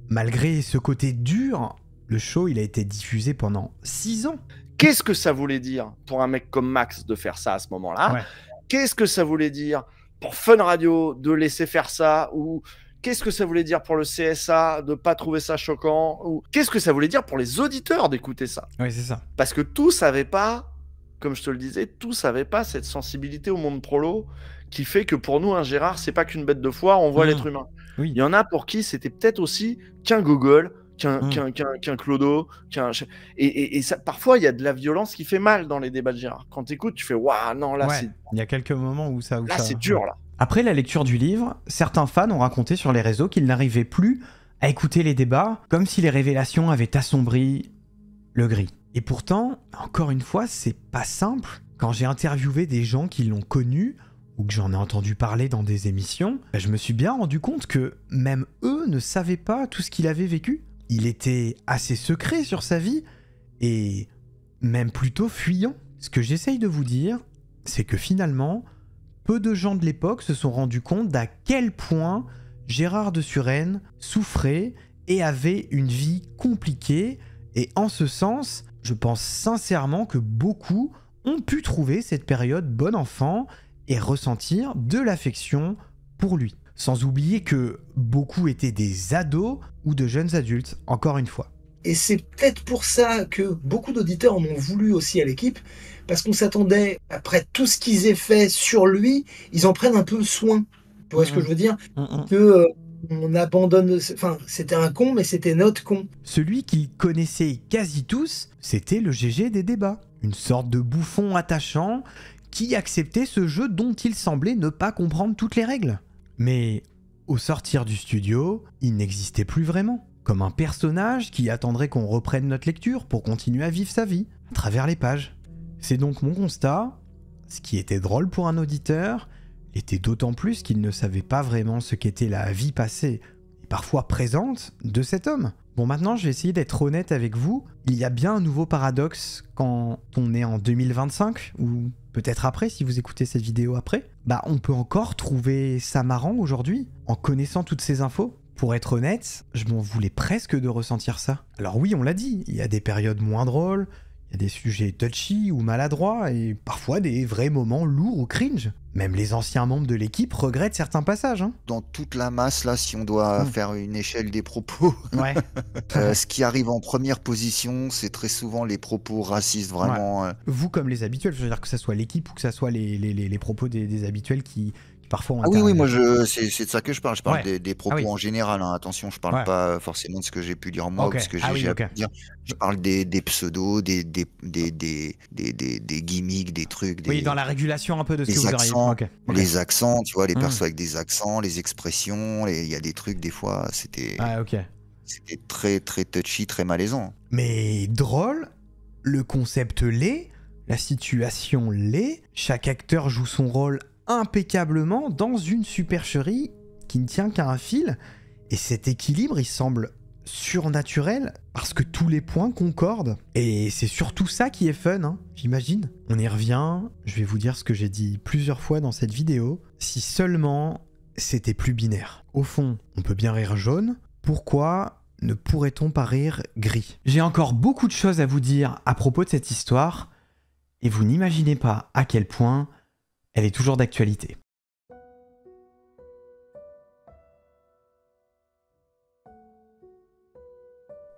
malgré ce côté dur, le show il a été diffusé pendant 6 ans. Qu'est-ce que ça voulait dire pour un mec comme Max de faire ça à ce moment-là? Qu'est-ce que ça voulait dire pour Fun Radio de laisser faire ça? Ou qu'est-ce que ça voulait dire pour le CSA de pas trouver ça choquant? Ou qu'est-ce que ça voulait dire pour les auditeurs d'écouter ça? Oui, c'est ça. Parce que tous n'avaient pas, comme je te le disais, tous n'avaient pas cette sensibilité au monde prolo qui fait que pour nous, un Gérard, c'est pas qu'une bête de foire, on voit l'être humain. Oui. Il y en a pour qui c'était peut-être aussi qu'un Gogol, qu'un Clodo, et ça, parfois il y a de la violence qui fait mal dans les débats de Gérard. Quand t'écoutes, tu fais waouh, non là c'est. Il y a quelques moments où ça. Là c'est dur là. Après la lecture du livre, certains fans ont raconté sur les réseaux qu'ils n'arrivaient plus à écouter les débats, comme si les révélations avaient assombri le gris. Et pourtant, encore une fois, c'est pas simple. Quand j'ai interviewé des gens qui l'ont connu, ou que j'en ai entendu parler dans des émissions, je me suis bien rendu compte que même eux ne savaient pas tout ce qu'il avait vécu. Il était assez secret sur sa vie, et même plutôt fuyant. Ce que j'essaye de vous dire, c'est que finalement, peu de gens de l'époque se sont rendus compte d'à quel point Gérard de Suresnes souffrait et avait une vie compliquée, et en ce sens, je pense sincèrement que beaucoup ont pu trouver cette période bon enfant et ressentir de l'affection pour lui. Sans oublier que beaucoup étaient des ados ou de jeunes adultes, encore une fois. Et c'est peut-être pour ça que beaucoup d'auditeurs en ont voulu aussi à l'équipe, parce qu'on s'attendait, après tout ce qu'ils aient fait sur lui, ils en prennent un peu soin. Tu vois ce que je veux dire? Que on abandonne... Enfin, c'était un con, mais c'était notre con. Celui qu'ils connaissaient quasi tous, c'était le GG des débats. Une sorte de bouffon attachant qui acceptait ce jeu dont il semblait ne pas comprendre toutes les règles. Mais au sortir du studio, il n'existait plus vraiment. Comme un personnage qui attendrait qu'on reprenne notre lecture pour continuer à vivre sa vie, à travers les pages. C'est donc mon constat, ce qui était drôle pour un auditeur, était d'autant plus qu'il ne savait pas vraiment ce qu'était la vie passée, et parfois présente, de cet homme. Bon, maintenant je vais essayer d'être honnête avec vous, il y a bien un nouveau paradoxe quand on est en 2025, ou peut-être après si vous écoutez cette vidéo après, bah on peut encore trouver ça marrant aujourd'hui, en connaissant toutes ces infos. Pour être honnête, je m'en voulais presque de ressentir ça. Alors oui, on l'a dit, il y a des périodes moins drôles, il y a des sujets touchy ou maladroits, et parfois des vrais moments lourds ou cringe. Même les anciens membres de l'équipe regrettent certains passages. Hein. Dans toute la masse, là, si on doit faire une échelle des propos, ouais. Ce qui arrive en première position, c'est très souvent les propos racistes, vraiment. Ouais. Vous, comme les habituels, je veux dire que ce soit l'équipe ou que ce soit les propos des habituels qui parfois ont oui, moi c'est de ça que je parle. Je parle des propos en général. Hein. Attention, je parle pas forcément de ce que j'ai pu dire moi ou de ce que j'ai pu dire. Je parle des pseudos, des gimmicks, des trucs. Oui, dans la régulation un peu de ce que vous auriez. Les accents, tu vois, les persos avec des accents, les expressions. Il y a des trucs, des fois, c'était très très touchy, très malaisant. Mais drôle, le concept l'est, la situation l'est, chaque acteur joue son rôle impeccablement dans une supercherie qui ne tient qu'à un fil, et cet équilibre il semble surnaturel parce que tous les points concordent, et c'est surtout ça qui est fun, hein, j'imagine. On y revient, je vais vous dire ce que j'ai dit plusieurs fois dans cette vidéo, si seulement c'était plus binaire. Au fond, on peut bien rire jaune, pourquoi ne pourrait-on pas rire gris? J'ai encore beaucoup de choses à vous dire à propos de cette histoire, et vous n'imaginez pas à quel point elle est toujours d'actualité.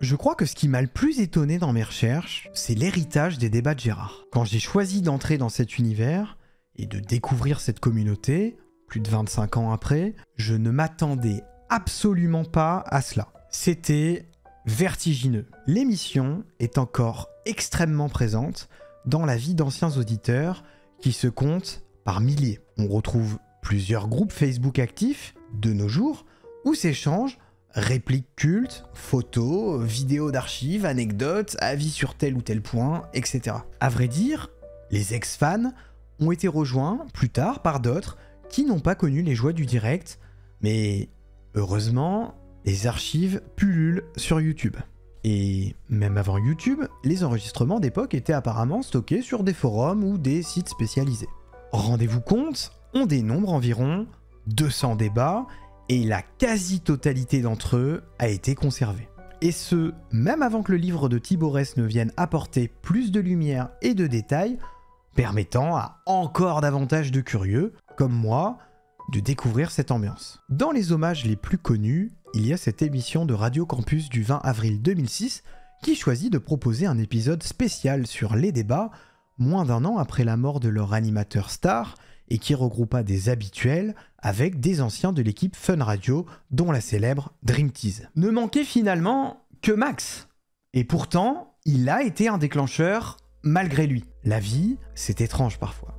Je crois que ce qui m'a le plus étonné dans mes recherches, c'est l'héritage des débats de Gérard. Quand j'ai choisi d'entrer dans cet univers et de découvrir cette communauté, plus de 25 ans après, je ne m'attendais absolument pas à cela. C'était vertigineux. L'émission est encore extrêmement présente dans la vie d'anciens auditeurs qui se comptent par milliers. On retrouve plusieurs groupes Facebook actifs de nos jours où s'échangent répliques cultes, photos, vidéos d'archives, anecdotes, avis sur tel ou tel point, etc. À vrai dire, les ex-fans ont été rejoints plus tard par d'autres qui n'ont pas connu les joies du direct, mais heureusement, les archives pullulent sur YouTube. Et même avant YouTube, les enregistrements d'époque étaient apparemment stockés sur des forums ou des sites spécialisés. Rendez-vous compte, on dénombre environ 200 débats et la quasi-totalité d'entre eux a été conservée. Et ce, même avant que le livre de Thibaut Ress ne vienne apporter plus de lumière et de détails, permettant à encore davantage de curieux, comme moi, de découvrir cette ambiance. Dans les hommages les plus connus, il y a cette émission de Radio Campus du 20 avril 2006 qui choisit de proposer un épisode spécial sur les débats moins d'un an après la mort de leur animateur star et qui regroupa des habituels avec des anciens de l'équipe Fun Radio, dont la célèbre Dream Tease. Ne manquait finalement que Max. Et pourtant, il a été un déclencheur malgré lui. La vie, c'est étrange parfois.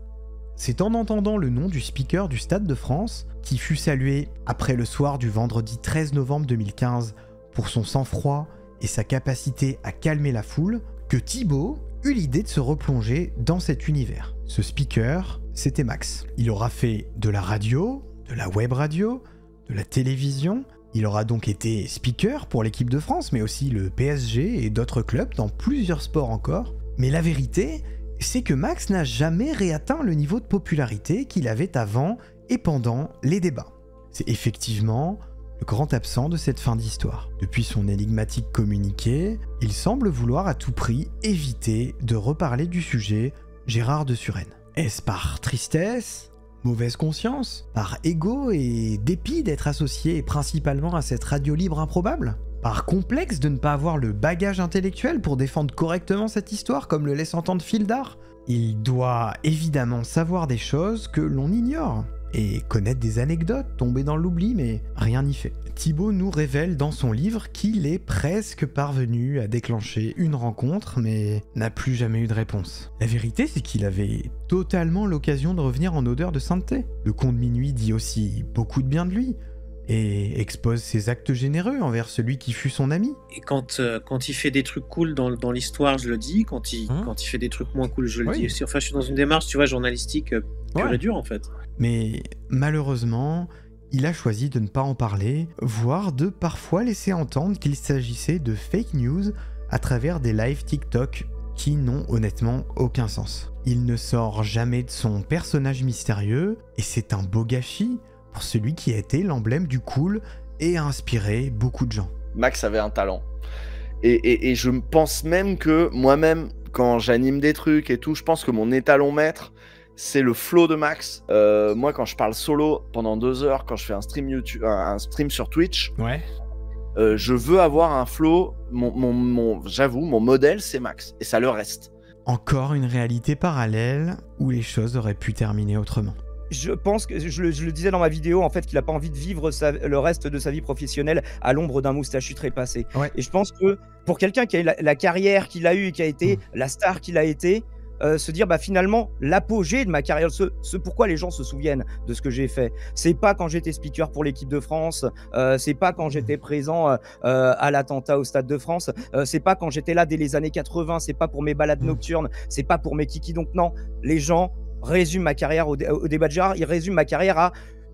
C'est en entendant le nom du speaker du Stade de France, qui fut salué après le soir du vendredi 13 novembre 2015 pour son sang-froid et sa capacité à calmer la foule, que Thibaut eut l'idée de se replonger dans cet univers. Ce speaker, c'était Max. Il aura fait de la radio, de la web radio, de la télévision. Il aura donc été speaker pour l'équipe de France, mais aussi le PSG et d'autres clubs dans plusieurs sports encore. Mais la vérité, c'est que Max n'a jamais réatteint le niveau de popularité qu'il avait avant et pendant les débats. C'est effectivement le grand absent de cette fin d'histoire. Depuis son énigmatique communiqué, il semble vouloir à tout prix éviter de reparler du sujet Gérard de Suresnes. Est-ce par tristesse, mauvaise conscience, par ego et dépit d'être associé principalement à cette radio libre improbable? Par complexe de ne pas avoir le bagage intellectuel pour défendre correctement cette histoire, comme le laisse entendre Fildar? Il doit évidemment savoir des choses que l'on ignore, et connaître des anecdotes tombées dans l'oubli, mais rien n'y fait. Thibaut nous révèle dans son livre qu'il est presque parvenu à déclencher une rencontre, mais n'a plus jamais eu de réponse. La vérité, c'est qu'il avait totalement l'occasion de revenir en odeur de sainteté. Le Comte Minuit dit aussi beaucoup de bien de lui, et expose ses actes généreux envers celui qui fut son ami. Et quand il fait des trucs cool dans l'histoire, je le dis. Quand il fait des trucs moins cool, je le dis aussi. Enfin, je suis dans une démarche, tu vois, journalistique pure et dure, en fait. Mais malheureusement, il a choisi de ne pas en parler, voire de parfois laisser entendre qu'il s'agissait de fake news à travers des lives TikTok qui n'ont honnêtement aucun sens. Il ne sort jamais de son personnage mystérieux, et c'est un beau gâchis pour celui qui a été l'emblème du cool et a inspiré beaucoup de gens. Max avait un talent. Et je pense même que moi-même, quand j'anime des trucs et tout, je pense que mon étalon maître, c'est le flow de Max. Moi, quand je parle solo pendant 2 heures, quand je fais un stream YouTube, un stream sur Twitch, je veux avoir un flow. J'avoue, mon modèle, c'est Max. Et ça le reste. Encore une réalité parallèle où les choses auraient pu terminer autrement. Je pense que je le disais dans ma vidéo, en fait, qu'il n'a pas envie de vivre le reste de sa vie professionnelle à l'ombre d'un moustachu trépassé. Et je pense que pour quelqu'un qui a eu la carrière qu'il a eue et qui a été la star qu'il a été, se dire finalement l'apogée de ma carrière, ce pourquoi les gens se souviennent de ce que j'ai fait, c'est pas quand j'étais speaker pour l'équipe de France, c'est pas quand j'étais présent à l'attentat au Stade de France, c'est pas quand j'étais là dès les années 80, c'est pas pour mes balades nocturnes, c'est pas pour mes kikis. Donc non, les gens résume ma carrière au débat de Gérard, il résume ma carrière à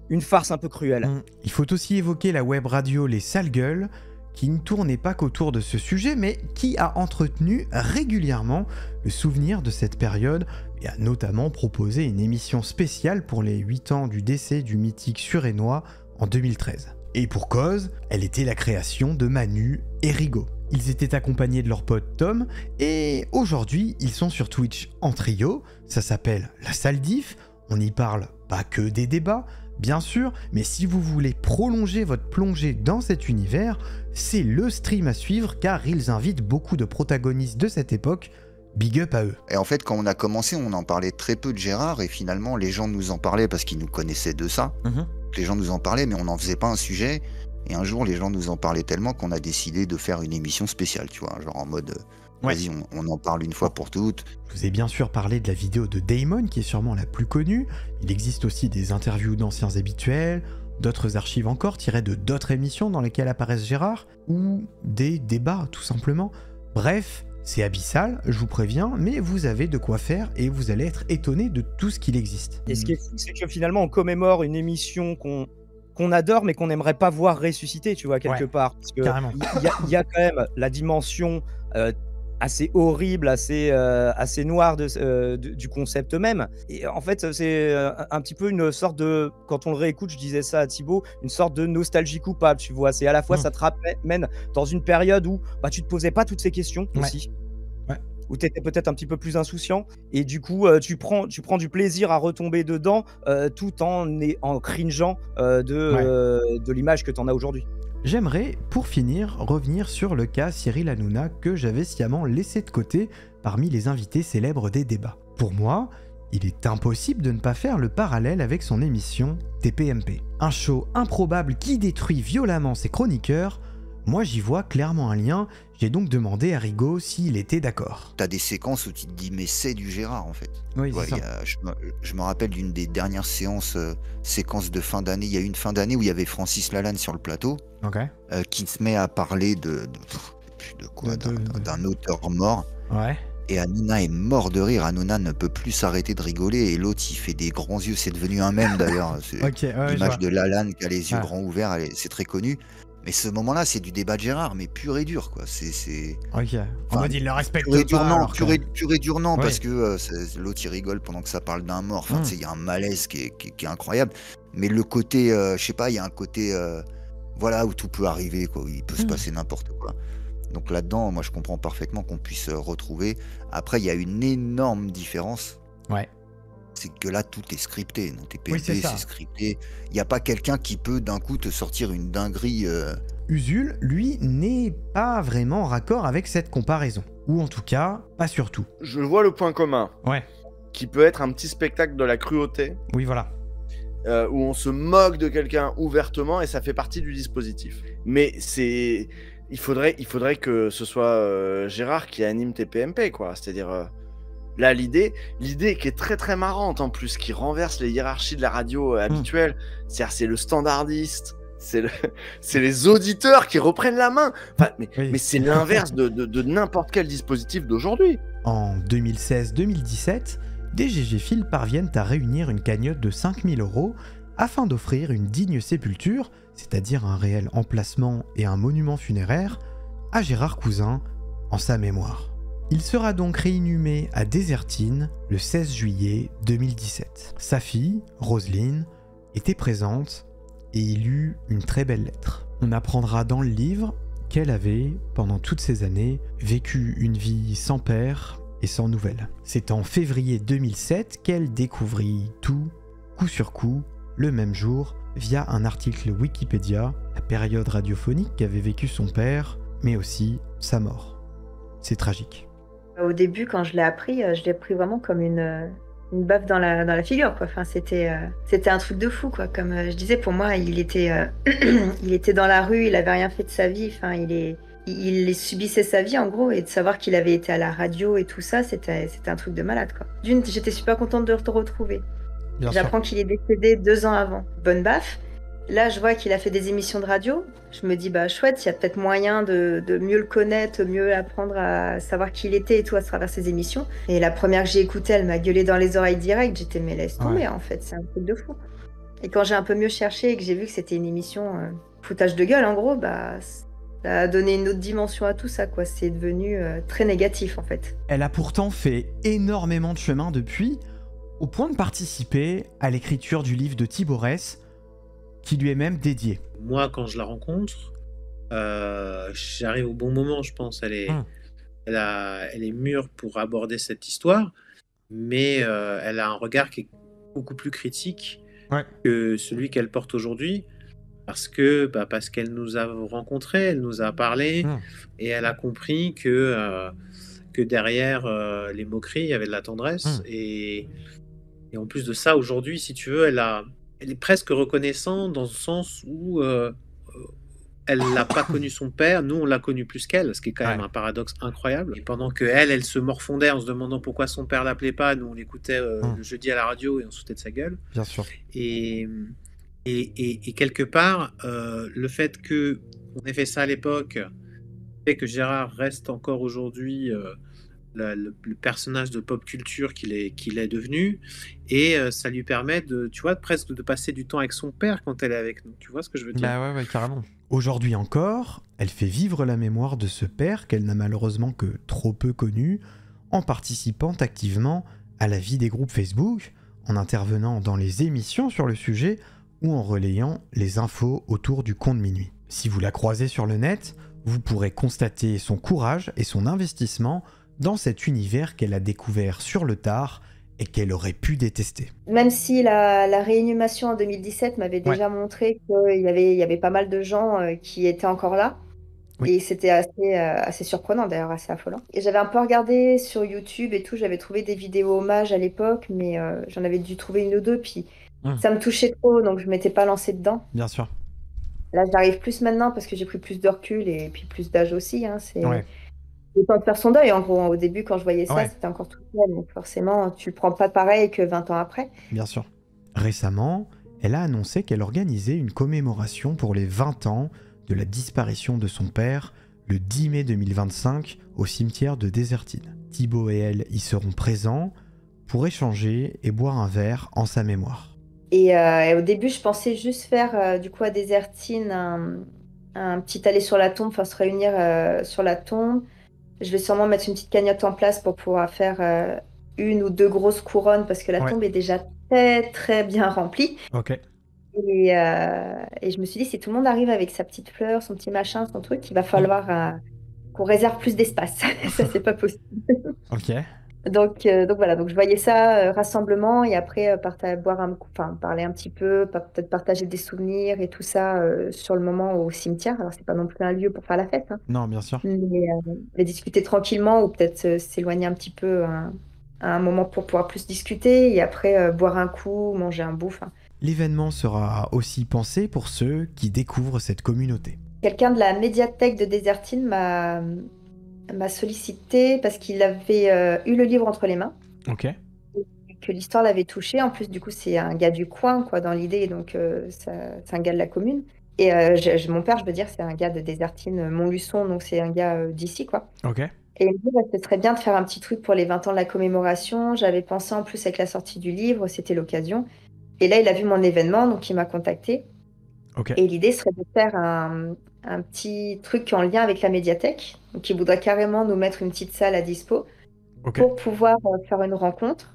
une farce un peu cruelle. Il faut aussi évoquer la web radio Les Sales Gueules, qui ne tournait pas qu'autour de ce sujet, mais qui a entretenu régulièrement le souvenir de cette période et a notamment proposé une émission spéciale pour les 8 ans du décès du mythique Surénois en 2013. Et pour cause, elle était la création de Manu et Rigaud. Ils étaient accompagnés de leur pote Tom, et aujourd'hui, ils sont sur Twitch en trio. Ça s'appelle La Salle Diff. On n'y parle pas que des débats, bien sûr, mais si vous voulez prolonger votre plongée dans cet univers, c'est le stream à suivre car ils invitent beaucoup de protagonistes de cette époque. Big up à eux. Et en fait, quand on a commencé, on en parlait très peu de Gérard, et finalement, les gens nous en parlaient parce qu'ils nous connaissaient de ça. Les gens nous en parlaient, mais on n'en faisait pas un sujet. Et un jour, les gens nous en parlaient tellement qu'on a décidé de faire une émission spéciale, tu vois, genre en mode, vas-y, on en parle une fois pour toutes. Je vous ai bien sûr parlé de la vidéo de Damon, qui est sûrement la plus connue. Il existe aussi des interviews d'anciens habituels, d'autres archives encore tirées de d'autres émissions dans lesquelles apparaissent Gérard, ou des débats, tout simplement. Bref, c'est abyssal, je vous préviens, mais vous avez de quoi faire et vous allez être étonné de tout ce qu'il existe. Et ce qui est fou, c'est que finalement, on commémore une émission qu'on adore, mais qu'on n'aimerait pas voir ressusciter, tu vois, quelque part. Parce que il y a quand même la dimension assez horrible, assez noire du concept même. Et en fait, c'est un petit peu une sorte de, quand on le réécoute, je disais ça à Thibaut, une sorte de nostalgie coupable, tu vois. C'est à la fois, ça te ramène dans une période où tu te posais pas toutes ces questions aussi. Où tu étais peut-être un petit peu plus insouciant, et du coup, tu prends du plaisir à retomber dedans, tout en cringeant de l'image que tu en as aujourd'hui. J'aimerais, pour finir, revenir sur le cas Cyril Hanouna que j'avais sciemment laissé de côté parmi les invités célèbres des débats. Pour moi, il est impossible de ne pas faire le parallèle avec son émission TPMP. Un show improbable qui détruit violemment ses chroniqueurs. Moi, j'y vois clairement un lien, j'ai donc demandé à Rigaud s'il était d'accord. T'as des séquences où tu te dis, mais c'est du Gérard, en fait. Oui, c'est ça. Je me rappelle d'une des dernières séquences de fin d'année. Il y a eu une fin d'année où il y avait Francis Lalanne sur le plateau, qui se met à parler d'un auteur mort. Et Hanouna est mort de rire. Hanouna ne peut plus s'arrêter de rigoler, et l'autre, il fait des grands yeux. C'est devenu un mème, d'ailleurs. L'image de Lalanne qui a les yeux grands ouverts, c'est très connu. Mais ce moment-là, c'est du débat de Gérard, mais pur et dur, quoi. En mode, il le respecte pur et dur, pas. Non, pur et dur, non, parce que l'autre, il rigole pendant que ça parle d'un mort. Enfin, il y a un malaise qui est incroyable. Mais le côté, je sais pas, il y a un côté, où tout peut arriver, quoi. Où il peut se passer n'importe quoi. Donc là-dedans, moi, je comprends parfaitement qu'on puisse retrouver. Après, il y a une énorme différence. c'est que là, tout est scripté. Dans TPMP, c'est scripté. Il n'y a pas quelqu'un qui peut d'un coup te sortir une dinguerie. Usul, lui, n'est pas vraiment raccord avec cette comparaison. Ou en tout cas, pas sur tout. Je vois le point commun. Ouais. Qui peut être un petit spectacle de la cruauté. Oui, voilà. Où on se moque de quelqu'un ouvertement et ça fait partie du dispositif. Mais c'est... Il faudrait que ce soit Gérard qui anime TPMP, quoi. C'est-à-dire... Là, l'idée qui est très très marrante en plus, qui renverse les hiérarchies de la radio habituelle, c'est le standardiste, c'est les auditeurs qui reprennent la main. Enfin, mais c'est l'inverse de n'importe quel dispositif d'aujourd'hui. En 2016-2017, DGG Phil parviennent à réunir une cagnotte de 5 000 € afin d'offrir une digne sépulture, c'est-à-dire un réel emplacement et un monument funéraire, à Gérard Cousin en sa mémoire. Il sera donc réinhumé à Désertine le 16 juillet 2017. Sa fille, Roselyne, était présente et il eut une très belle lettre. On apprendra dans le livre qu'elle avait, pendant toutes ces années, vécu une vie sans père et sans nouvelles. C'est en février 2007 qu'elle découvrit tout, coup sur coup, le même jour, via un article Wikipédia, la période radiophonique qu'avait vécu son père, mais aussi sa mort. C'est tragique. Au début, quand je l'ai appris vraiment comme une baffe dans la figure, quoi. Enfin, c'était un truc de fou, quoi. Comme je disais, pour moi, il était dans la rue, il avait rien fait de sa vie. Enfin, il subissait sa vie, en gros, et de savoir qu'il avait été à la radio et tout ça, c'était un truc de malade, quoi. D'une, j'étais super contente de le retrouver. J'apprends qu'il est décédé 2 ans avant. Bonne baffe. Là, je vois qu'il a fait des émissions de radio. Je me dis, bah chouette, il y a peut-être moyen de mieux le connaître, mieux apprendre à savoir qui il était et tout à travers ses émissions. Et la première que j'ai écoutée, elle m'a gueulé dans les oreilles direct. J'étais, mais laisse tomber, en fait, c'est un truc de fou. Et quand j'ai un peu mieux cherché et que j'ai vu que c'était une émission foutage de gueule, en gros, bah ça a donné une autre dimension à tout ça, quoi. C'est devenu très négatif, en fait. Elle a pourtant fait énormément de chemin depuis, au point de participer à l'écriture du livre de Thiborès, qui lui est même dédié. Moi, quand je la rencontre, j'arrive au bon moment, je pense. Elle est mûre pour aborder cette histoire, mais elle a un regard qui est beaucoup plus critique que celui qu'elle porte aujourd'hui, parce qu'elle nous a rencontrés, elle nous a parlé, et elle a compris que derrière les moqueries, il y avait de la tendresse, et en plus de ça, aujourd'hui, si tu veux, elle est presque reconnaissante dans le sens où elle n'a pas connu son père, nous on l'a connu plus qu'elle, ce qui est quand même un paradoxe incroyable. Et pendant qu'elle se morfondait en se demandant pourquoi son père l'appelait pas, nous on l'écoutait le jeudi à la radio et on se foutait de sa gueule. Bien sûr. Et quelque part, le fait qu'on ait fait ça à l'époque fait que Gérard reste encore aujourd'hui le personnage de pop culture qu'il est devenu, et ça lui permet presque de passer du temps avec son père quand elle est avec nous. Tu vois ce que je veux dire? Bah ouais, carrément. Aujourd'hui encore, elle fait vivre la mémoire de ce père qu'elle n'a malheureusement que trop peu connu, en participant activement à la vie des groupes Facebook, en intervenant dans les émissions sur le sujet ou en relayant les infos autour du compte Minuit. Si vous la croisez sur le net, vous pourrez constater son courage et son investissement dans cet univers qu'elle a découvert sur le tard et qu'elle aurait pu détester. Même si la réinhumation en 2017 m'avait déjà montré qu'il y avait pas mal de gens qui étaient encore là, et c'était assez surprenant, d'ailleurs assez affolant. Et j'avais un peu regardé sur YouTube et tout, j'avais trouvé des vidéos hommages à l'époque, mais j'en avais dû trouver 1 ou 2, puis ça me touchait trop, donc je m'étais pas lancée dedans. Bien sûr. Là, j'arrive plus maintenant parce que j'ai pris plus de recul et puis plus d'âge aussi. C'est le temps de faire son deuil, en gros. Au début, quand je voyais ça, c'était encore tout seul. Donc forcément, tu le prends pas pareil que 20 ans après. Bien sûr. Récemment, elle a annoncé qu'elle organisait une commémoration pour les 20 ans de la disparition de son père le 10 mai 2025 au cimetière de Désertine. Thibaut et elle y seront présents pour échanger et boire un verre en sa mémoire. Et au début, je pensais juste faire du coup à Désertine un petit aller sur la tombe, enfin se réunir sur la tombe. Je vais sûrement mettre une petite cagnotte en place pour pouvoir faire 1 ou 2 grosses couronnes parce que la tombe est déjà très très bien remplie. Ok. Et je me suis dit, si tout le monde arrive avec sa petite fleur, son petit machin, son truc, il va falloir qu'on réserve plus d'espace. Ça, c'est pas possible. Ok. Donc voilà, donc je voyais ça, rassemblement et après, parler un petit peu, peut-être partager des souvenirs et tout ça, sur le moment au cimetière. Alors c'est pas non plus un lieu pour faire la fête, hein, Non, bien sûr. mais discuter tranquillement ou peut-être, s'éloigner un petit peu à un moment pour pouvoir plus discuter et après, boire un coup, manger un bout, enfin. L'événement sera aussi pensé pour ceux qui découvrent cette communauté. Quelqu'un de la médiathèque de Désertine m'a sollicité parce qu'il avait eu le livre entre les mains. Ok. Et que l'histoire l'avait touché. En plus, du coup, c'est un gars du coin, quoi, dans l'idée, donc c'est un gars de la commune. Et mon père, je veux dire, c'est un gars de Désertine, Montluçon, donc c'est un gars d'ici, quoi. Ok. Et il me dit, ce serait bien de faire un petit truc pour les 20 ans de la commémoration. J'avais pensé en plus avec la sortie du livre, c'était l'occasion. Et là, il a vu mon événement, donc il m'a contacté. Ok. Et l'idée serait de faire un petit truc en lien avec la médiathèque. Donc, il voudrait carrément nous mettre une petite salle à dispo pour pouvoir faire une rencontre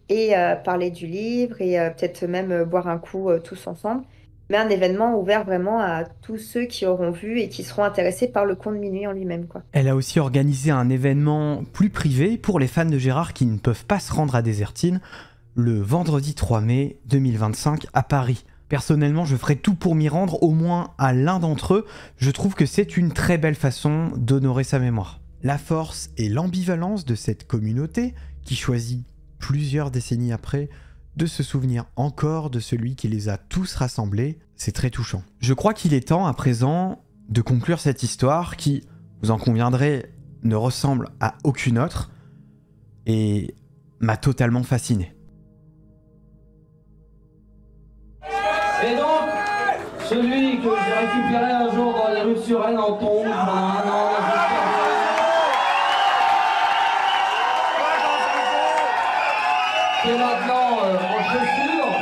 et parler du livre et peut-être même boire un coup tous ensemble. Mais un événement ouvert vraiment à tous ceux qui auront vu et qui seront intéressés par le conte de minuit en lui-même, quoi. Elle a aussi organisé un événement plus privé pour les fans de Gérard qui ne peuvent pas se rendre à Désertine le vendredi 3 mai 2025 à Paris. Personnellement, je ferai tout pour m'y rendre, au moins à l'un d'entre eux. Je trouve que c'est une très belle façon d'honorer sa mémoire. La force et l'ambivalence de cette communauté, qui choisit plusieurs décennies après de se souvenir encore de celui qui les a tous rassemblés, c'est très touchant. Je crois qu'il est temps à présent de conclure cette histoire qui, vous en conviendrez, ne ressemble à aucune autre et m'a totalement fasciné. Et donc, celui que j'ai récupéré un jour dans les rues de Suresnes en tombe pendant un an, qui est maintenant en chaussures.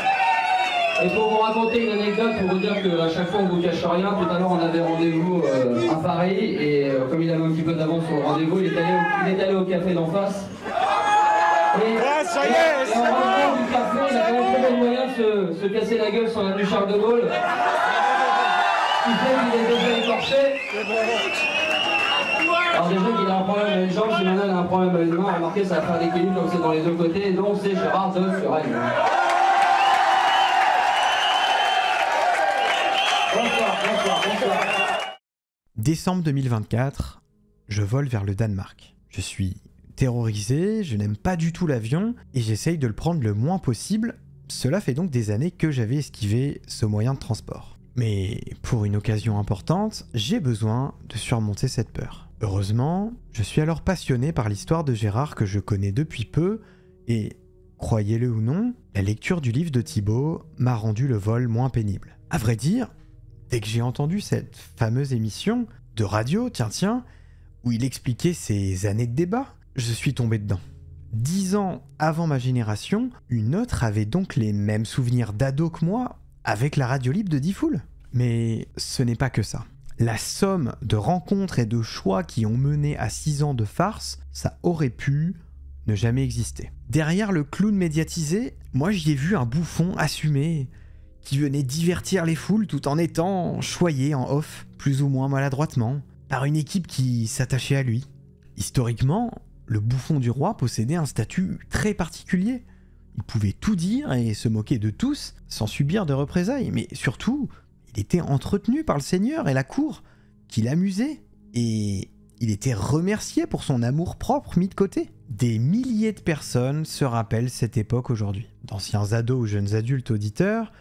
Et pour vous raconter une anecdote, pour vous dire qu'à chaque fois on vous cache rien, tout à l'heure on avait rendez-vous à Paris et comme il avait un petit peu d'avance sur le rendez-vous, il est allé au café d'en face. Et en rentrant du café, il a quand même trouvé le moyen de se casser la gueule sur l'avenue Charles de Gaulle. Ce qui fait qu'il est déjà écorché. Alors déjà qu'il a un problème à une jambe, si maintenant il a un problème à une main, remarquez, ça va faire des kilomètres comme c'est dans les deux côtés, et donc c'est Gérard de Suresnes. Bonsoir. Décembre 2024, je vole vers le Danemark. Je suis terrorisé, je n'aime pas du tout l'avion et j'essaye de le prendre le moins possible. Cela fait donc des années que j'avais esquivé ce moyen de transport. Mais pour une occasion importante, j'ai besoin de surmonter cette peur. Heureusement, je suis alors passionné par l'histoire de Gérard que je connais depuis peu et, croyez-le ou non, la lecture du livre de Thibaut m'a rendu le vol moins pénible. À vrai dire, dès que j'ai entendu cette fameuse émission de radio, tiens, où il expliquait ses années de débat, je suis tombé dedans. 10 ans avant ma génération, une autre avait donc les mêmes souvenirs d'ado que moi avec la radio libre de Diffoul. Mais ce n'est pas que ça. La somme de rencontres et de choix qui ont mené à 6 ans de farce, ça aurait pu ne jamais exister. Derrière le clown médiatisé, moi j'y ai vu un bouffon assumé qui venait divertir les foules tout en étant choyé en off, plus ou moins maladroitement, par une équipe qui s'attachait à lui. Historiquement, le bouffon du roi possédait un statut très particulier. Il pouvait tout dire et se moquer de tous sans subir de représailles, mais surtout, il était entretenu par le seigneur et la cour, qui l'amusaient, et il était remercié pour son amour-propre mis de côté. Des milliers de personnes se rappellent cette époque aujourd'hui. D'anciens ados ou jeunes adultes auditeurs,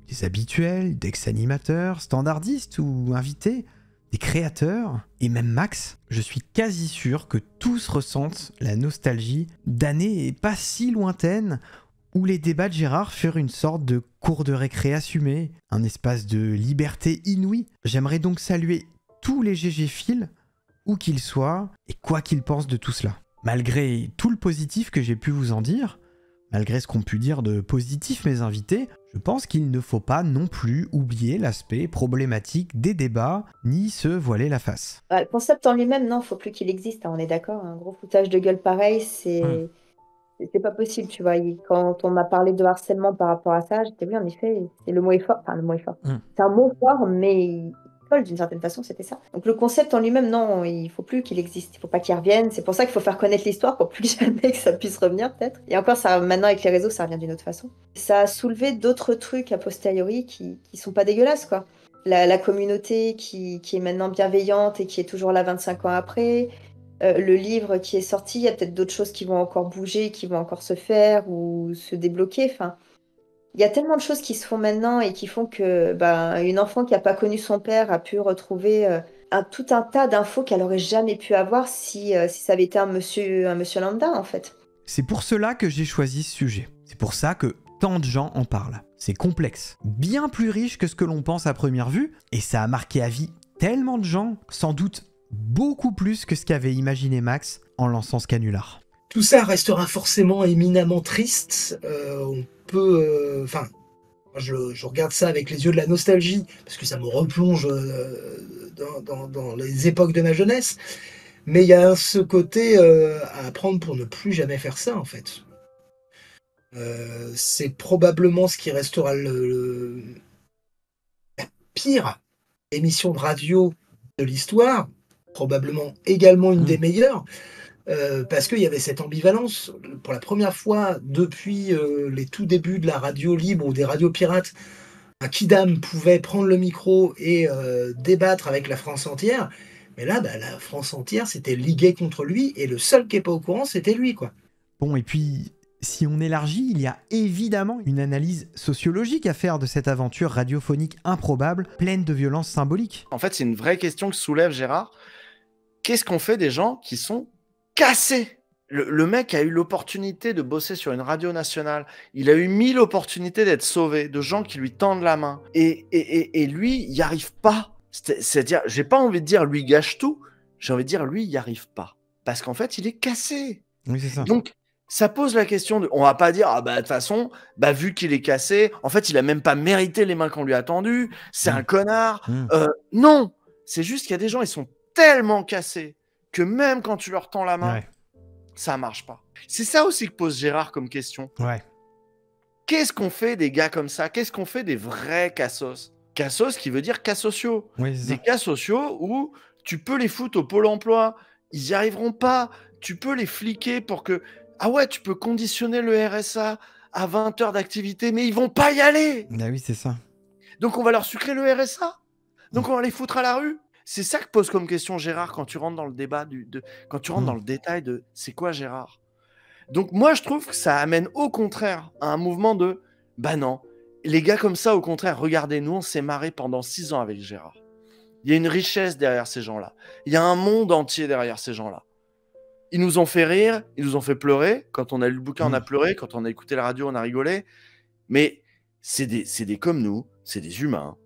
des habituels, d'ex-animateurs, standardistes ou invités, des créateurs, et même Max, je suis quasi sûr que tous ressentent la nostalgie d'années pas si lointaines où les débats de Gérard furent une sorte de cours de récré assumé, un espace de liberté inouïe. J'aimerais donc saluer tous les GG-Philes, où qu'ils soient, et quoi qu'ils pensent de tout cela. Malgré tout le positif que j'ai pu vous en dire, malgré ce qu'ont pu dire de positif mes invités, je pense qu'il ne faut pas non plus oublier l'aspect problématique des débats, ni se voiler la face. Le concept en lui-même, non, faut plus qu'il existe, hein, on est d'accord. Un gros foutage de gueule pareil, c'est pas possible, tu vois. Quand on m'a parlé de harcèlement par rapport à ça, j'étais oui, en effet, le mot est fort. Enfin, le mot est fort. C'est un mot fort, mais folle, d'une certaine façon, c'était ça. Donc le concept en lui-même, non, il faut plus qu'il existe, il faut pas qu'il revienne. C'est pour ça qu'il faut faire connaître l'histoire pour plus jamais que ça puisse revenir, peut-être. Et encore, ça, maintenant, avec les réseaux, ça revient d'une autre façon. Ça a soulevé d'autres trucs a posteriori qui sont pas dégueulasses, quoi. La communauté qui est maintenant bienveillante et qui est toujours là 25 ans après. Le livre qui est sorti, il y a peut-être d'autres choses qui vont encore bouger, qui vont encore se faire ou se débloquer. Enfin, il y a tellement de choses qui se font maintenant et qui font que une enfant qui n'a pas connu son père a pu retrouver tout un tas d'infos qu'elle aurait jamais pu avoir si ça avait été un monsieur lambda, en fait. C'est pour cela que j'ai choisi ce sujet. C'est pour ça que tant de gens en parlent. C'est complexe, bien plus riche que ce que l'on pense à première vue, et ça a marqué à vie tellement de gens, sans doute beaucoup plus que ce qu'avait imaginé Max en lançant ce canular. Tout ça restera forcément éminemment triste. On peut... je regarde ça avec les yeux de la nostalgie, parce que ça me replonge dans les époques de ma jeunesse. Mais il y a ce côté à apprendre pour ne plus jamais faire ça, en fait. C'est probablement ce qui restera la pire émission de radio de l'histoire, probablement également une des meilleures, parce qu'il y avait cette ambivalence. Pour la première fois depuis les tout débuts de la radio libre ou des radios pirates, un kidam pouvait prendre le micro et débattre avec la France entière, mais là, la France entière s'était liguée contre lui, et le seul qui n'est pas au courant, c'était lui, quoi. Bon, et puis... si on élargit, il y a évidemment une analyse sociologique à faire de cette aventure radiophonique improbable, pleine de violences symboliques. En fait, c'est une vraie question que soulève Gérard. Qu'est-ce qu'on fait des gens qui sont cassés ? Le mec a eu l'opportunité de bosser sur une radio nationale. Il a eu 1000 opportunités d'être sauvé, de gens qui lui tendent la main. Et lui, il n'y arrive pas. C'est-à-dire, j'ai pas envie de dire lui gâche tout, j'ai envie de dire lui, il n'y arrive pas. Parce qu'en fait, il est cassé. Oui, c'est ça. Donc, ça pose la question de... On va pas dire, de toute façon, vu qu'il est cassé, en fait, il a même pas mérité les mains qu'on lui a tendues, c'est un connard. Non, c'est juste qu'il y a des gens, ils sont tellement cassés que même quand tu leur tends la main, ça marche pas. C'est ça aussi que pose Gérard comme question. Ouais. Qu'est-ce qu'on fait des gars comme ça ? Qu'est-ce qu'on fait des vrais cassos ? Cassos qui veut dire cas sociaux. Des cas sociaux où tu peux les foutre au Pôle emploi, ils n'y arriveront pas, tu peux les fliquer pour que... Ah ouais, tu peux conditionner le RSA à 20 heures d'activité, mais ils vont pas y aller. Ah oui, c'est ça. Donc on va leur sucrer le RSA. Donc on va les foutre à la rue. C'est ça que pose comme question Gérard quand tu rentres dans le débat, quand tu rentres dans le détail de c'est quoi Gérard. Donc moi je trouve que ça amène au contraire à un mouvement de non, les gars comme ça au contraire, regardez, nous on s'est marré pendant 6 ans avec Gérard. Il y a une richesse derrière ces gens-là. Il y a un monde entier derrière ces gens-là. Ils nous ont fait rire, ils nous ont fait pleurer. Quand on a lu le bouquin, on a pleuré. Quand on a écouté la radio, on a rigolé. Mais c'est des comme nous, c'est des humains.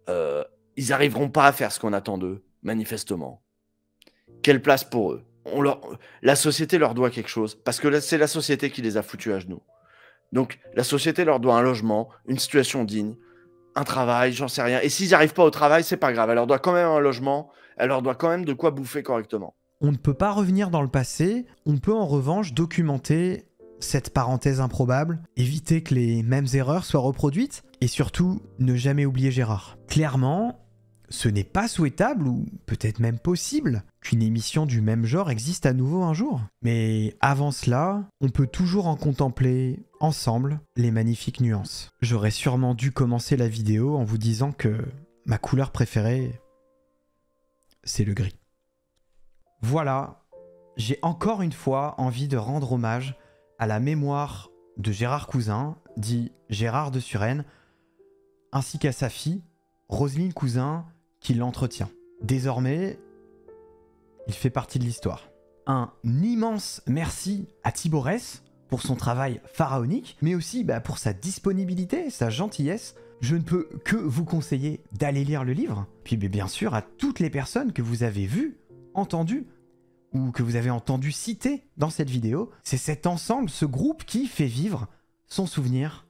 Ils n'arriveront pas à faire ce qu'on attend d'eux, manifestement. Quelle place pour eux ? La société leur doit quelque chose, parce que c'est la société qui les a foutus à genoux. Donc la société leur doit un logement, une situation digne, un travail, j'en sais rien. Et s'ils n'y arrivent pas au travail, c'est pas grave. Elle leur doit quand même un logement, elle leur doit quand même de quoi bouffer correctement. On ne peut pas revenir dans le passé, on peut en revanche documenter cette parenthèse improbable, éviter que les mêmes erreurs soient reproduites, et surtout ne jamais oublier Gérard. Clairement, ce n'est pas souhaitable, ou peut-être même possible, qu'une émission du même genre existe à nouveau un jour. Mais avant cela, on peut toujours en contempler ensemble les magnifiques nuances. J'aurais sûrement dû commencer la vidéo en vous disant que ma couleur préférée, c'est le gris. Voilà, j'ai encore une fois envie de rendre hommage à la mémoire de Gérard Cousin, dit Gérard de Suresnes, ainsi qu'à sa fille, Roselyne Cousin, qui l'entretient. Désormais, il fait partie de l'histoire. Un immense merci à Thibaut Ress pour son travail pharaonique, mais aussi pour sa disponibilité, sa gentillesse. Je ne peux que vous conseiller d'aller lire le livre, puis bien sûr à toutes les personnes que vous avez vues, entendu ou que vous avez entendu citer dans cette vidéo. C'est cet ensemble, ce groupe qui fait vivre son souvenir,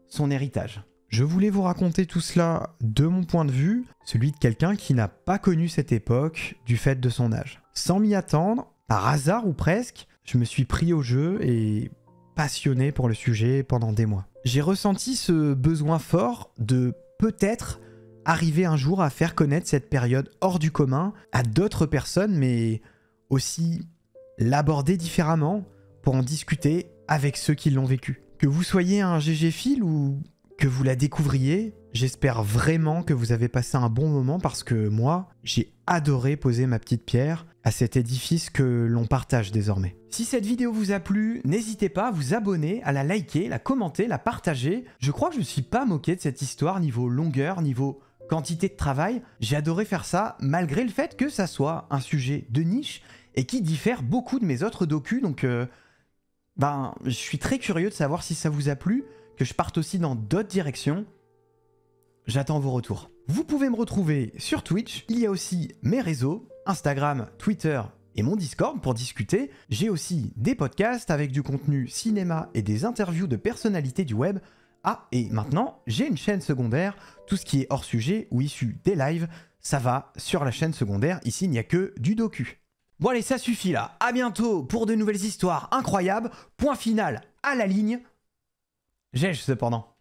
son héritage. Je voulais vous raconter tout cela de mon point de vue, celui de quelqu'un qui n'a pas connu cette époque du fait de son âge. Sans m'y attendre, par hasard ou presque, je me suis pris au jeu et passionné pour le sujet pendant des mois. J'ai ressenti ce besoin fort de peut-être arriver un jour à faire connaître cette période hors du commun à d'autres personnes, mais aussi l'aborder différemment pour en discuter avec ceux qui l'ont vécu. Que vous soyez un GG-Phil ou que vous la découvriez, j'espère vraiment que vous avez passé un bon moment parce que moi, j'ai adoré poser ma petite pierre à cet édifice que l'on partage désormais. Si cette vidéo vous a plu, n'hésitez pas à vous abonner, à la liker, la commenter, la partager. Je crois que je ne suis pas moqué de cette histoire niveau longueur, niveau quantité de travail. J'ai adoré faire ça malgré le fait que ça soit un sujet de niche et qui diffère beaucoup de mes autres docus. Donc je suis très curieux de savoir si ça vous a plu, que je parte aussi dans d'autres directions. J'attends vos retours. Vous pouvez me retrouver sur Twitch. Il y a aussi mes réseaux, Instagram, Twitter et mon Discord pour discuter. J'ai aussi des podcasts avec du contenu cinéma et des interviews de personnalités du web. Ah, et maintenant, j'ai une chaîne secondaire. Tout ce qui est hors sujet ou issu des lives, ça va sur la chaîne secondaire. Ici, il n'y a que du docu. Bon allez, ça suffit là. À bientôt pour de nouvelles histoires incroyables. Point final à la ligne. J'ai cependant.